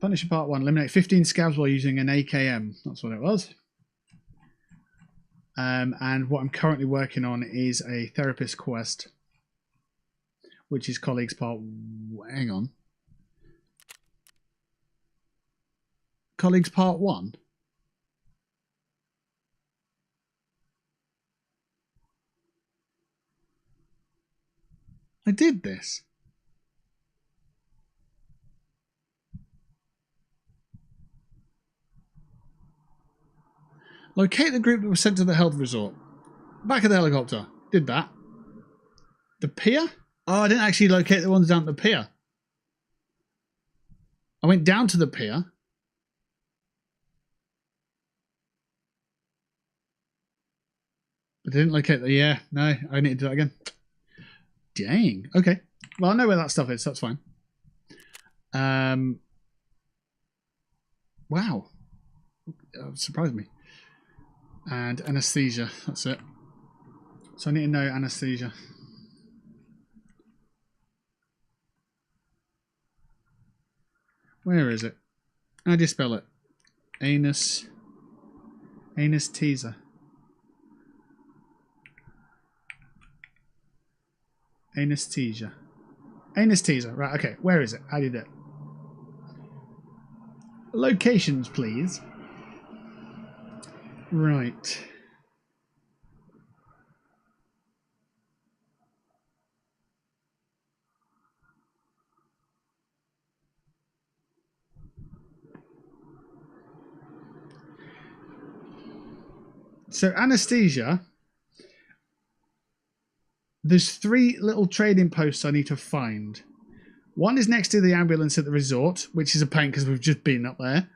Speaker 1: Punisher part 1. Eliminate 15 scabs while using an AKM. That's what it was. And what I'm currently working on is a therapist quest, which is colleagues part. Hang on, colleagues part 1. I did this. Locate the group that was sent to the health resort. Back of the helicopter. Did that. The pier? Oh, I didn't actually locate the ones down at the pier. I went down to the pier. But I didn't locate the... Yeah, no, I need to do that again. Dang. Okay. Well, I know where that stuff is. So that's fine. Wow. Surprised me. And anesthesia, that's it. So I need to know anesthesia. Where is it? How do you spell it? Anesthesia. Anesthesia. Anesthesia, right, okay. Where is it? How do you do it? Locations, please. Right. So anesthesia, there's 3 little trading posts I need to find. One is next to the ambulance at the resort, which is a pain because we've just been up there.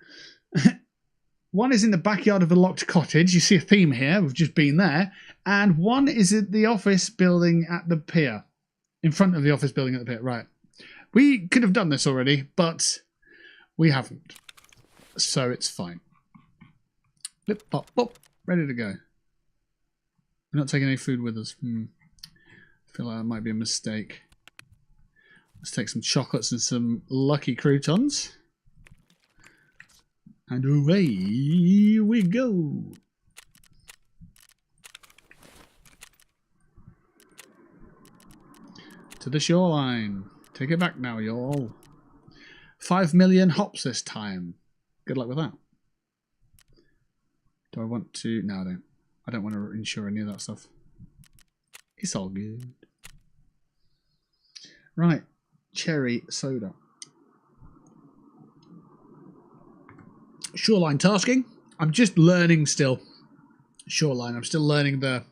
Speaker 1: One is in the backyard of a locked cottage. You see a theme here. We've just been there. And one is at the office building at the pier. In front of the office building at the pier. Right. We could have done this already, but we haven't. So it's fine. Flip, pop, pop. Ready to go. We're not taking any food with us. I feel like that might be a mistake. Let's take some chocolates and some lucky croutons. And away we go. To the shoreline. Take it back now, y'all. 5 million hops this time. Good luck with that. Do I want to... No, I don't. I don't want to insure any of that stuff. It's all good. Right. Cherry soda. Shoreline tasking. I'm just learning still. Shoreline. I'm still learning the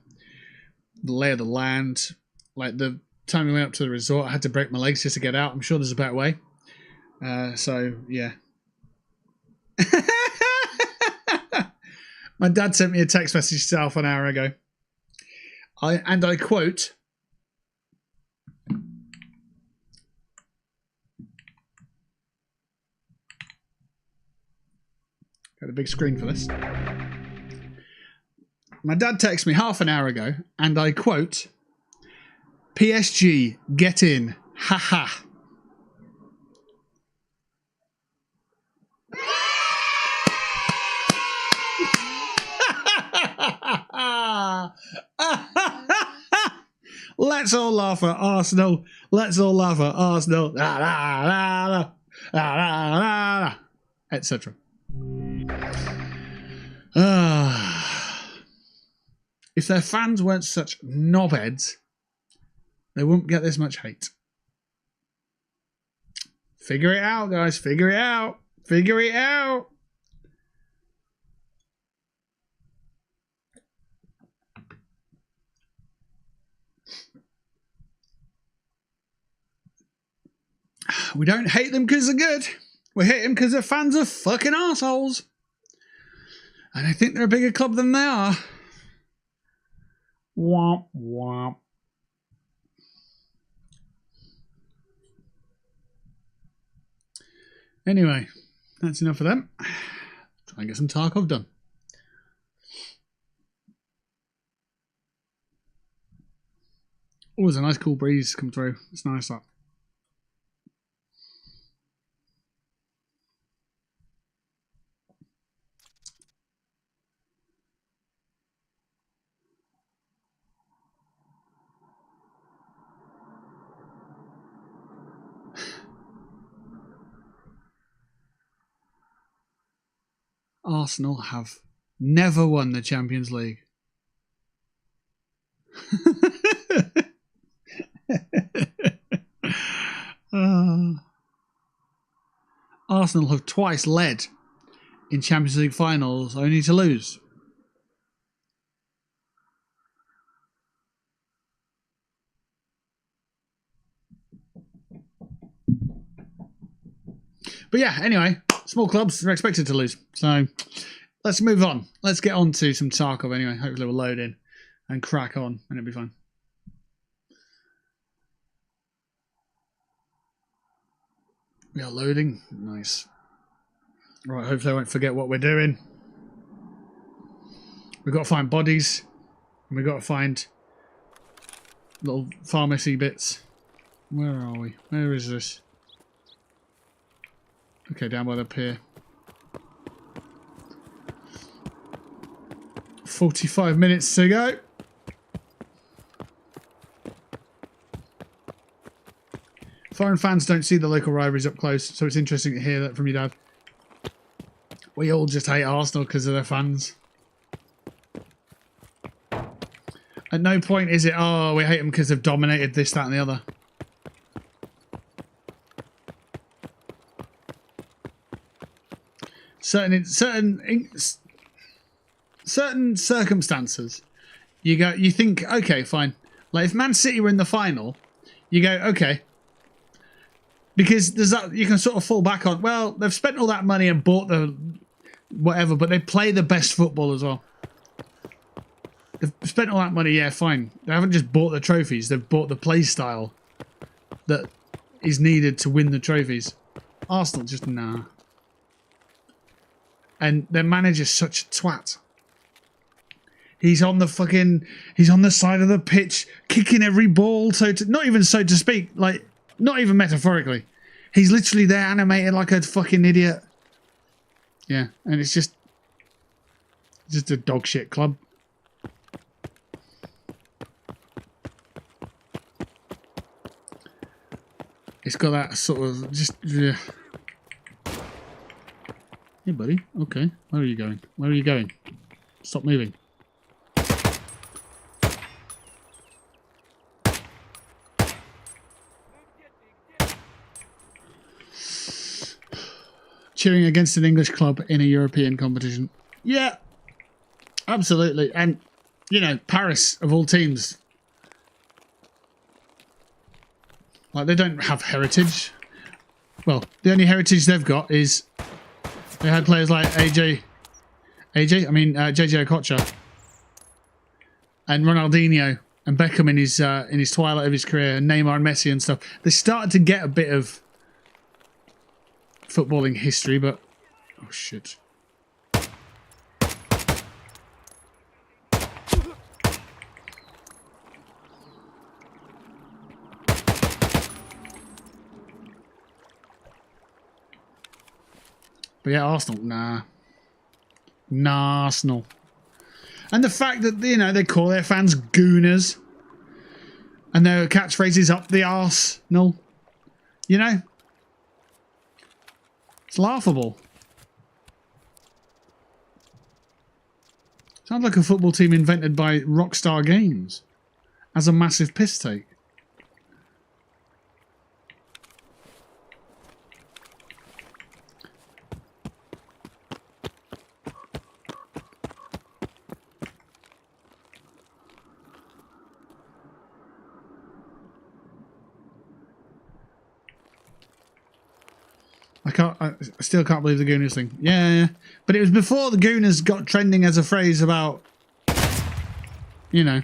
Speaker 1: lay of the land. Like the time we went up to the resort, I had to break my legs just to get out. I'm sure there's a better way. So, yeah. My dad sent me a text message half an hour ago. I quote, got a big screen for this. My dad texted me half an hour ago, and I quote, PSG, get in, haha. Let's all laugh at Arsenal. Let's all laugh at Arsenal. Etc. If their fans weren't such knobheads, they wouldn't get this much hate. Figure it out, guys. Figure it out. Figure it out. We don't hate them because they're good. We hate them because their fans are fucking assholes. And I think they're a bigger club than they are. Womp womp. Anyway, that's enough of them. Try and get some Tarkov done. Oh, there's a nice cool breeze come through. It's nice that. Arsenal have never won the Champions League. Arsenal have twice led in Champions League finals, only to lose. But yeah, anyway, small clubs are expected to lose. So let's move on. Let's get on to some Tarkov anyway. Hopefully we'll load in and crack on and it'll be fun. We are loading. Nice. Right, hopefully I won't forget what we're doing. We've got to find bodies. And we've got to find little pharmacy bits. Where are we? Where is this? Okay, down by the pier. 45 minutes to go. Foreign fans don't see the local rivalries up close, so it's interesting to hear that from your dad. We all just hate Arsenal because of their fans. At no point is it, oh, we hate them because they've dominated this, that and the other. Certain circumstances, you think, okay, fine. Like if Man City were in the final, you go, okay, because there's that you can sort of fall back on. Well, they've spent all that money and bought the whatever, but they play the best football as well. They've spent all that money, yeah, fine. They haven't just bought the trophies; they've bought the play style that is needed to win the trophies. Arsenal just nah. And their manager's such a twat. He's on the side of the pitch, kicking every ball. Not even so to speak, like, not even metaphorically. He's literally there animated like a fucking idiot. Yeah, and it's just a dog shit club. It's got that sort of just... Yeah. Hey, buddy. Okay. Where are you going? Where are you going? Stop moving. Cheering against an English club in a European competition. Yeah, absolutely. And, you know, Paris, of all teams. Like, they don't have heritage. Well, the only heritage they've got is they had players like JJ Okocha and Ronaldinho and Beckham in his twilight of his career, and Neymar and Messi and stuff. They started to get a bit of footballing history, but oh shit. But yeah, Arsenal, nah, Arsenal. And the fact that, you know, they call their fans gooners and their catchphrase is up the arse-nal, you know, it's laughable. Sounds like a football team invented by Rockstar Games as a massive piss take. I still can't believe the Gooners thing. Yeah. But it was before the Gooners got trending as a phrase about, you know,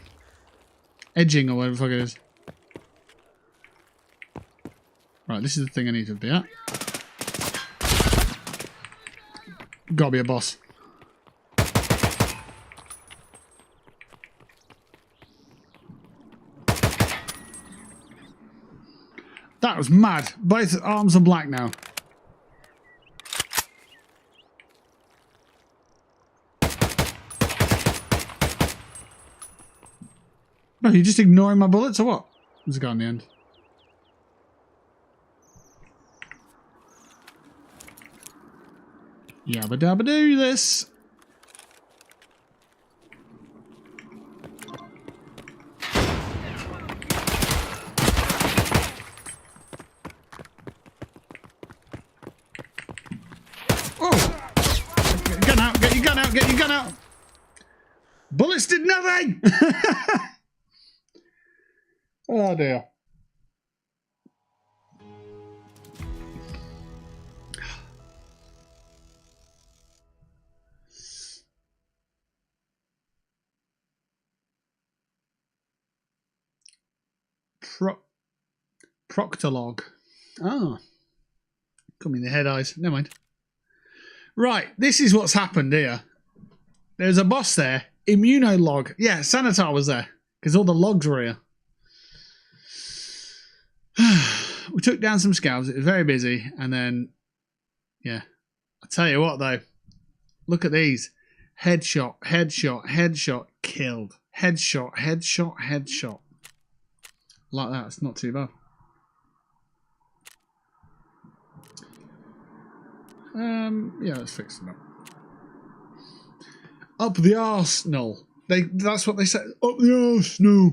Speaker 1: edging or whatever the fuck it is. Right, this is the thing I need to be at. Gotta be a boss. That was mad. Both arms are black now. Are you just ignoring my bullets or what? There's a guy on the end. Yabba dabba do this. Oh! Get your gun out, get your gun out, get your gun out! Bullets did nothing! Oh dear. Proctolog. Ah. Got me in the head eyes. Never mind. Right, this is what's happened here. There's a boss there. Immunolog. Yeah, Sanitar was there. Because all the logs were here. We took down some scavs. It was very busy. And then, yeah. I'll tell you what, though. Look at these. Headshot, headshot, headshot, killed. Headshot, headshot, headshot. Like that. It's not too bad. Yeah, let's fix them up. Up the arsenal. That's what they said. Up the arsenal.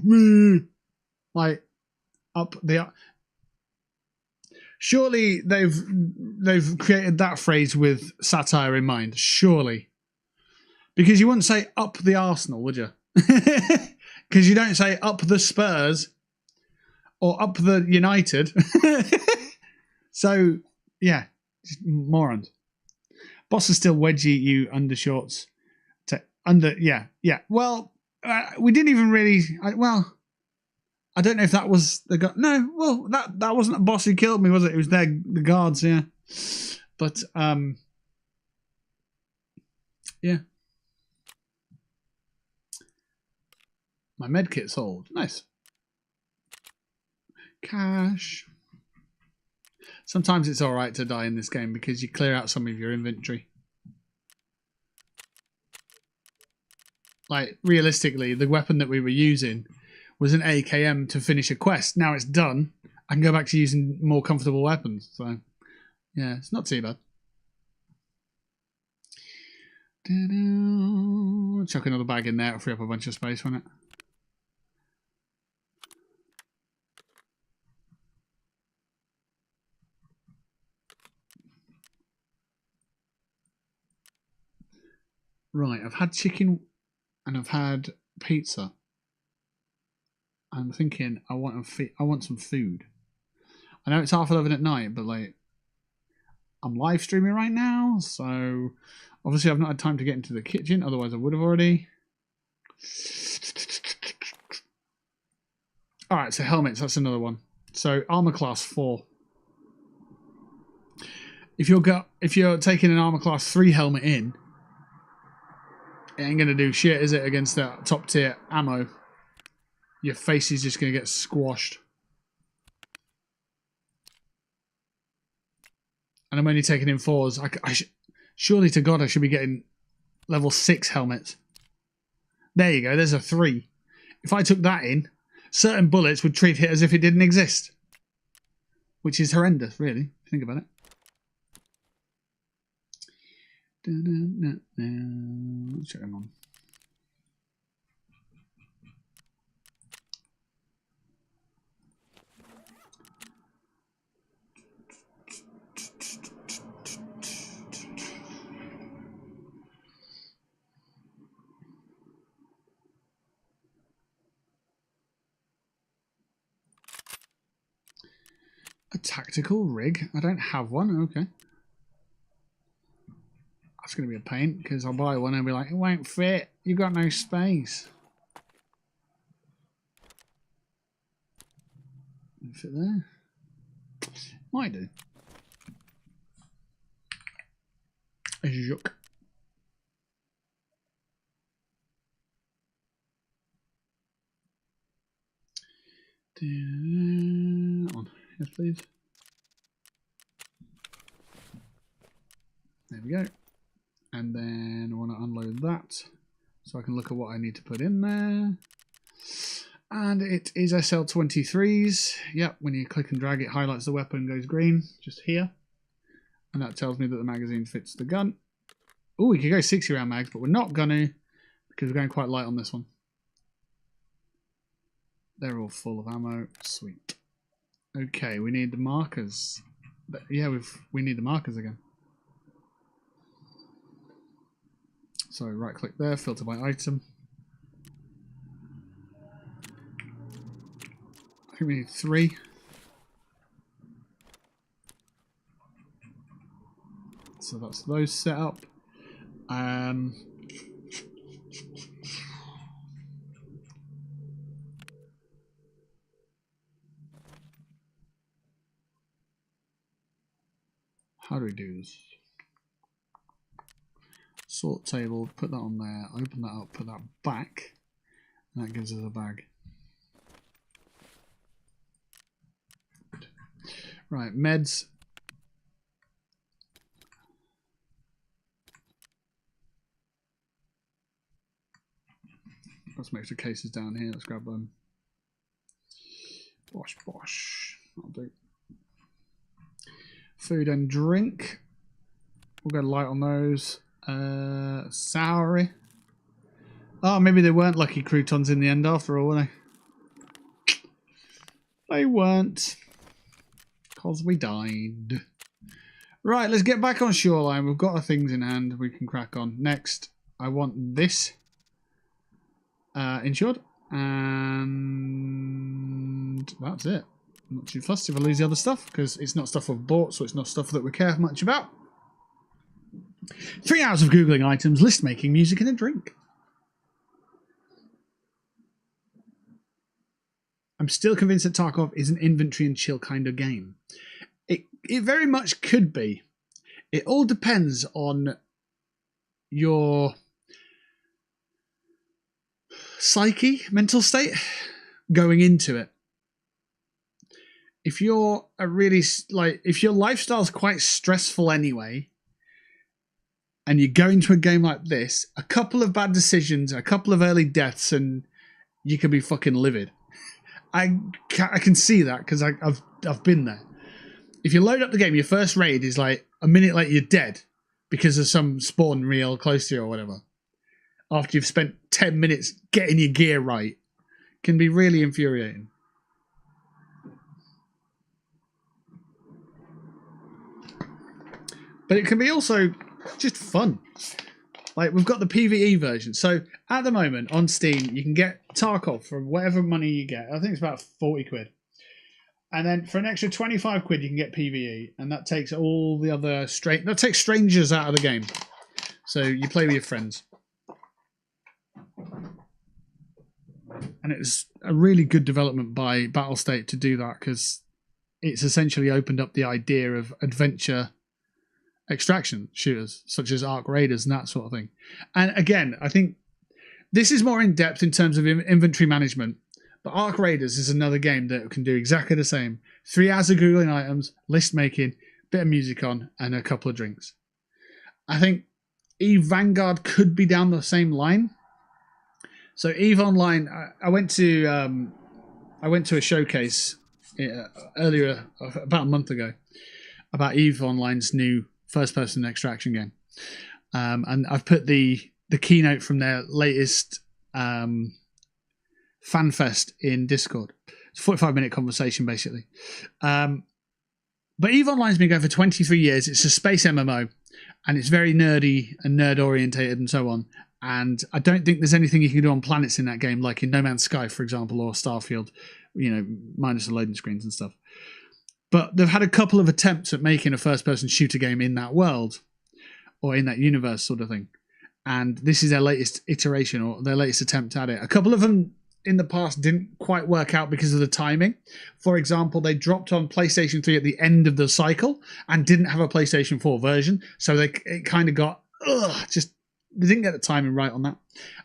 Speaker 1: Like, up the... Surely they've created that phrase with satire in mind. Surely. Because you wouldn't say up the Arsenal, would you? Because you don't say up the Spurs or up the United. So, yeah. Morons. Boss is still wedgie, you undershorts. Yeah. Well, we didn't even really... I don't know if that was the guy. No, well, that wasn't a boss who killed me, was it? It was the guards, yeah. But, yeah. My med kit sold. Nice. Cash. Sometimes it's alright to die in this game because you clear out some of your inventory. Like, realistically, the weapon that we were using was an AKM to finish a quest. Now it's done. I can go back to using more comfortable weapons. So, yeah, it's not too bad. Chuck another bag in there. It'll free up a bunch of space, won't it? Right, I've had chicken and I've had pizza. I'm thinking I want some food. I know it's 11:30 at night, but like I'm live streaming right now, so obviously I've not had time to get into the kitchen. Otherwise, I would have already. All right, so helmets. That's another one. So armor class 4. If you're taking an armor class 3 helmet in, it ain't gonna do shit, is it, against that top tier ammo? Your face is just gonna get squashed. And I'm only taking in 4s. Surely to God I should be getting level 6 helmets. There you go, there's a 3. If I took that in, certain bullets would treat it as if it didn't exist. Which is horrendous, really, if you think about it. Let's check them on. A tactical rig? I don't have one. Okay. That's going to be a pain because I'll buy one and be like, it won't fit. You've got no space. Fit there? Might do. A juk. On. Yes, please. There we go. And then I want to unload that so I can look at what I need to put in there. And it is SL23s. Yep, when you click and drag, it highlights the weapon, goes green, just here. And that tells me that the magazine fits the gun. Oh, we could go 60 round mags, but we're not going to because we're going quite light on this one. They're all full of ammo. Sweet. Okay, we need the markers. Yeah, we need the markers again. So right click there, filter by item. I think we need 3. So that's those set up. How do we do this? Sort table, put that on there, open that up, put that back, and that gives us a bag. Right, meds. Got some extra cases down here, let's grab them. Bosh, bosh. That'll do. Food and drink. We'll go light on those. Soury. Oh, maybe they weren't lucky croutons in the end after all, were they? They weren't. Because we died. Right, let's get back on Shoreline. We've got our things in hand. We can crack on. Next, I want this insured. And that's it. I'm not too fussed if I lose the other stuff because it's not stuff we've bought, so it's not stuff that we care much about. 3 hours of Googling items, list making, music, and a drink. I'm still convinced that Tarkov is an inventory and chill kind of game. It very much could be. It all depends on your psyche, mental state going into it. If you're if your lifestyle's quite stressful anyway, and you go into a game like this, a couple of bad decisions, a couple of early deaths, and you can be fucking livid. I can see that because I've been there. If you load up the game, your first raid is like a minute later you're dead because of some spawn real close to you or whatever. After you've spent 10 minutes getting your gear right, it can be really infuriating. But it can be also just fun. Like, we've got the PvE version. So, at the moment, on Steam, you can get Tarkov for whatever money you get. I think it's about 40 quid. And then for an extra 25 quid, you can get PvE. And that takes all the other... that takes strangers out of the game. So, you play with your friends. And it's a really good development by Battlestate to do that, because it's essentially opened up the idea of adventure extraction shooters such as Arc Raiders and that sort of thing. And again, I think this is more in depth in terms of inventory management, but Arc Raiders is another game that can do exactly the same. 3 hours of googling items, list making, bit of music on, and a couple of drinks. I think EVE Vanguard could be down the same line. So EVE Online, I went to a showcase earlier, about a month ago, about EVE Online's new first-person extraction game, and I've put the keynote from their latest FanFest in Discord. It's a 45-minute conversation, basically. But EVE Online's been going for 23 years. It's a space MMO, and it's very nerdy and nerd-orientated and so on. And I don't think there's anything you can do on planets in that game, like in No Man's Sky, for example, or Starfield, minus the loading screens and stuff. But they've had a couple of attempts at making a first-person shooter game in that world, or in that universe sort of thing. And this is their latest iteration, or their latest attempt at it. A couple of them in the past didn't quite work out because of the timing. For example, they dropped on PlayStation 3 at the end of the cycle and didn't have a PlayStation 4 version. So it kind of got, they didn't get the timing right on that.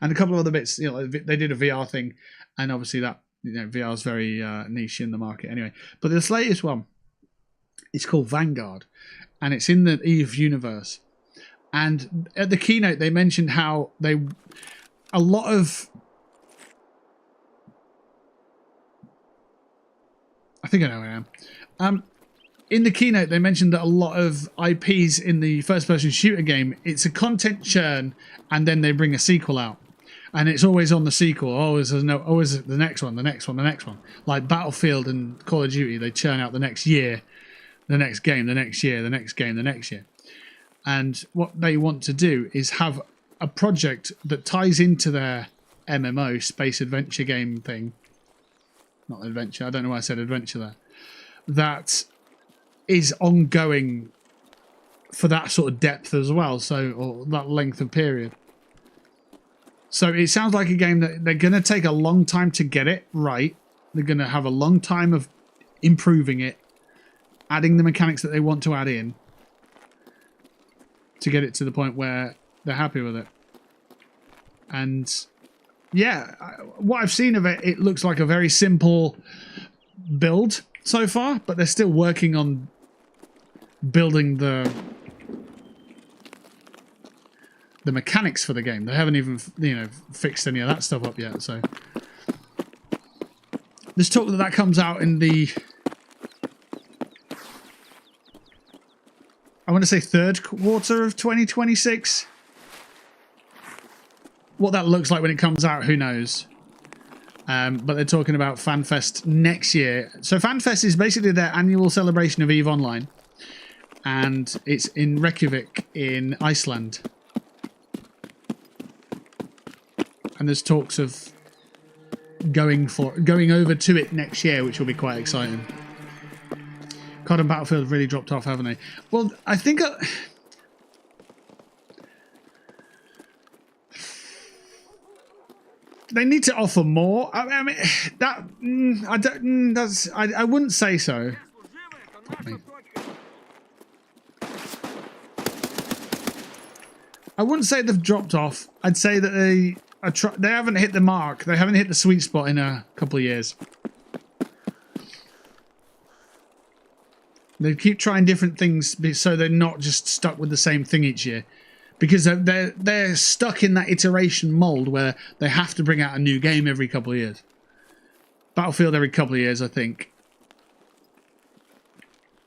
Speaker 1: And a couple of other bits, they did a VR thing, and obviously that, VR is very niche in the market anyway. But this latest one, it's called Vanguard, and it's in the EVE universe. And at the keynote, they mentioned how a lot of, I think I know where I am. In the keynote, they mentioned that a lot of IPs in the first-person shooter game, it's a content churn, and then they bring a sequel out. And it's always on the sequel. Always the next one, the next one, the next one. Like Battlefield and Call of Duty, they churn out the next year, the next game, the next year, the next game, the next year. And what they want to do is have a project that ties into their MMO, space adventure game thing. Not adventure, I don't know why I said adventure there. That is ongoing for that sort of depth as well, or that length of period. So it sounds like a game that they're going to take a long time to get it right. They're going to have a long time of improving it, adding the mechanics that they want to add in to get it to the point where they're happy with it. And yeah, what I've seen of it, it looks like a very simple build so far, but they're still working on building the mechanics for the game. They haven't even, fixed any of that stuff up yet. So there's talk that comes out in the, I want to say third quarter of 2026. What that looks like when it comes out, who knows? But they're talking about FanFest next year. So FanFest is basically their annual celebration of EVE Online, and it's in Reykjavik in Iceland. And there's talks of going over to it next year, which will be quite exciting. COD and Battlefield have really dropped off, haven't they? Well, I think they need to offer more. I mean, I wouldn't say so. I wouldn't say they've dropped off. I'd say that they haven't hit the mark. They haven't hit the sweet spot in a couple of years. They keep trying different things so they're not just stuck with the same thing each year. Because they're stuck in that iteration mold where they have to bring out a new game every couple of years. Battlefield every couple of years, I think.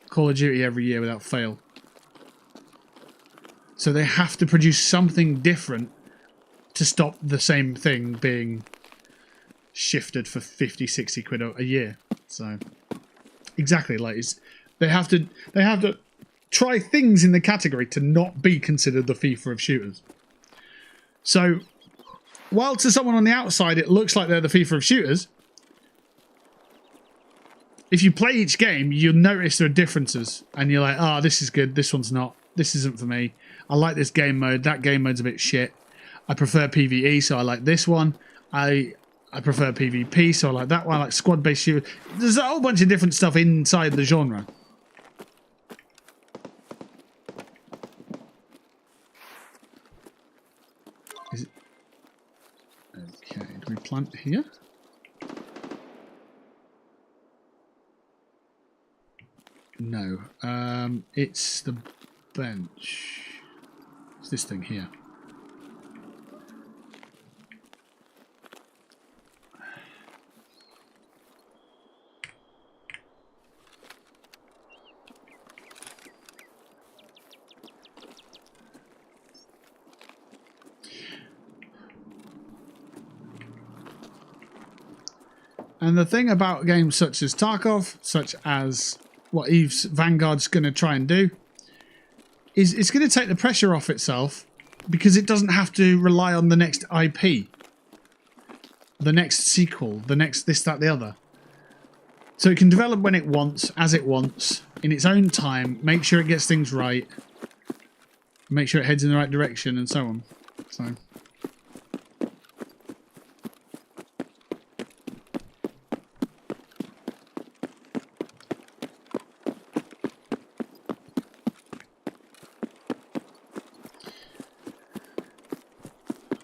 Speaker 1: Call of Duty every year without fail. So they have to produce something different to stop the same thing being shifted for 50, 60 quid a year. So exactly, like they have to try things in the category to not be considered the FIFA of shooters. So while to someone on the outside it looks like they're the FIFA of shooters, if you play each game, you'll notice there are differences, and you're like, oh, this is good, this one's not, this isn't for me. I like this game mode, that game mode's a bit shit. I prefer PvE, so I like this one. I prefer PvP, so I like that one. I like squad-based shooter. There's a whole bunch of different stuff inside the genre. Is it... Okay, do we plant here? No. It's the bench. It's this thing here. And the thing about games such as Tarkov, such as what Eve's Vanguard's going to try and do, is it's going to take the pressure off itself because it doesn't have to rely on the next IP, the next sequel, the next this, that, the other. So it can develop when it wants, as it wants, in its own time, make sure it gets things right, make sure it heads in the right direction, and so on. So...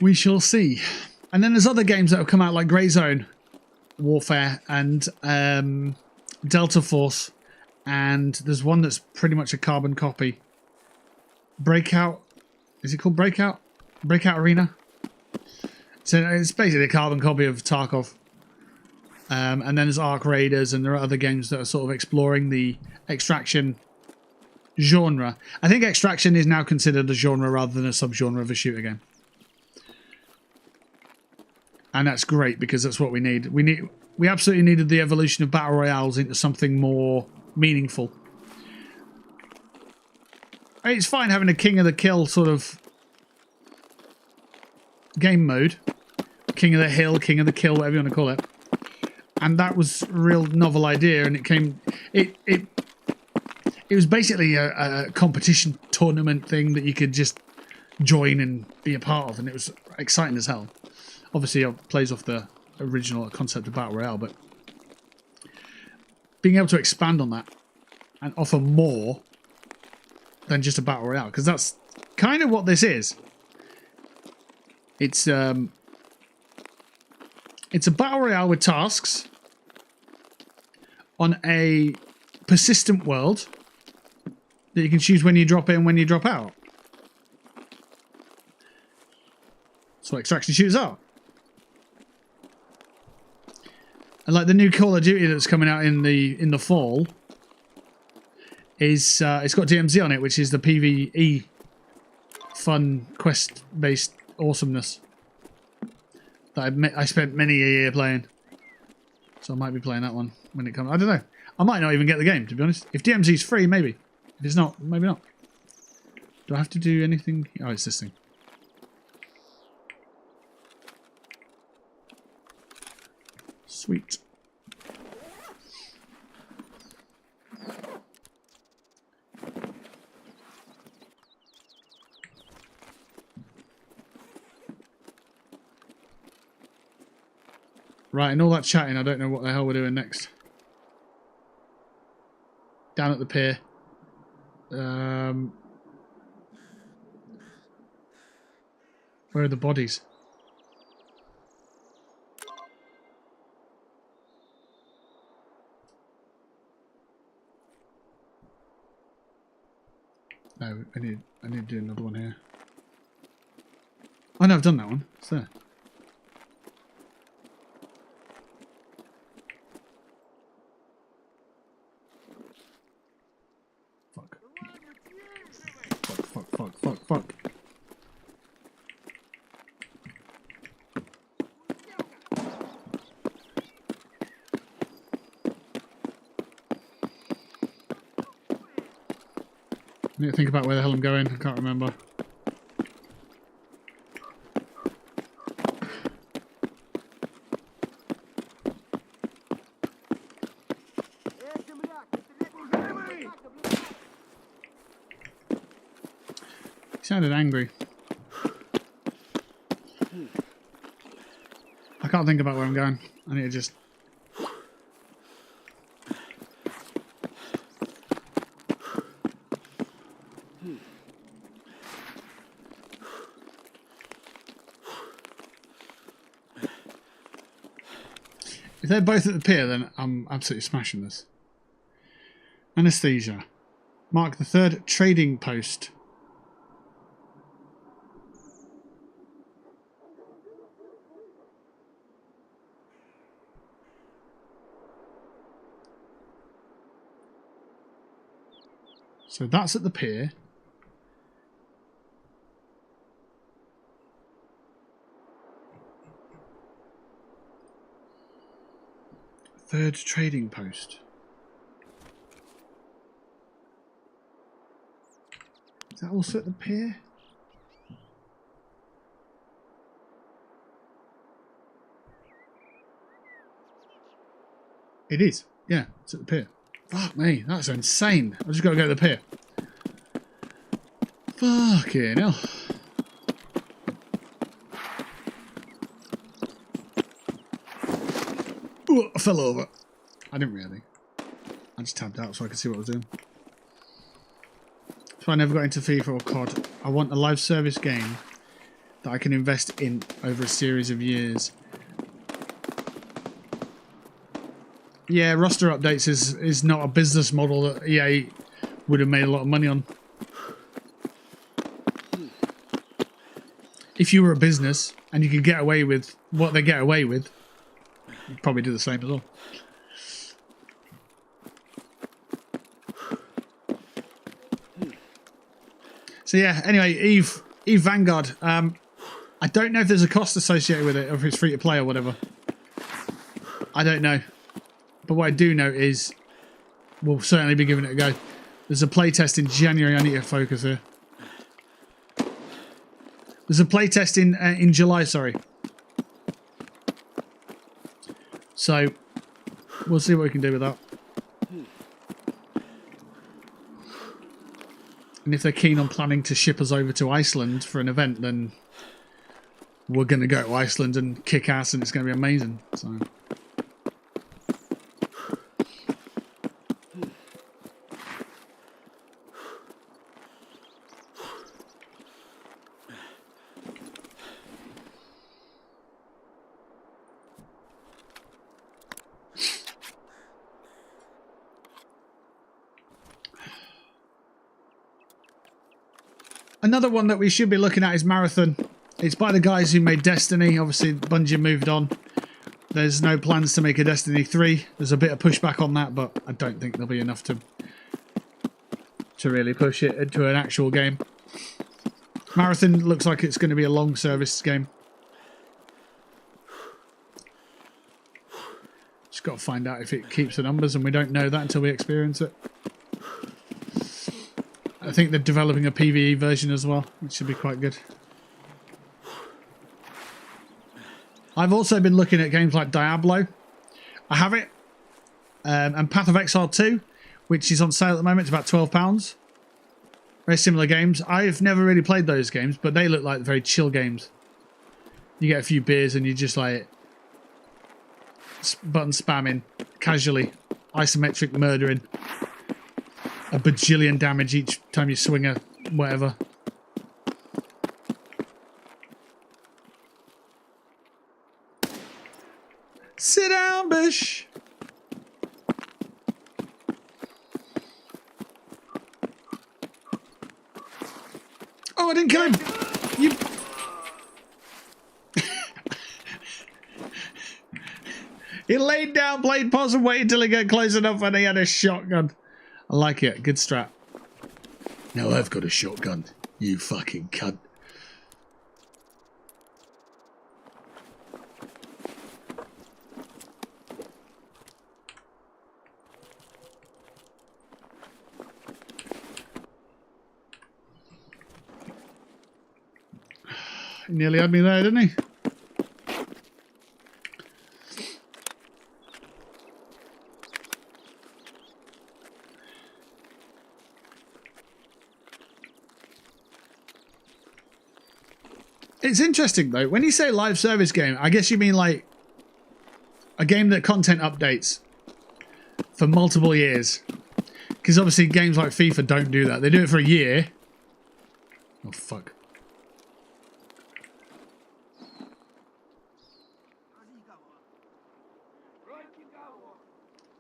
Speaker 1: we shall see. And then there's other games that have come out like Grey Zone Warfare and Delta Force, and there's one that's pretty much a carbon copy. Breakout, is it called Breakout? Breakout Arena? So it's basically a carbon copy of Tarkov. And then there's Ark Raiders, and there are other games that are sort of exploring the extraction genre. I think extraction is now considered a genre rather than a subgenre of a shooter game. And that's great because that's what we need. We absolutely needed the evolution of battle royales into something more meaningful. I mean, it's fine having a king of the kill sort of game mode, king of the hill, king of the kill, whatever you want to call it. And that was a real novel idea, and it came. It was basically a competition tournament thing that you could just join and be a part of, and it was exciting as hell. Obviously, it plays off the original concept of Battle Royale, but being able to expand on that and offer more than just a Battle Royale, because that's kind of what this is. It's a Battle Royale with tasks on a persistent world that you can choose when you drop in, when you drop out. That's what extraction shooters are. And like the new Call of Duty that's coming out in the fall is it's got DMZ on it, which is the PvE fun quest based awesomeness that I spent many a year playing. So I might be playing that one when it comes. I don't know. I might not even get the game, to be honest. If DMZ's free, maybe. If it's not, maybe not. Do I have to do anything? Oh, it's this thing. Sweet. Right, and all that chatting, I don't know what the hell we're doing next. Down at the pier. Where are the bodies? No, I need to do another one here. Oh no, I've done that one. It's there. Fuck. Fuck. I need to think about where the hell I'm going. I can't remember. He sounded angry. I can't think about where I'm going. I need to just... If they're both at the pier, then I'm absolutely smashing this. Anesthesia. Mark the 3rd trading post. So that's at the pier. Third trading post. Is that also at the pier? It is. Yeah, it's at the pier. Fuck me, that's insane. I've just got to go to the pier. Fucking hell. Ooh, I fell over. I didn't really. I just tabbed out so I could see what I was doing. So I never got into FIFA or COD. I want a live service game that I can invest in over a series of years. Yeah, roster updates is not a business model that EA would have made a lot of money on. If you were a business and you could get away with what they get away with, you'd probably do the same as well. So yeah, anyway, Eve Vanguard. I don't know if there's a cost associated with it or if it's free to play or whatever. I don't know. But what I do know is we'll certainly be giving it a go. There's a playtest in January. I need to focus here. There's a playtest in July, sorry. So we'll see what we can do with that. And if they're keen on planning to ship us over to Iceland for an event, then we're going to go to Iceland and kick ass, and it's going to be amazing. So. Another one that we should be looking at is Marathon. It's by the guys who made Destiny. Obviously, Bungie moved on. There's no plans to make a Destiny 3. There's a bit of pushback on that, but I don't think there'll be enough to really push it into an actual game. Marathon looks like it's going to be a long service game. Just got to find out if it keeps the numbers, and we don't know that until we experience it. I think they're developing a PvE version as well, which should be quite good. I've also been looking at games like Diablo. I have it. And Path of Exile 2, which is on sale at the moment. It's about £12. Very similar games. I've never really played those games, but they look like very chill games. You get a few beers and you just like button spamming casually, isometric murdering. A bajillion damage each time you swing a whatever. Sit down, Bish. I didn't kill him. You. He laid down, played possum, waited till he got close enough, and he had a shotgun. I like it. Good strat. Now I've got a shotgun. You fucking cunt. He nearly had me there, didn't he? It's interesting though, when you say live service game, I guess you mean like a game that content updates for multiple years. Because obviously games like FIFA don't do that. They do it for a year. Oh fuck.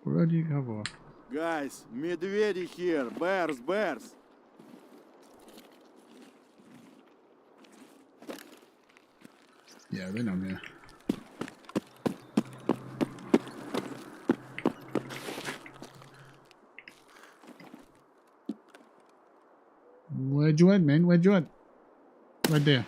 Speaker 1: Вроде кого?
Speaker 2: Guys, медведи here. Bears.
Speaker 1: Yeah, they know me. Where'd you at, man? Where'd you at? Right there.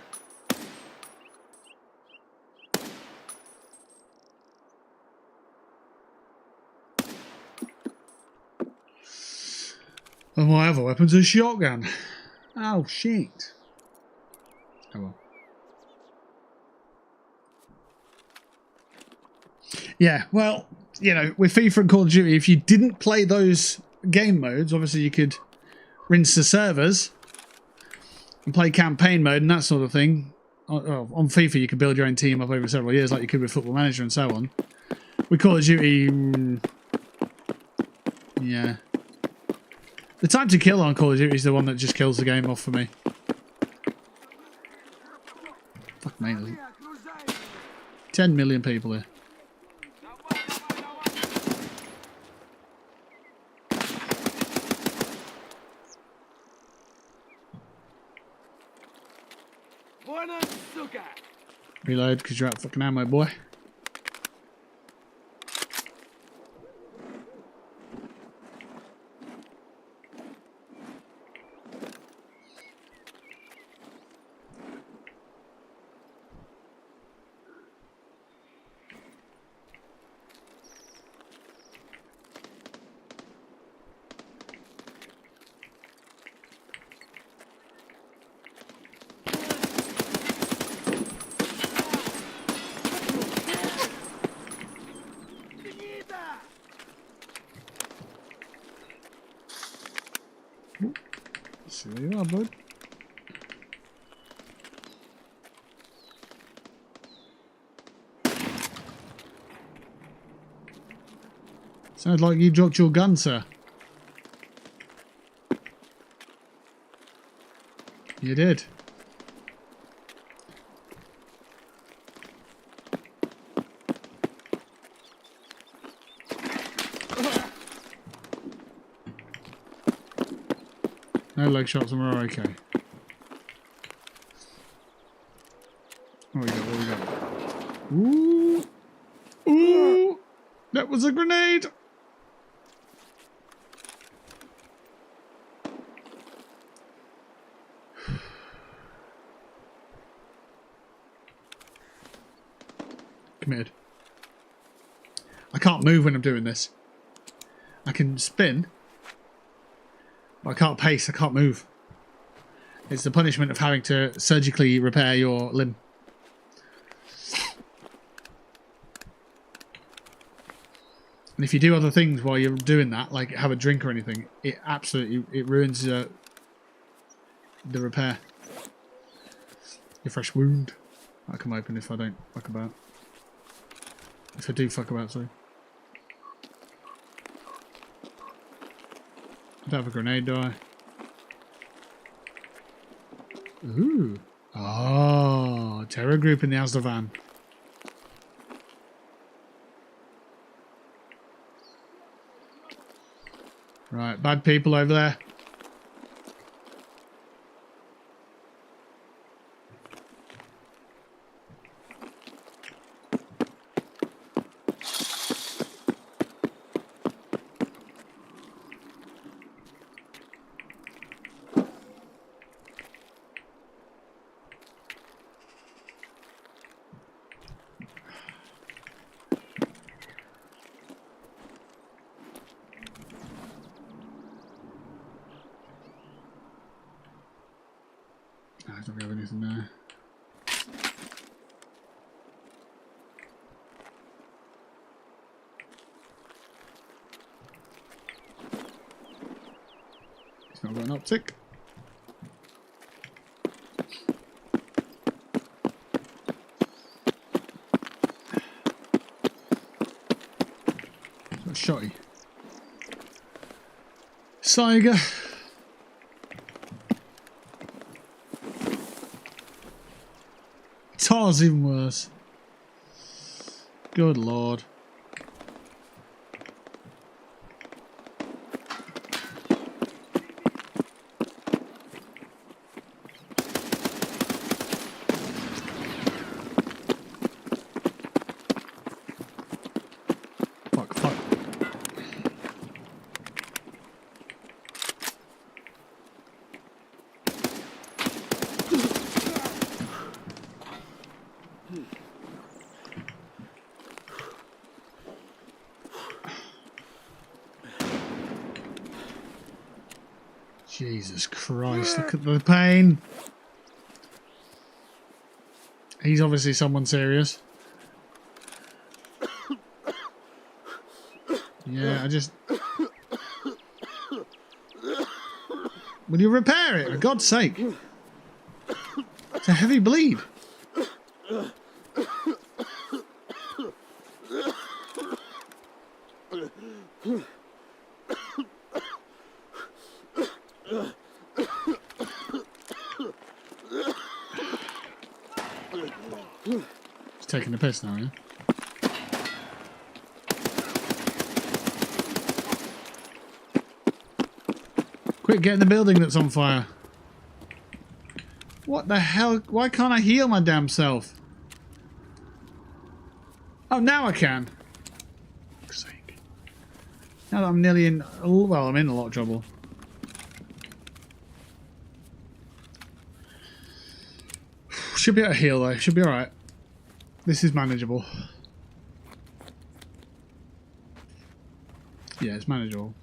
Speaker 1: And my other weapon's a shotgun. Oh, shit. Oh well. Yeah, well, you know, with FIFA and Call of Duty, if you didn't play those game modes, obviously you could rinse the servers and play campaign mode and that sort of thing. On FIFA, you could build your own team up over several years like you could with Football Manager and so on. With Call of Duty, yeah. The time to kill on Call of Duty is the one that just kills the game off for me. Fuck me, there's 10 million people here. Reload because you're out of fucking ammo, boy. See where you are, bud. Sounds like you dropped your gun, sir. You did. No leg shots and we're okay. What we got? Ooh! Ooh! That was a grenade! Committed. I can't move when I'm doing this. I can spin. I can't pace, I can't move. It's the punishment of having to surgically repair your limb. And if you do other things while you're doing that, like have a drink or anything, it absolutely ruins the repair. Your fresh wound. That'll come open if I don't fuck about. If I do fuck about, sorry. I don't have a grenade, do I? Ooh. Oh, terror group in the Asda van. Right, bad people over there. don't we have anything there? He's not got an optic. It's got shotty. Saiga. Tar's even worse. Good lord. Fuck, fuck. Jesus Christ, look at the pain. He's obviously someone serious. Yeah, I just... Will you repair it, for God's sake? It's a heavy bleed. He's taking the piss now, yeah? Quick, get in the building that's on fire. What the hell? Why can't I heal my damn self? Oh, now I can. For fuck's sake. Now that I'm nearly in... Well, I'm in a lot of trouble. Should be able to heal though. Should be alright. This is manageable. Yeah, it's manageable.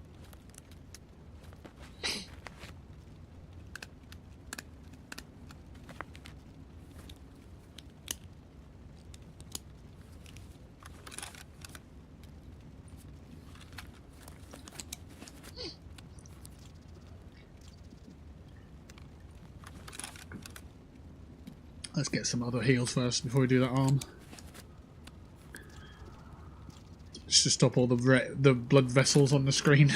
Speaker 1: Let's get some other heals first before we do that arm. Just to stop all the blood vessels on the screen.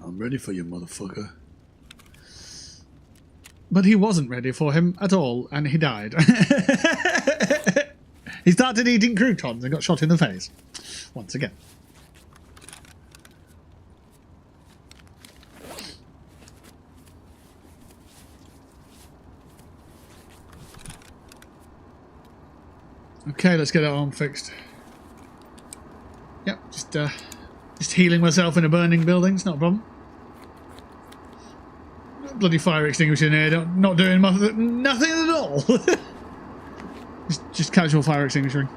Speaker 1: I'm ready for you, motherfucker. But he wasn't ready for him at all, and he died. He started eating croutons and got shot in the face. Once again. Okay, let's get that arm fixed. Yep, just healing myself in a burning building, it's not a problem. Bloody fire extinguisher in here, not doing nothing at all. Just casual fire extinguishing.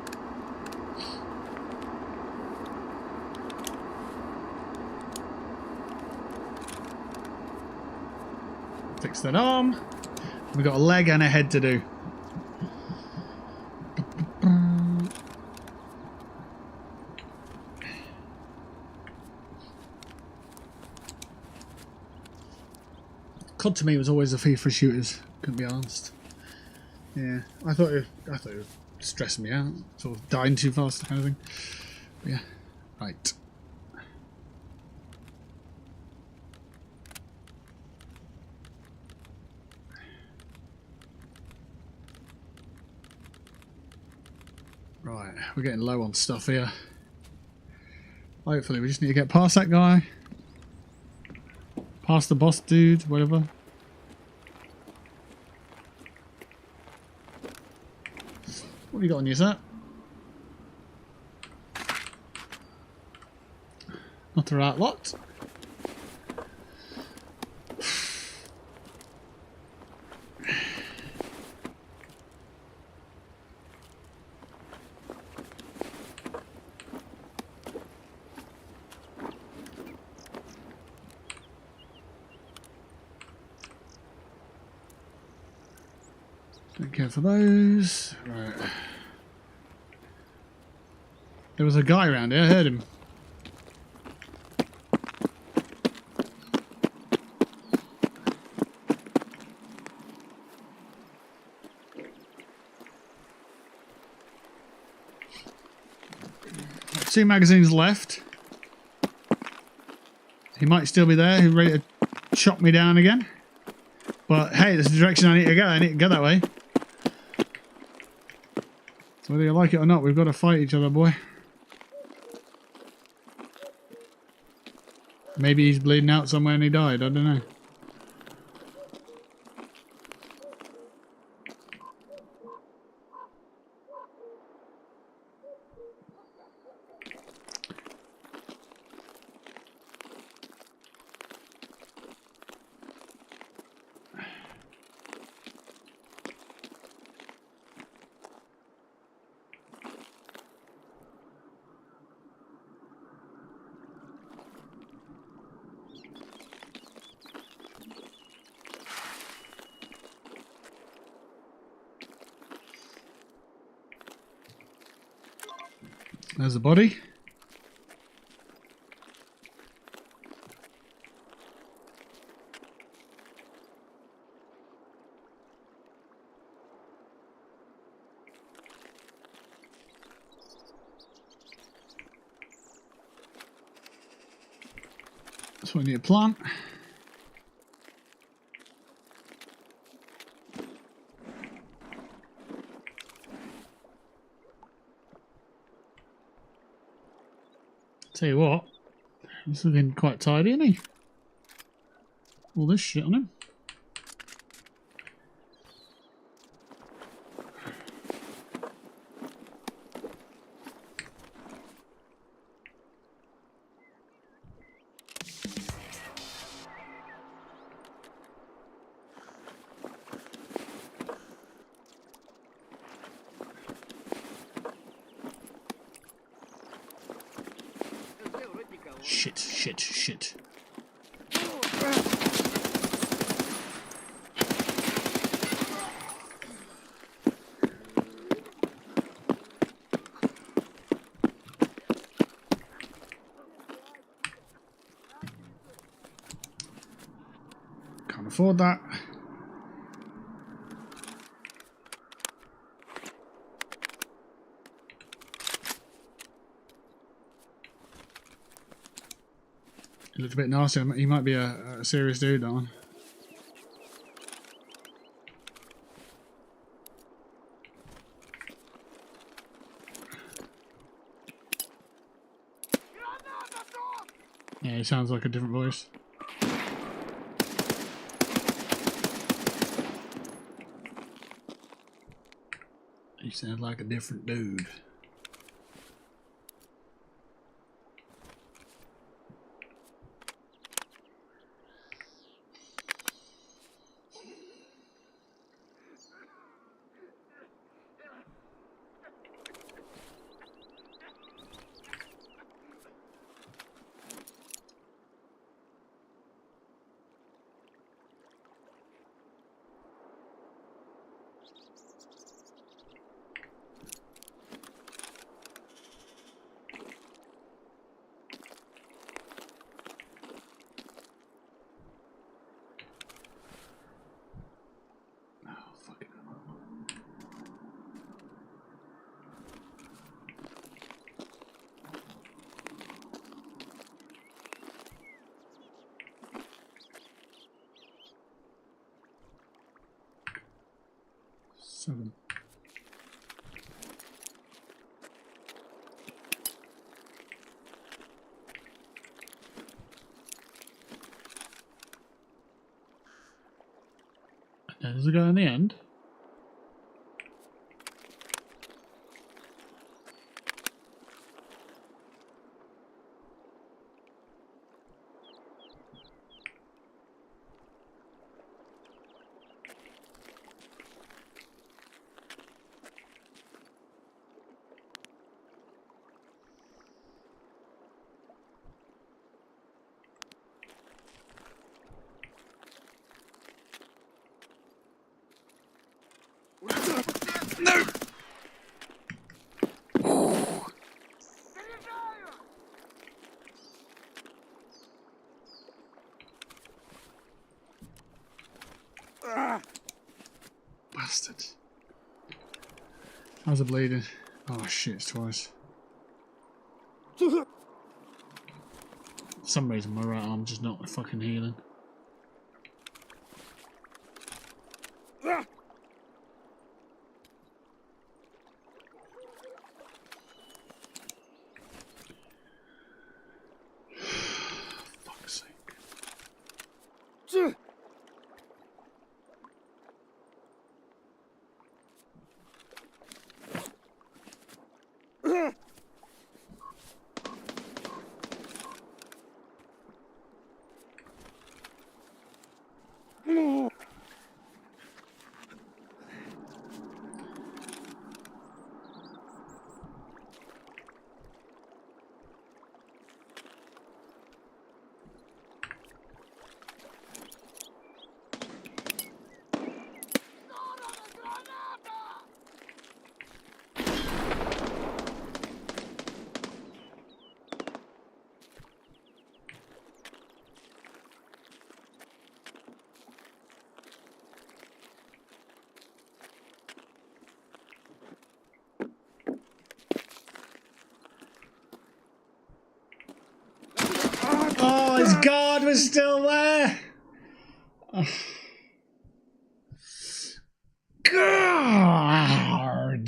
Speaker 1: Fix that arm. We've got a leg and a head to do. COD to me was always a thief for shooters. Couldn't be asked. Yeah, I thought it was stressing me out, sort of dying too fast, kind of thing. But yeah, right. Right, we're getting low on stuff here. Hopefully, we just need to get past that guy, past the boss dude, whatever. What have you got on you, sir? Not the right lot. Don't care for those. Right. There was a guy around here, I heard him. Two magazines left. He might still be there. He's ready to chop me down again. But hey, that's the direction I need to go. I need to go that way. So whether you like it or not, we've got to fight each other, boy. Maybe he's bleeding out somewhere and he died. I don't know. There's the body. That's what I need to plant. Tell you what, he's looking quite tidy, isn't he? All this shit on him. Shit. Can't afford that. He looked a bit nasty. He might be a serious dude, that one. Yeah, he sounds like a different voice. He sounds like a different dude. Seven. There's a guy in the end. Bastard. How's it bleeding? Oh shit, it's twice. For some reason my right arm's just not fucking healing. Fuck's sake. Oh, his guard was still there. Oh. Guard!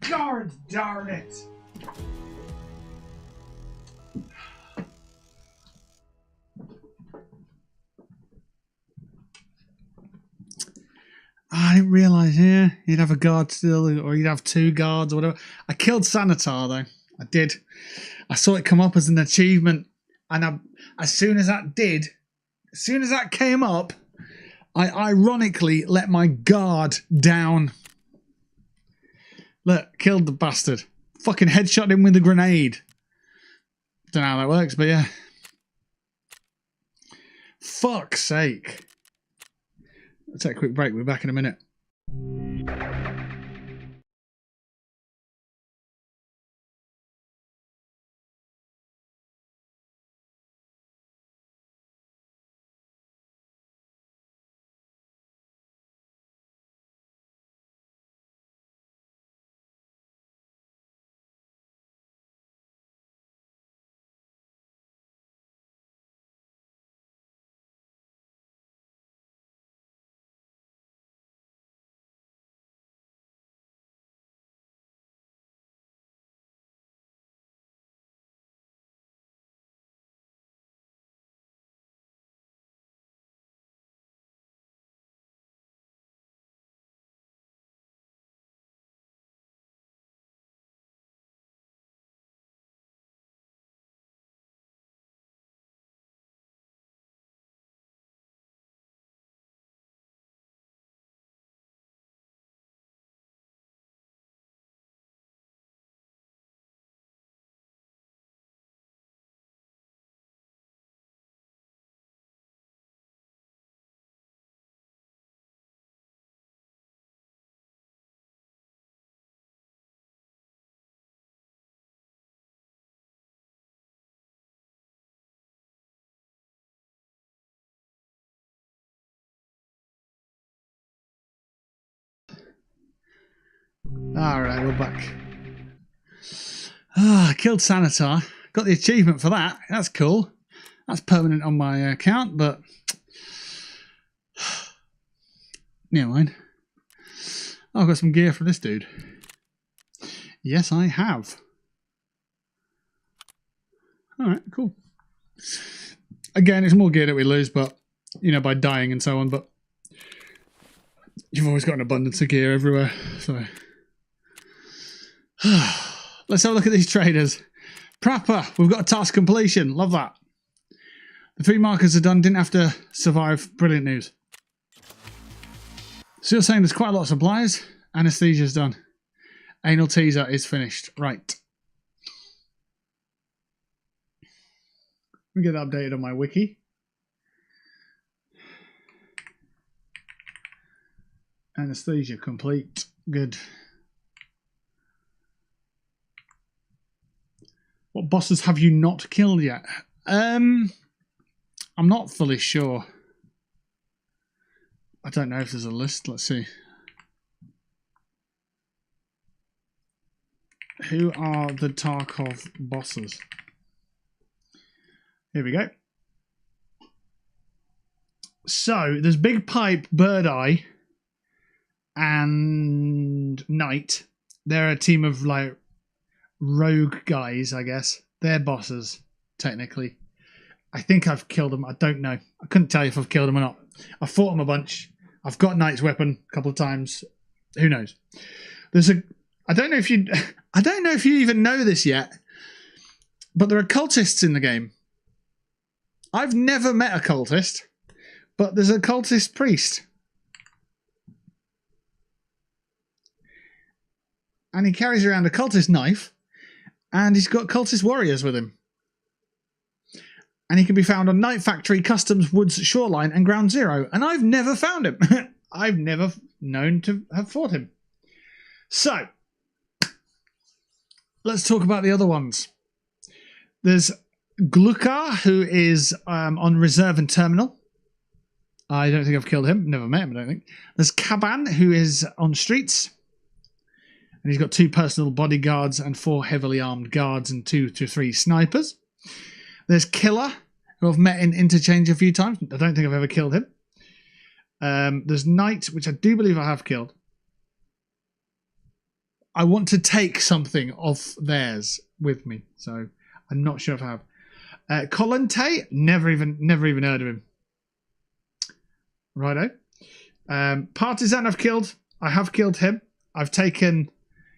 Speaker 1: Guard, darn it! I didn't realise, yeah, you'd have a guard still, or you'd have two guards or whatever. I killed Sanitar, though. I did. I saw it come up as an achievement, and as soon as that came up, I ironically let my guard down. Look, killed the bastard. Fucking headshot him with a grenade. Don't know how that works, but yeah. Fuck's sake. Let's take a quick break. We'll be back in a minute. Alright, we're back. I killed Sanitar. Got the achievement for that. That's cool. That's permanent on my account, but never mind. Oh, I've got some gear for this dude. Yes, I have. Alright, cool. Again, it's more gear that we lose, but, you know, by dying and so on, but you've always got an abundance of gear everywhere, so... Let's have a look at these traders. Proper, we've got a task completion. Love that. The 3 markers are done, didn't have to survive. Brilliant news. So you're saying there's quite a lot of supplies. Anesthesia's done. Anal teaser is finished. Right. Let me get that updated on my wiki. Anesthesia complete. Good. What bosses have you not killed yet? I'm not fully sure. I don't know if there's a list. Let's see. Who are the Tarkov bosses? Here we go. So there's Big Pipe, Bird Eye, and Knight. They're a team of like rogue guys, I guess. They're bosses, technically. I think I've killed them. I don't know. I couldn't tell you if I've killed them or not. I've fought them a bunch. I've got Knight's weapon a couple of times. Who knows? There's a. I don't know if you. I don't know if you even know this yet, but there are cultists in the game. I've never met a cultist, but there's a cultist priest. And he carries around a cultist knife, and he's got cultist warriors with him. And he can be found on Night Factory, Customs, Woods, Shoreline, and Ground Zero. And I've never found him. I've never known to have fought him. So, let's talk about the other ones. There's Glukar, who is on reserve and terminal. I don't think I've killed him. Never met him, I don't think. There's Kaban, who is on streets. And he's got 2 personal bodyguards and 4 heavily armed guards and 2 to 3 snipers. There's Killer, who I've met in interchange a few times. I don't think I've ever killed him. There's Knight, which I do believe I have killed. I want to take something of theirs with me, so I'm not sure if I have. Colante, never even heard of him. Righto. Partisan I've killed. I have killed him. I've taken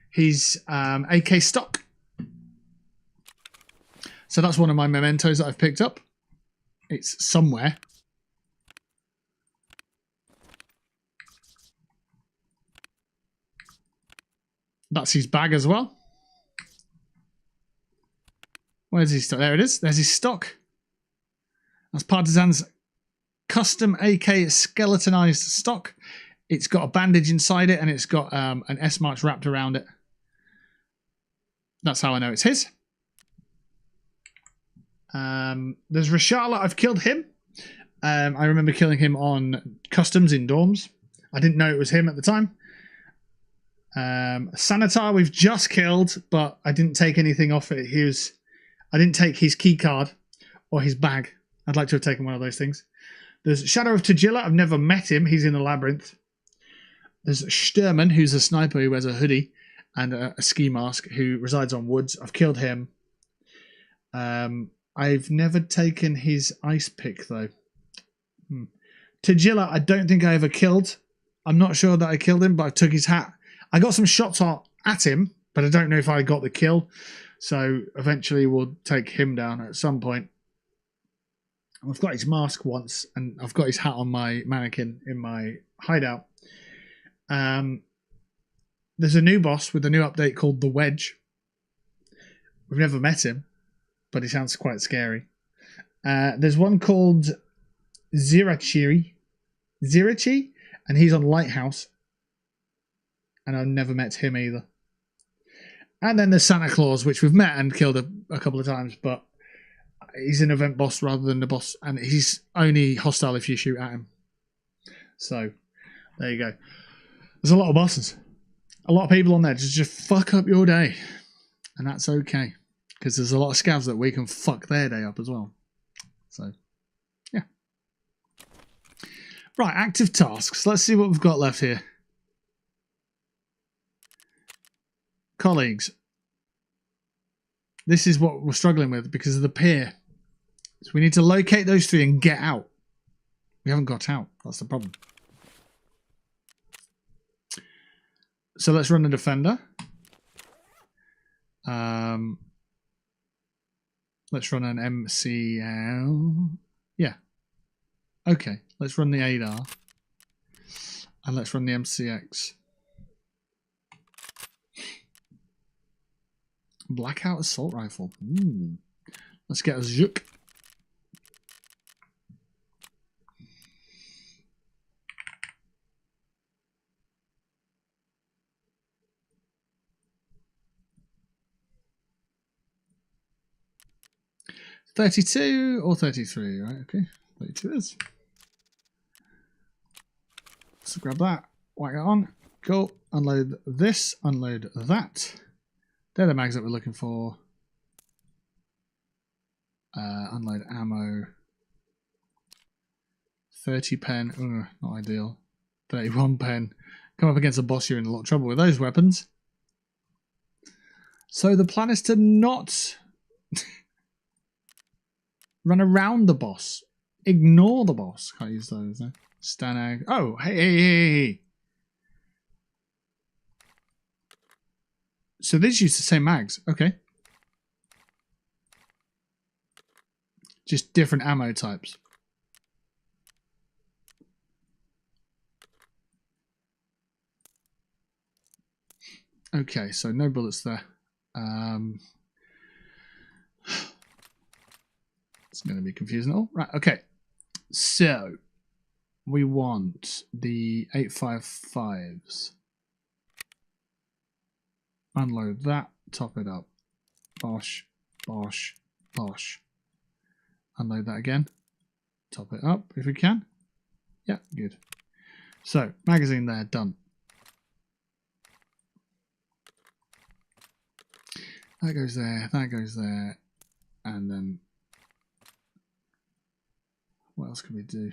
Speaker 1: his AK stock. So that's one of my mementos that I've picked up. It's somewhere. That's his bag as well. Where's his stock? There it is. There's his stock. That's Partisan's custom AK skeletonized stock. It's got a bandage inside it and it's got an S-march wrapped around it. That's how I know it's his. There's Rashala. I've killed him. I remember killing him on Customs in dorms. I didn't know it was him at the time. Sanitar we've just killed, but I didn't take anything off it. I didn't take his key card or his bag. I'd like to have taken one of those things. There's Shadow of Tagilla. I've never met him. He's in the labyrinth. There's Sturman, who's a sniper who wears a hoodie and a ski mask, who resides on Woods. I've killed him. I've never taken his ice pick, though. Tagilla, I don't think I ever killed. I'm not sure that I killed him, but I took his hat. I got some shots at him, but I don't know if I got the kill. So eventually we'll take him down at some point. I've got his mask once, and I've got his hat on my mannequin in my hideout. There's a new boss with a new update called The Wedge. We've never met him, but he sounds quite scary. There's one called Zirachi, and he's on Lighthouse. And I've never met him either. And then there's Santa Claus, which we've met and killed a couple of times, but he's an event boss rather than the boss, and he's only hostile if you shoot at him. So, there you go. There's a lot of bosses. A lot of people on there just fuck up your day. And that's okay. Because there's a lot of scavs that we can fuck their day up as well. So, yeah. Right, active tasks. Let's see what we've got left here. Colleagues. This is what we're struggling with because of the pier. So we need to locate those 3 and get out. We haven't got out. That's the problem. So let's run a defender. Let's run an MCL. Yeah. Okay. Let's run the ADAR. And let's run the MCX. Blackout assault rifle. Let's get a Zook. $32 or 33, right? Okay, 32 is. let's grab that. Whack it on. Cool. Unload this. Unload that. They're the mags that we're looking for. Unload ammo. 30 pen. Ugh, not ideal. 31 pen. Come up against a boss, you're in a lot of trouble with those weapons. So the plan is to not run around the boss. Ignore the boss. Can't use those. No? Stanag. Oh, hey. So these use the same mags. Okay. Just different ammo types. Okay, so no bullets there. It's going to be confusing at all. Right, okay. So, we want the 855s. Unload that, top it up. Bosh, bosh, bosh. Unload that again. Top it up if we can. Yeah, good. So, magazine there, done. That goes there, and then what else can we do?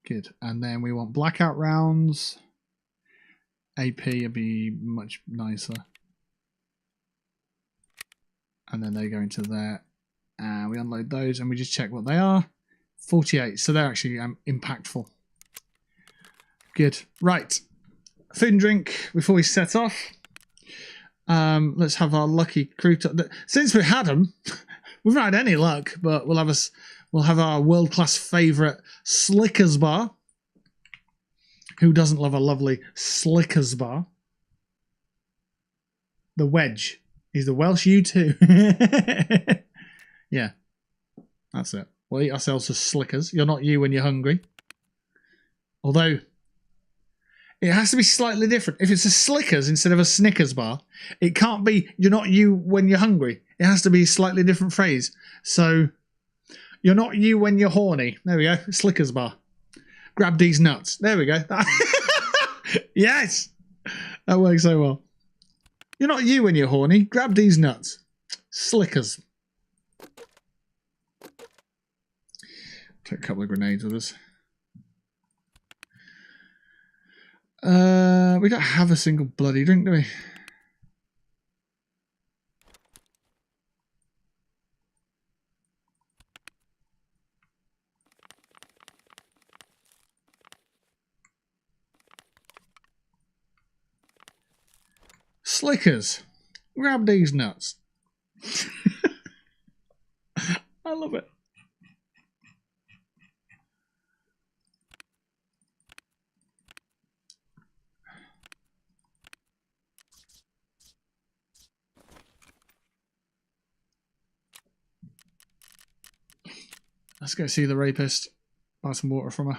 Speaker 1: Good, and then we want blackout rounds. AP would be much nicer. And then they go into there, and we unload those, and we just check what they are. 48, so they're actually impactful. Good. Right. Food and drink before we set off. Let's have our lucky crew. Since we had them, we've not had any luck, but we'll have our world-class favourite Slickers bar. Who doesn't love a lovely Slickers bar? The wedge. He's the Welsh U2. Yeah. That's it. We'll eat ourselves some Slickers. You're not you when you're hungry. Although it has to be slightly different. If it's a Slickers instead of a Snickers bar, it can't be you're not you when you're hungry. It has to be a slightly different phrase. So, you're not you when you're horny. There we go. Slickers bar. Grab these nuts. There we go. Yes! That works so well. You're not you when you're horny. Grab these nuts. Slickers. Take a couple of grenades with us. We don't have a single bloody drink, do we? Slickers. Grab these nuts. I love it. Let's go see the rapist. Buy some water from her.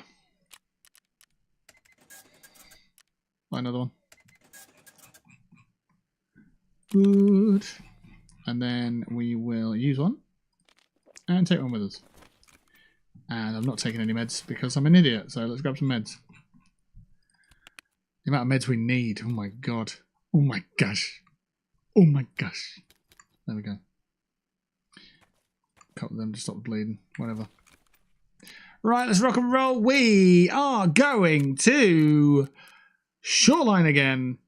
Speaker 1: Buy another one. Good. And then we will use one and take one with us. And I'm not taking any meds because I'm an idiot, so let's grab some meds. The amount of meds we need. Oh my god. Oh my gosh. Oh my gosh. There we go. A couple of them to stop the bleeding. Whatever. Right, let's rock and roll. We are going to Shoreline again.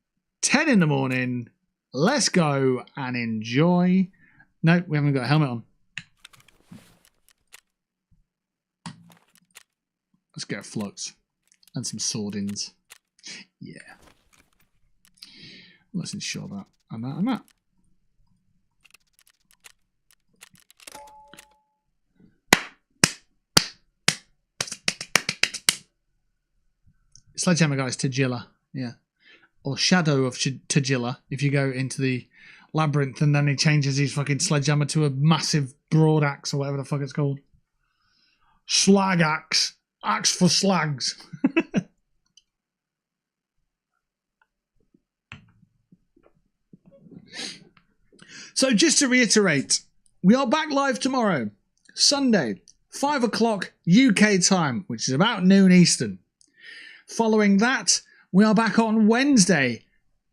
Speaker 1: 10 in the morning. Let's go and enjoy. No, we haven't got a helmet on. Let's get a flux and some swordings. Yeah. Let's ensure that. And that and that. Sledgehammer guys, Tagilla. Yeah. Or Shadow of Tagilla, if you go into the labyrinth and then he changes his fucking sledgehammer to a massive broad axe or whatever the fuck it's called. Slag axe. Axe for slags. So just to reiterate, we are back live tomorrow. Sunday, 5 o'clock UK time, which is about noon Eastern. Following that, we are back on Wednesday,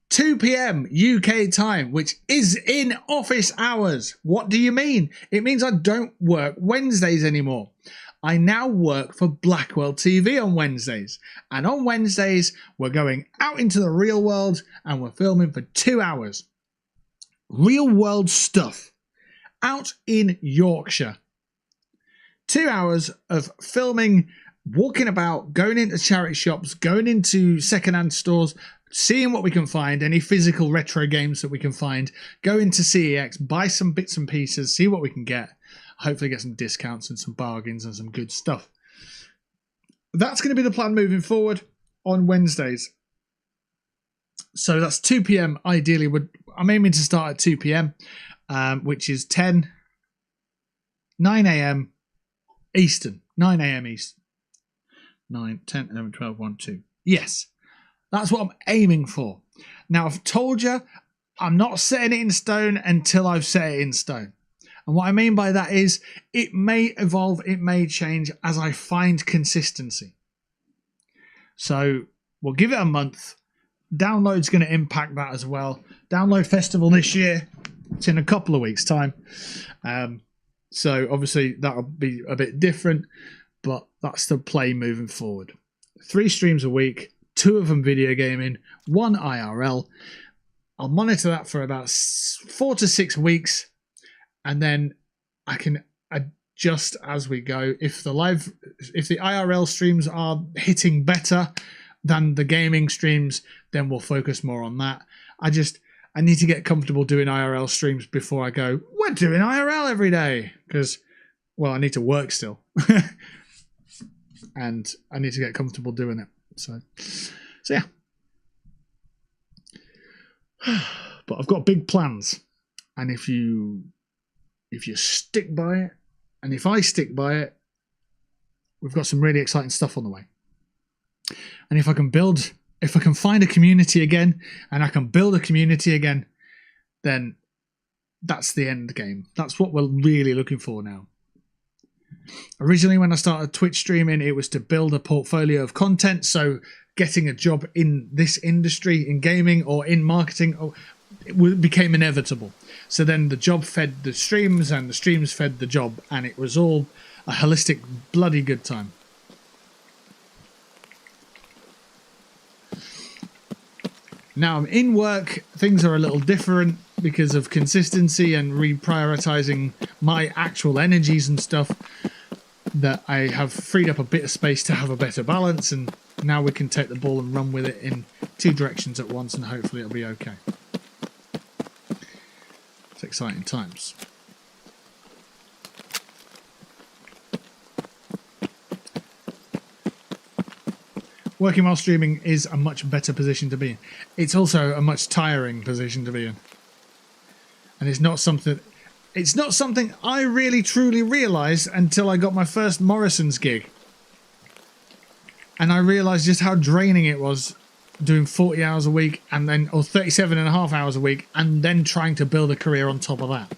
Speaker 1: 2 p.m. UK time, which is in office hours. What do you mean? It means I don't work Wednesdays anymore. I now work for Blackwell TV on Wednesdays. And on Wednesdays, we're going out into the real world and we're filming for 2 hours. Real world stuff. Out in Yorkshire. 2 hours of filming, walking about, going into charity shops, going into secondhand stores, seeing what we can find, any physical retro games that we can find, go into CEX, buy some bits and pieces, see what we can get, hopefully get some discounts and some bargains and some good stuff. That's going to be the plan moving forward on Wednesdays. So that's 2 p.m. ideally. I'm aiming to start at 2 p.m, which is 9 a.m. Eastern. 9 a.m. Eastern. 9, 10, 11, 12, 1, 2. Yes, that's what I'm aiming for. Now, I've told you, I'm not setting it in stone until I've set it in stone. And what I mean by that is it may evolve, it may change as I find consistency. So we'll give it a month. Download's going to impact that as well. Download Festival this year. It's in a couple of weeks' time. So obviously that'll be a bit different, but that's the play moving forward. 3 streams a week, 2 of them video gaming, 1 IRL. I'll monitor that for about 4 to 6 weeks, and then I can adjust as we go. If the IRL streams are hitting better than the gaming streams, then we'll focus more on that. I need to get comfortable doing IRL streams before I go, we're doing IRL every day. Because, well, I need to work still. And I need to get comfortable doing it. So yeah. But I've got big plans. And if you stick by it, and if I stick by it, we've got some really exciting stuff on the way. And if I can find a community again, and I can build a community again, then that's the end game. That's what we're really looking for now. Originally, when I started Twitch streaming, it was to build a portfolio of content. So getting a job in this industry, in gaming or in marketing, it became inevitable. So then the job fed the streams and the streams fed the job. And it was all a holistic, bloody good time. Now I'm in work, things are a little different because of consistency and reprioritizing my actual energies and stuff, that I have freed up a bit of space to have a better balance, and now we can take the ball and run with it in 2 directions at once, and hopefully it'll be okay. It's exciting times. Working while streaming is a much better position to be in. It's also a much tiring position to be in. And it's not something I really truly realised until I got my first Morrison's gig. And I realised just how draining it was doing 40 hours a week or 37 and a half hours a week, and then trying to build a career on top of that.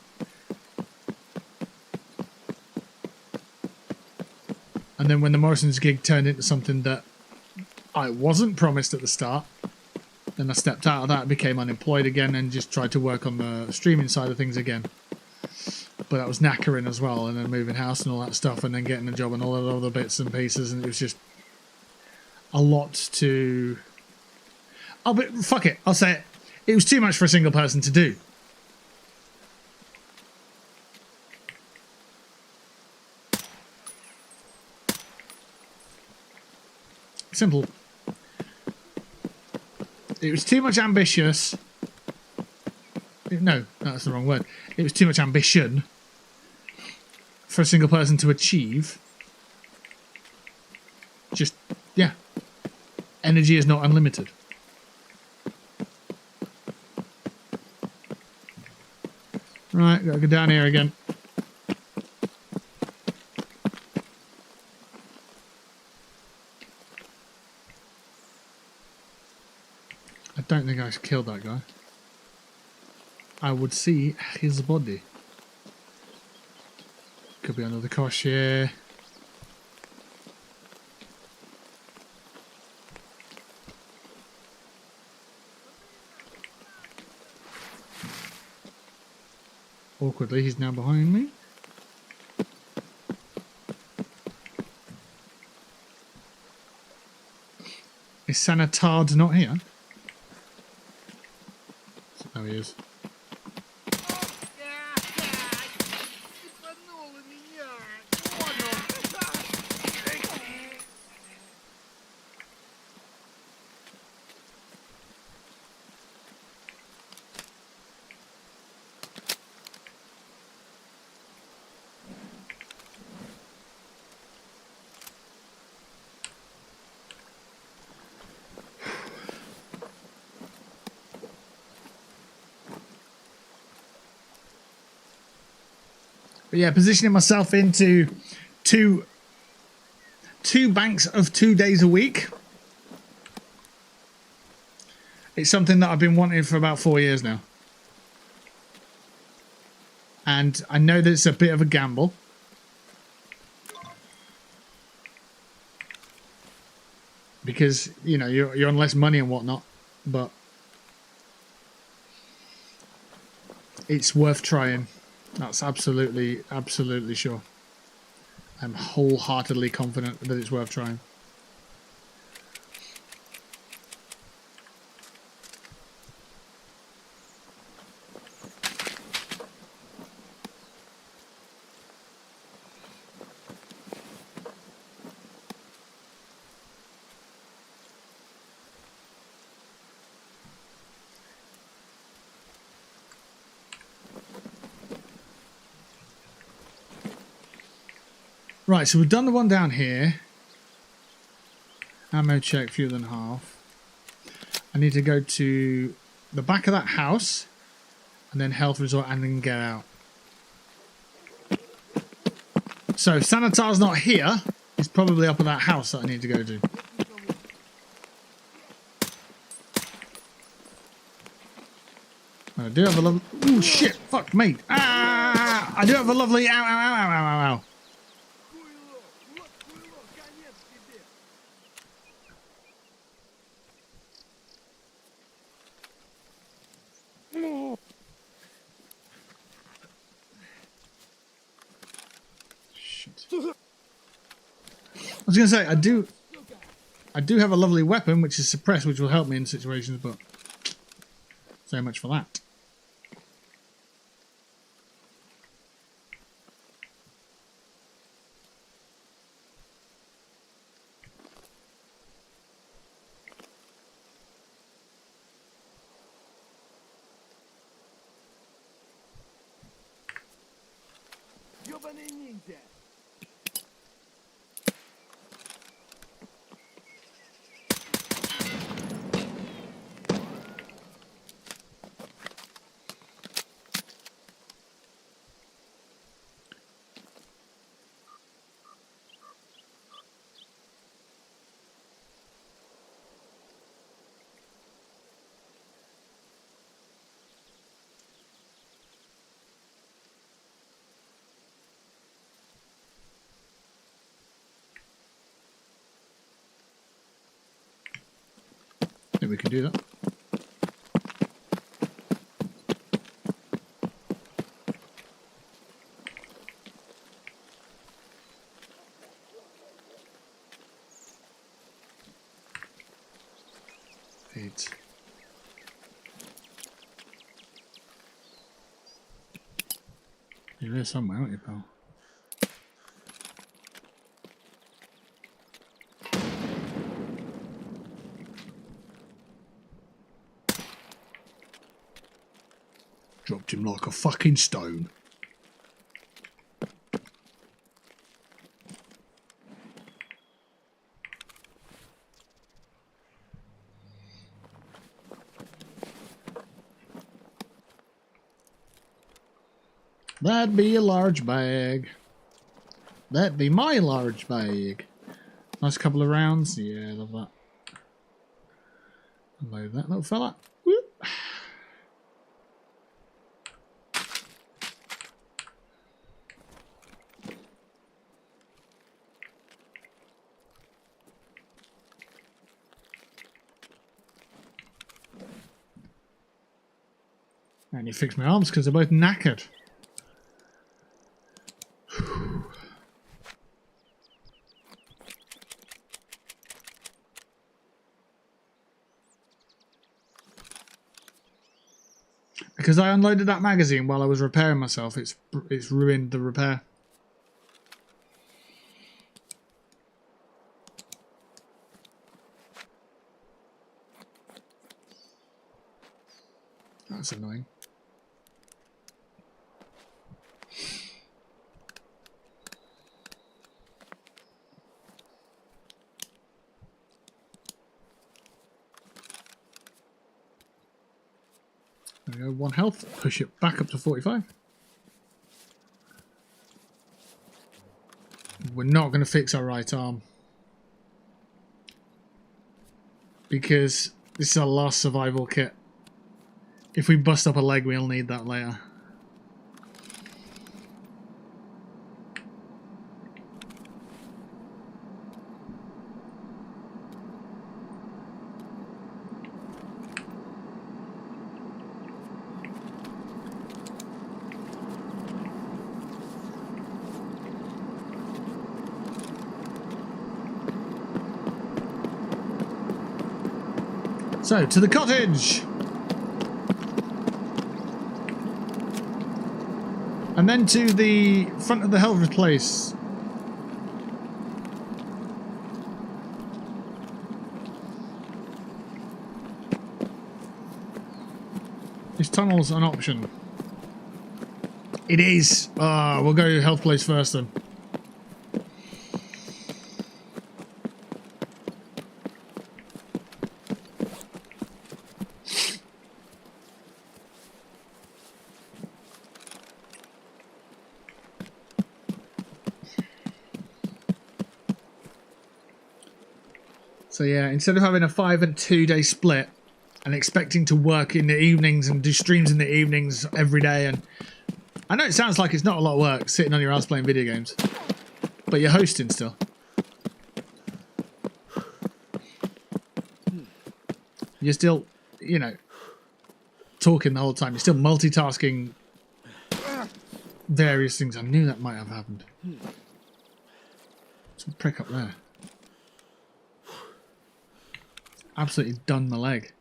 Speaker 1: And then when the Morrison's gig turned into something that I wasn't promised at the start, then I stepped out of that, became unemployed again, and just tried to work on the streaming side of things again. But that was knackering as well, and then moving house and all that stuff, and then getting a job and all the other bits and pieces, and it was just a lot to... Oh, but fuck it, I'll say it. It was too much for a single person to do. Simple. It was too much ambitious. No, that's the wrong word. It was too much ambition for a single person to achieve. Just, yeah. Energy is not unlimited. Right, gotta go down here again. I don't think I killed that guy. I would see his body. Could be under the cosh here. Awkwardly, he's now behind me. Is Sanitard not here? Oh, he is. But yeah, positioning myself into two banks of 2 days a week. It's something that I've been wanting for about 4 years now. And I know that it's a bit of a gamble. Because, you know, you're on less money and whatnot. But it's worth trying. That's absolutely sure. I'm wholeheartedly confident that it's worth trying. Right, so we've done the one down here. Ammo check, fewer than half. I need to go to the back of that house and then health resort and then get out. So if Sanitar's not here, he's probably up at that house that I need to go to. I do have a lovely... Oh shit, fuck me. Ah! I do have a lovely... Ow, ow, ow, ow, ow, ow. I was going to say, I do have a lovely weapon, which is suppressed, which will help me in situations, but so much for that. I think we can do that. Eight. You're there somewhere, aren't you, pal? Dropped him like a fucking stone. That'd be a large bag. That'd be my large bag. Nice couple of rounds. Yeah, love that. Unload that little fella. Whoop. And you fix my arms because they're both knackered. Because I unloaded that magazine while I was repairing myself, it's ruined the repair. That's annoying. There we go, 1 health, push it back up to 45. We're not going to fix our right arm. Because this is our last survival kit. If we bust up a leg, we'll need that later. So, to the cottage! And then to the front of the health place. Is tunnels an option? It is! We'll go to health place first then. So yeah, instead of having a 5 and 2 day split and expecting to work in the evenings and do streams in the evenings every day, and I know it sounds like it's not a lot of work sitting on your ass playing video games, but you're hosting still. You're still, you know, talking the whole time. You're still multitasking various things. I knew that might have happened. Some prick up there. Absolutely done my leg.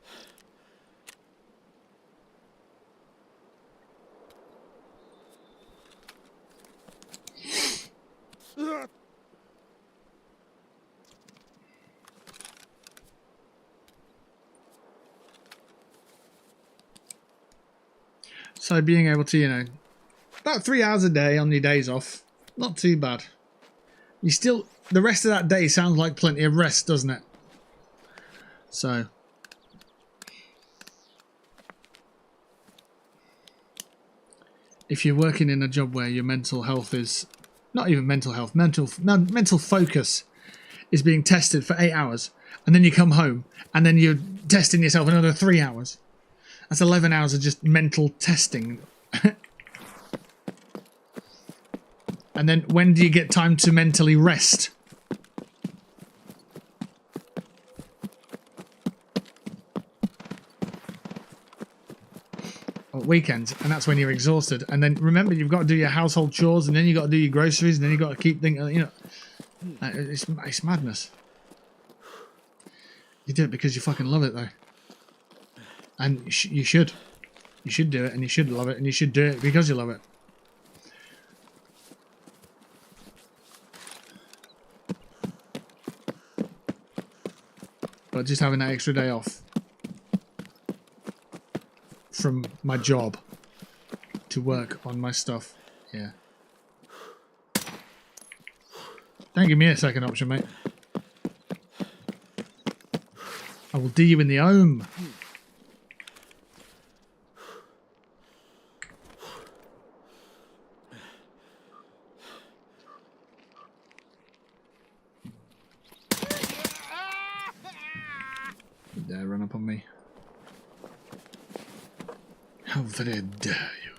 Speaker 1: So being able to, you know, about 3 hours a day on your days off, not too bad. You still, the rest of that day sounds like plenty of rest, doesn't it? So, if you're working in a job where your mental health is, not even mental health, mental focus is being tested for 8 hours, and then you come home, and then you're testing yourself another 3 hours. That's 11 hours of just mental testing. And then when do you get time to mentally rest? Weekends, and that's when you're exhausted. And then remember, you've got to do your household chores, and then you've got to do your groceries, and then you've got to keep thinking, you know, it's madness. You do it because you fucking love it, though. And you should. You should do it, and you should love it, and you should do it because you love it. But just having that extra day off from my job to work on my stuff, yeah. Don't give me a second option, mate. I will do you in the home. You dare run up on me. How very dare you?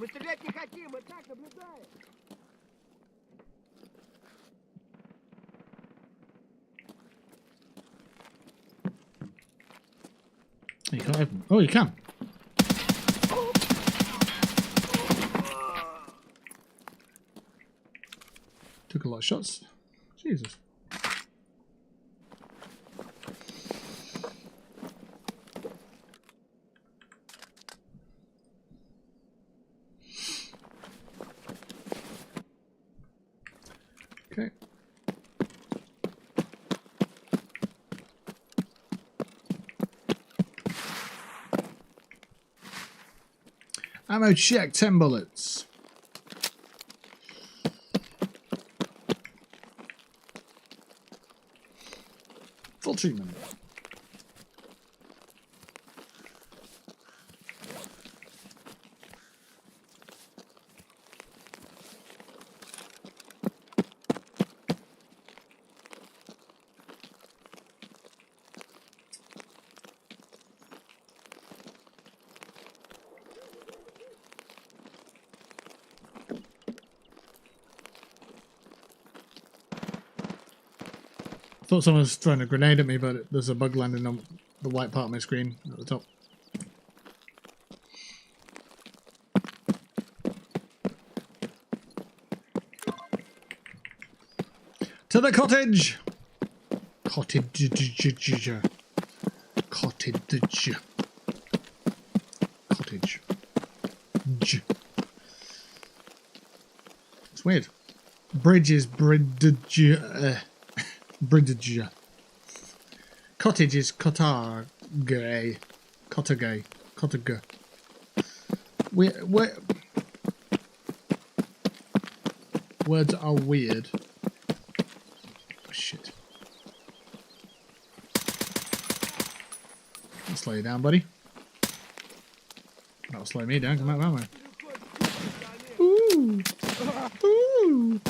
Speaker 3: Мы стрелять не хотим, мы так наблюдаем.
Speaker 1: You can't open. Oh, you can. Took a lot of shots. Jesus. Okay. Ammo check, 10 bullets. Full treatment. Thought someone was throwing a grenade at me, but there's a bug landing on the white part of my screen at the top. To the cottage! Cottage. Cottage. Cottage. It's weird. Bridge is bridge. Bridge. Cottage is cottage. Cottage. Cottage. Words are weird. Oh, shit. I'll slow you down, buddy. That'll slow me down. Come out that way. Ooh. Ooh.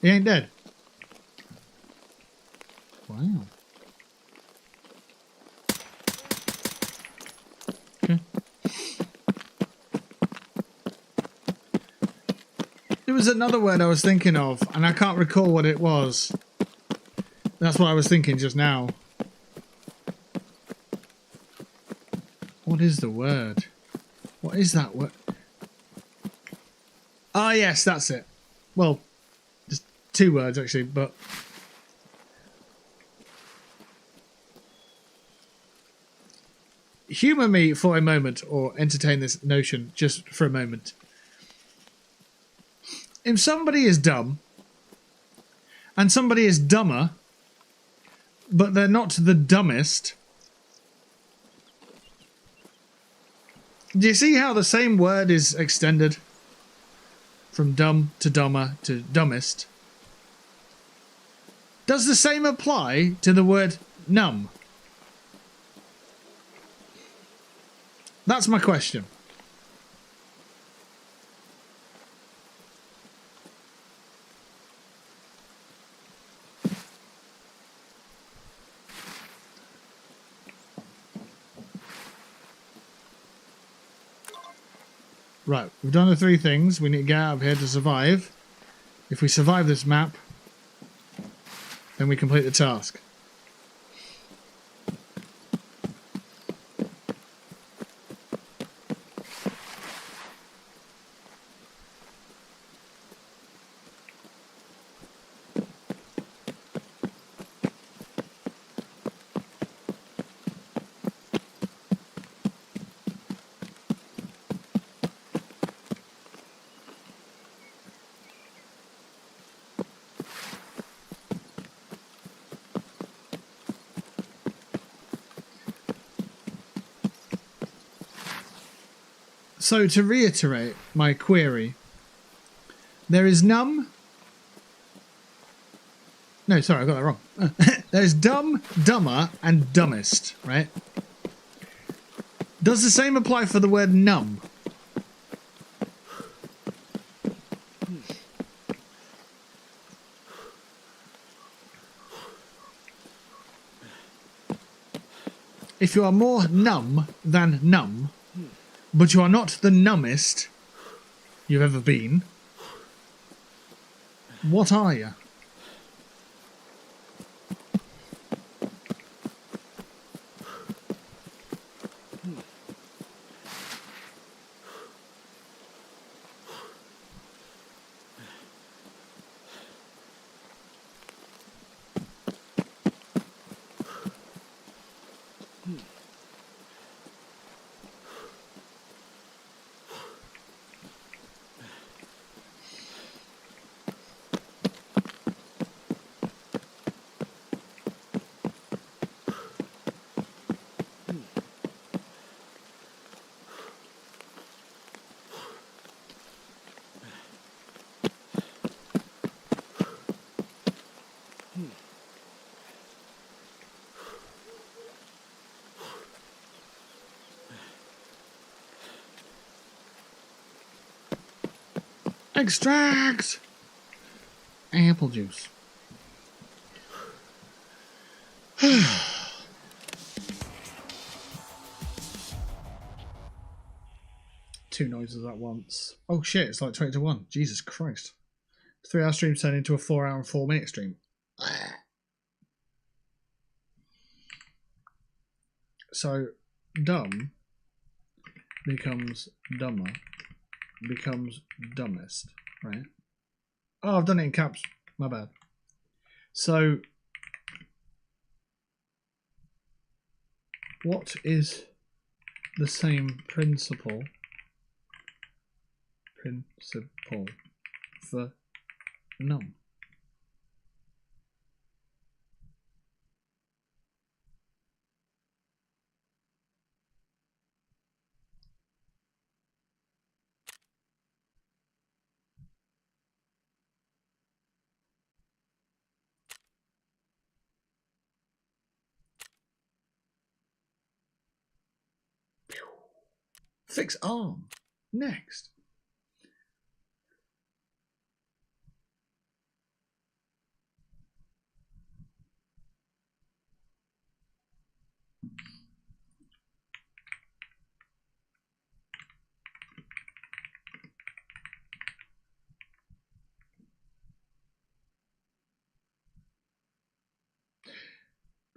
Speaker 1: He ain't dead. Wow. Okay. There was another word I was thinking of, and I can't recall what it was. That's what I was thinking just now. What is the word? What is that word? Ah, yes, that's it. Well, there's two words actually, but humour me for a moment, or entertain this notion just for a moment. If somebody is dumb, and somebody is dumber, but they're not the dumbest, do you see how the same word is extended from dumb to dumber to dumbest? Does the same apply to the word numb? That's my question. Right, we've done the three things. We need to get out of here to survive. If we survive this map, then we complete the task. So to reiterate my query, there is numb. No, sorry, I got that wrong. There's dumb, dumber, and dumbest, right? Does the same apply for the word numb? If you are more numb than numb, but you are not the numbest you've ever been, what are you? Extract! Apple juice. Two noises at once. Oh shit, it's like 20 to 1. Jesus Christ. 3 hour stream turned into a 4 hour and 4 minute stream. So, dumb becomes dumber, becomes dumbest, right? Oh, I've done it in caps. My bad. So, what is the same principle for numb? Fix arm. Next.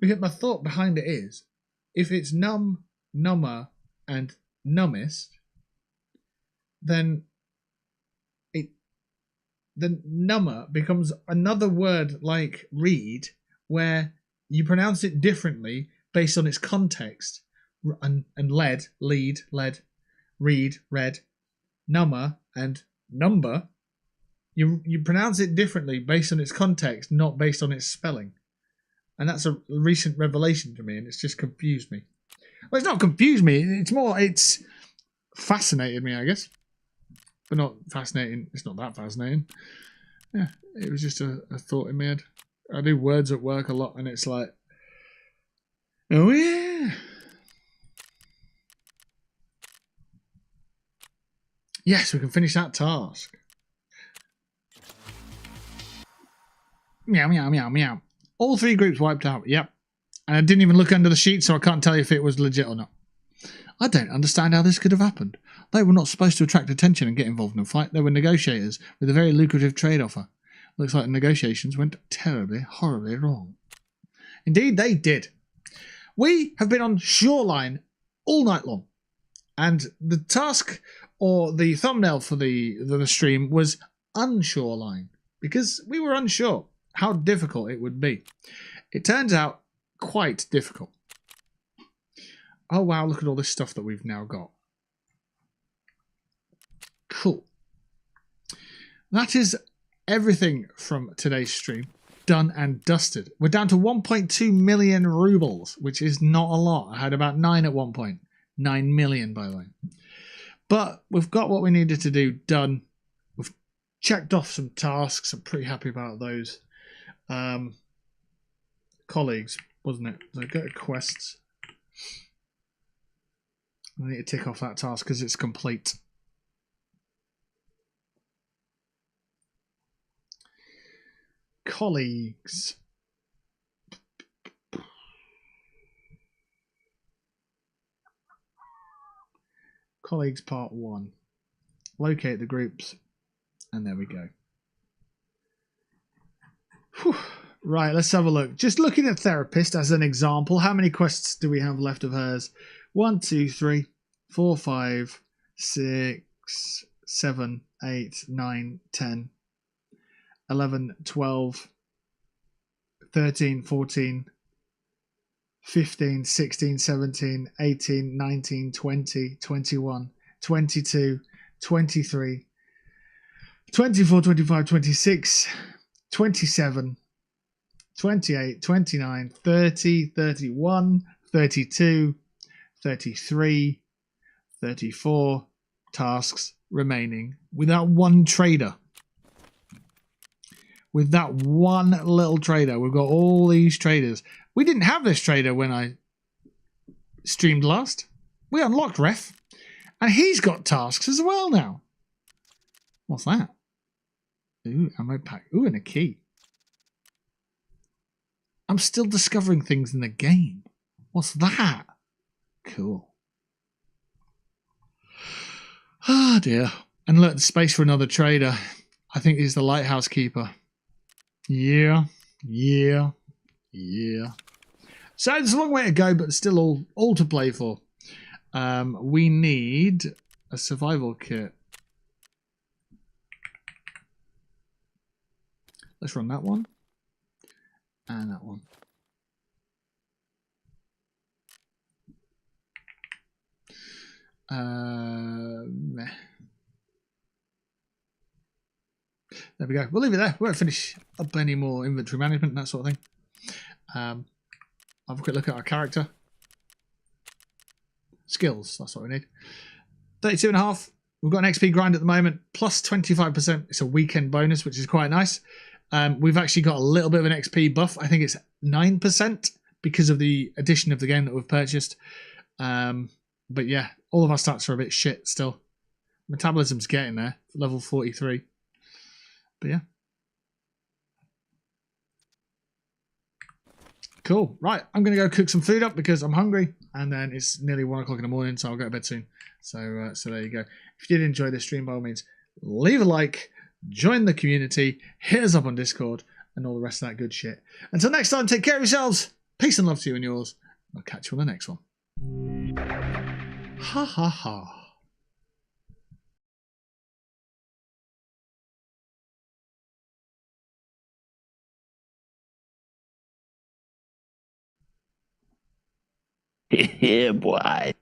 Speaker 1: Because my thought behind it is, if it's numb, number, and numbest, then the number becomes another word like read, where you pronounce it differently based on its context, and lead, read, read, number, and number. You pronounce it differently based on its context, not based on its spelling. And that's a recent revelation to me, and it's just confused me. Well, it's not confused me. It's fascinated me, I guess. But not fascinating. It's not that fascinating. Yeah, it was just a thought in my head. I do words at work a lot, and it's like, oh yeah. Yes, we can finish that task. Meow, meow, meow, meow. All 3 groups wiped out, yep. And I didn't even look under the sheet, so I can't tell you if it was legit or not. I don't understand how this could have happened. They were not supposed to attract attention and get involved in a fight. They were negotiators with a very lucrative trade offer. Looks like the negotiations went terribly, horribly wrong. Indeed, they did. We have been on Shoreline all night long. And the task, or the thumbnail for the stream, was Unshoreline. Because we were unsure how difficult it would be. It turns out quite difficult. Oh wow, look at all this stuff that we've now got. Cool. That is everything from today's stream. Done and dusted. We're down to 1.2 million rubles, which is not a lot. I had about 9 at one point. 9 million, by the way. But we've got what we needed to do done. We've checked off some tasks. I'm pretty happy about those. Colleagues, wasn't it? So go to quests. I need to tick off that task because it's complete. Colleagues. Colleagues part 1. Locate the groups. And there we go. Whew. Right, let's have a look. Just looking at therapist as an example, how many quests do we have left of hers? 1, 2, 3, 4, 5, 6, 7, 8, 9, 10, 11, 12, 13, 14, 15, 16, 17, 18, 19, 20, 21, 22, 23, 24, 25, 26, 27, 28, 29, 30, 31, 32, 33, 34 tasks remaining without one trader. With that one little trader, we've got all these traders. We didn't have this trader when I streamed last. We unlocked Ref, and he's got tasks as well now. What's that? Ooh, ammo pack. Ooh, and a key. I'm still discovering things in the game. What's that? Cool. Ah, dear. And look, space for another trader. I think he's the lighthouse keeper. Yeah. So it's a long way to go, but still all to play for. We need a survival kit. Let's run that one. And that one. There we go. We'll leave it there. We won't finish up any more inventory management and that sort of thing. Have a quick look at our character. Skills, that's what we need. 32.5. We've got an XP grind at the moment, plus 25%. It's a weekend bonus, which is quite nice. We've actually got a little bit of an XP buff. I think it's 9% because of the addition of the game that we've purchased. But yeah, all of our stats are a bit shit still. Metabolism's getting there, level 43. But yeah. Cool. Right, I'm going to go cook some food up because I'm hungry. And then it's nearly 1 o'clock in the morning, so I'll go to bed soon. So there you go. If you did enjoy this stream, by all means, leave a like, join the community, hit us up on Discord, and all the rest of that good shit. Until next time, take care of yourselves. Peace and love to you and yours. I'll catch you on the next one. Ha ha ha.
Speaker 4: Yeah, boy.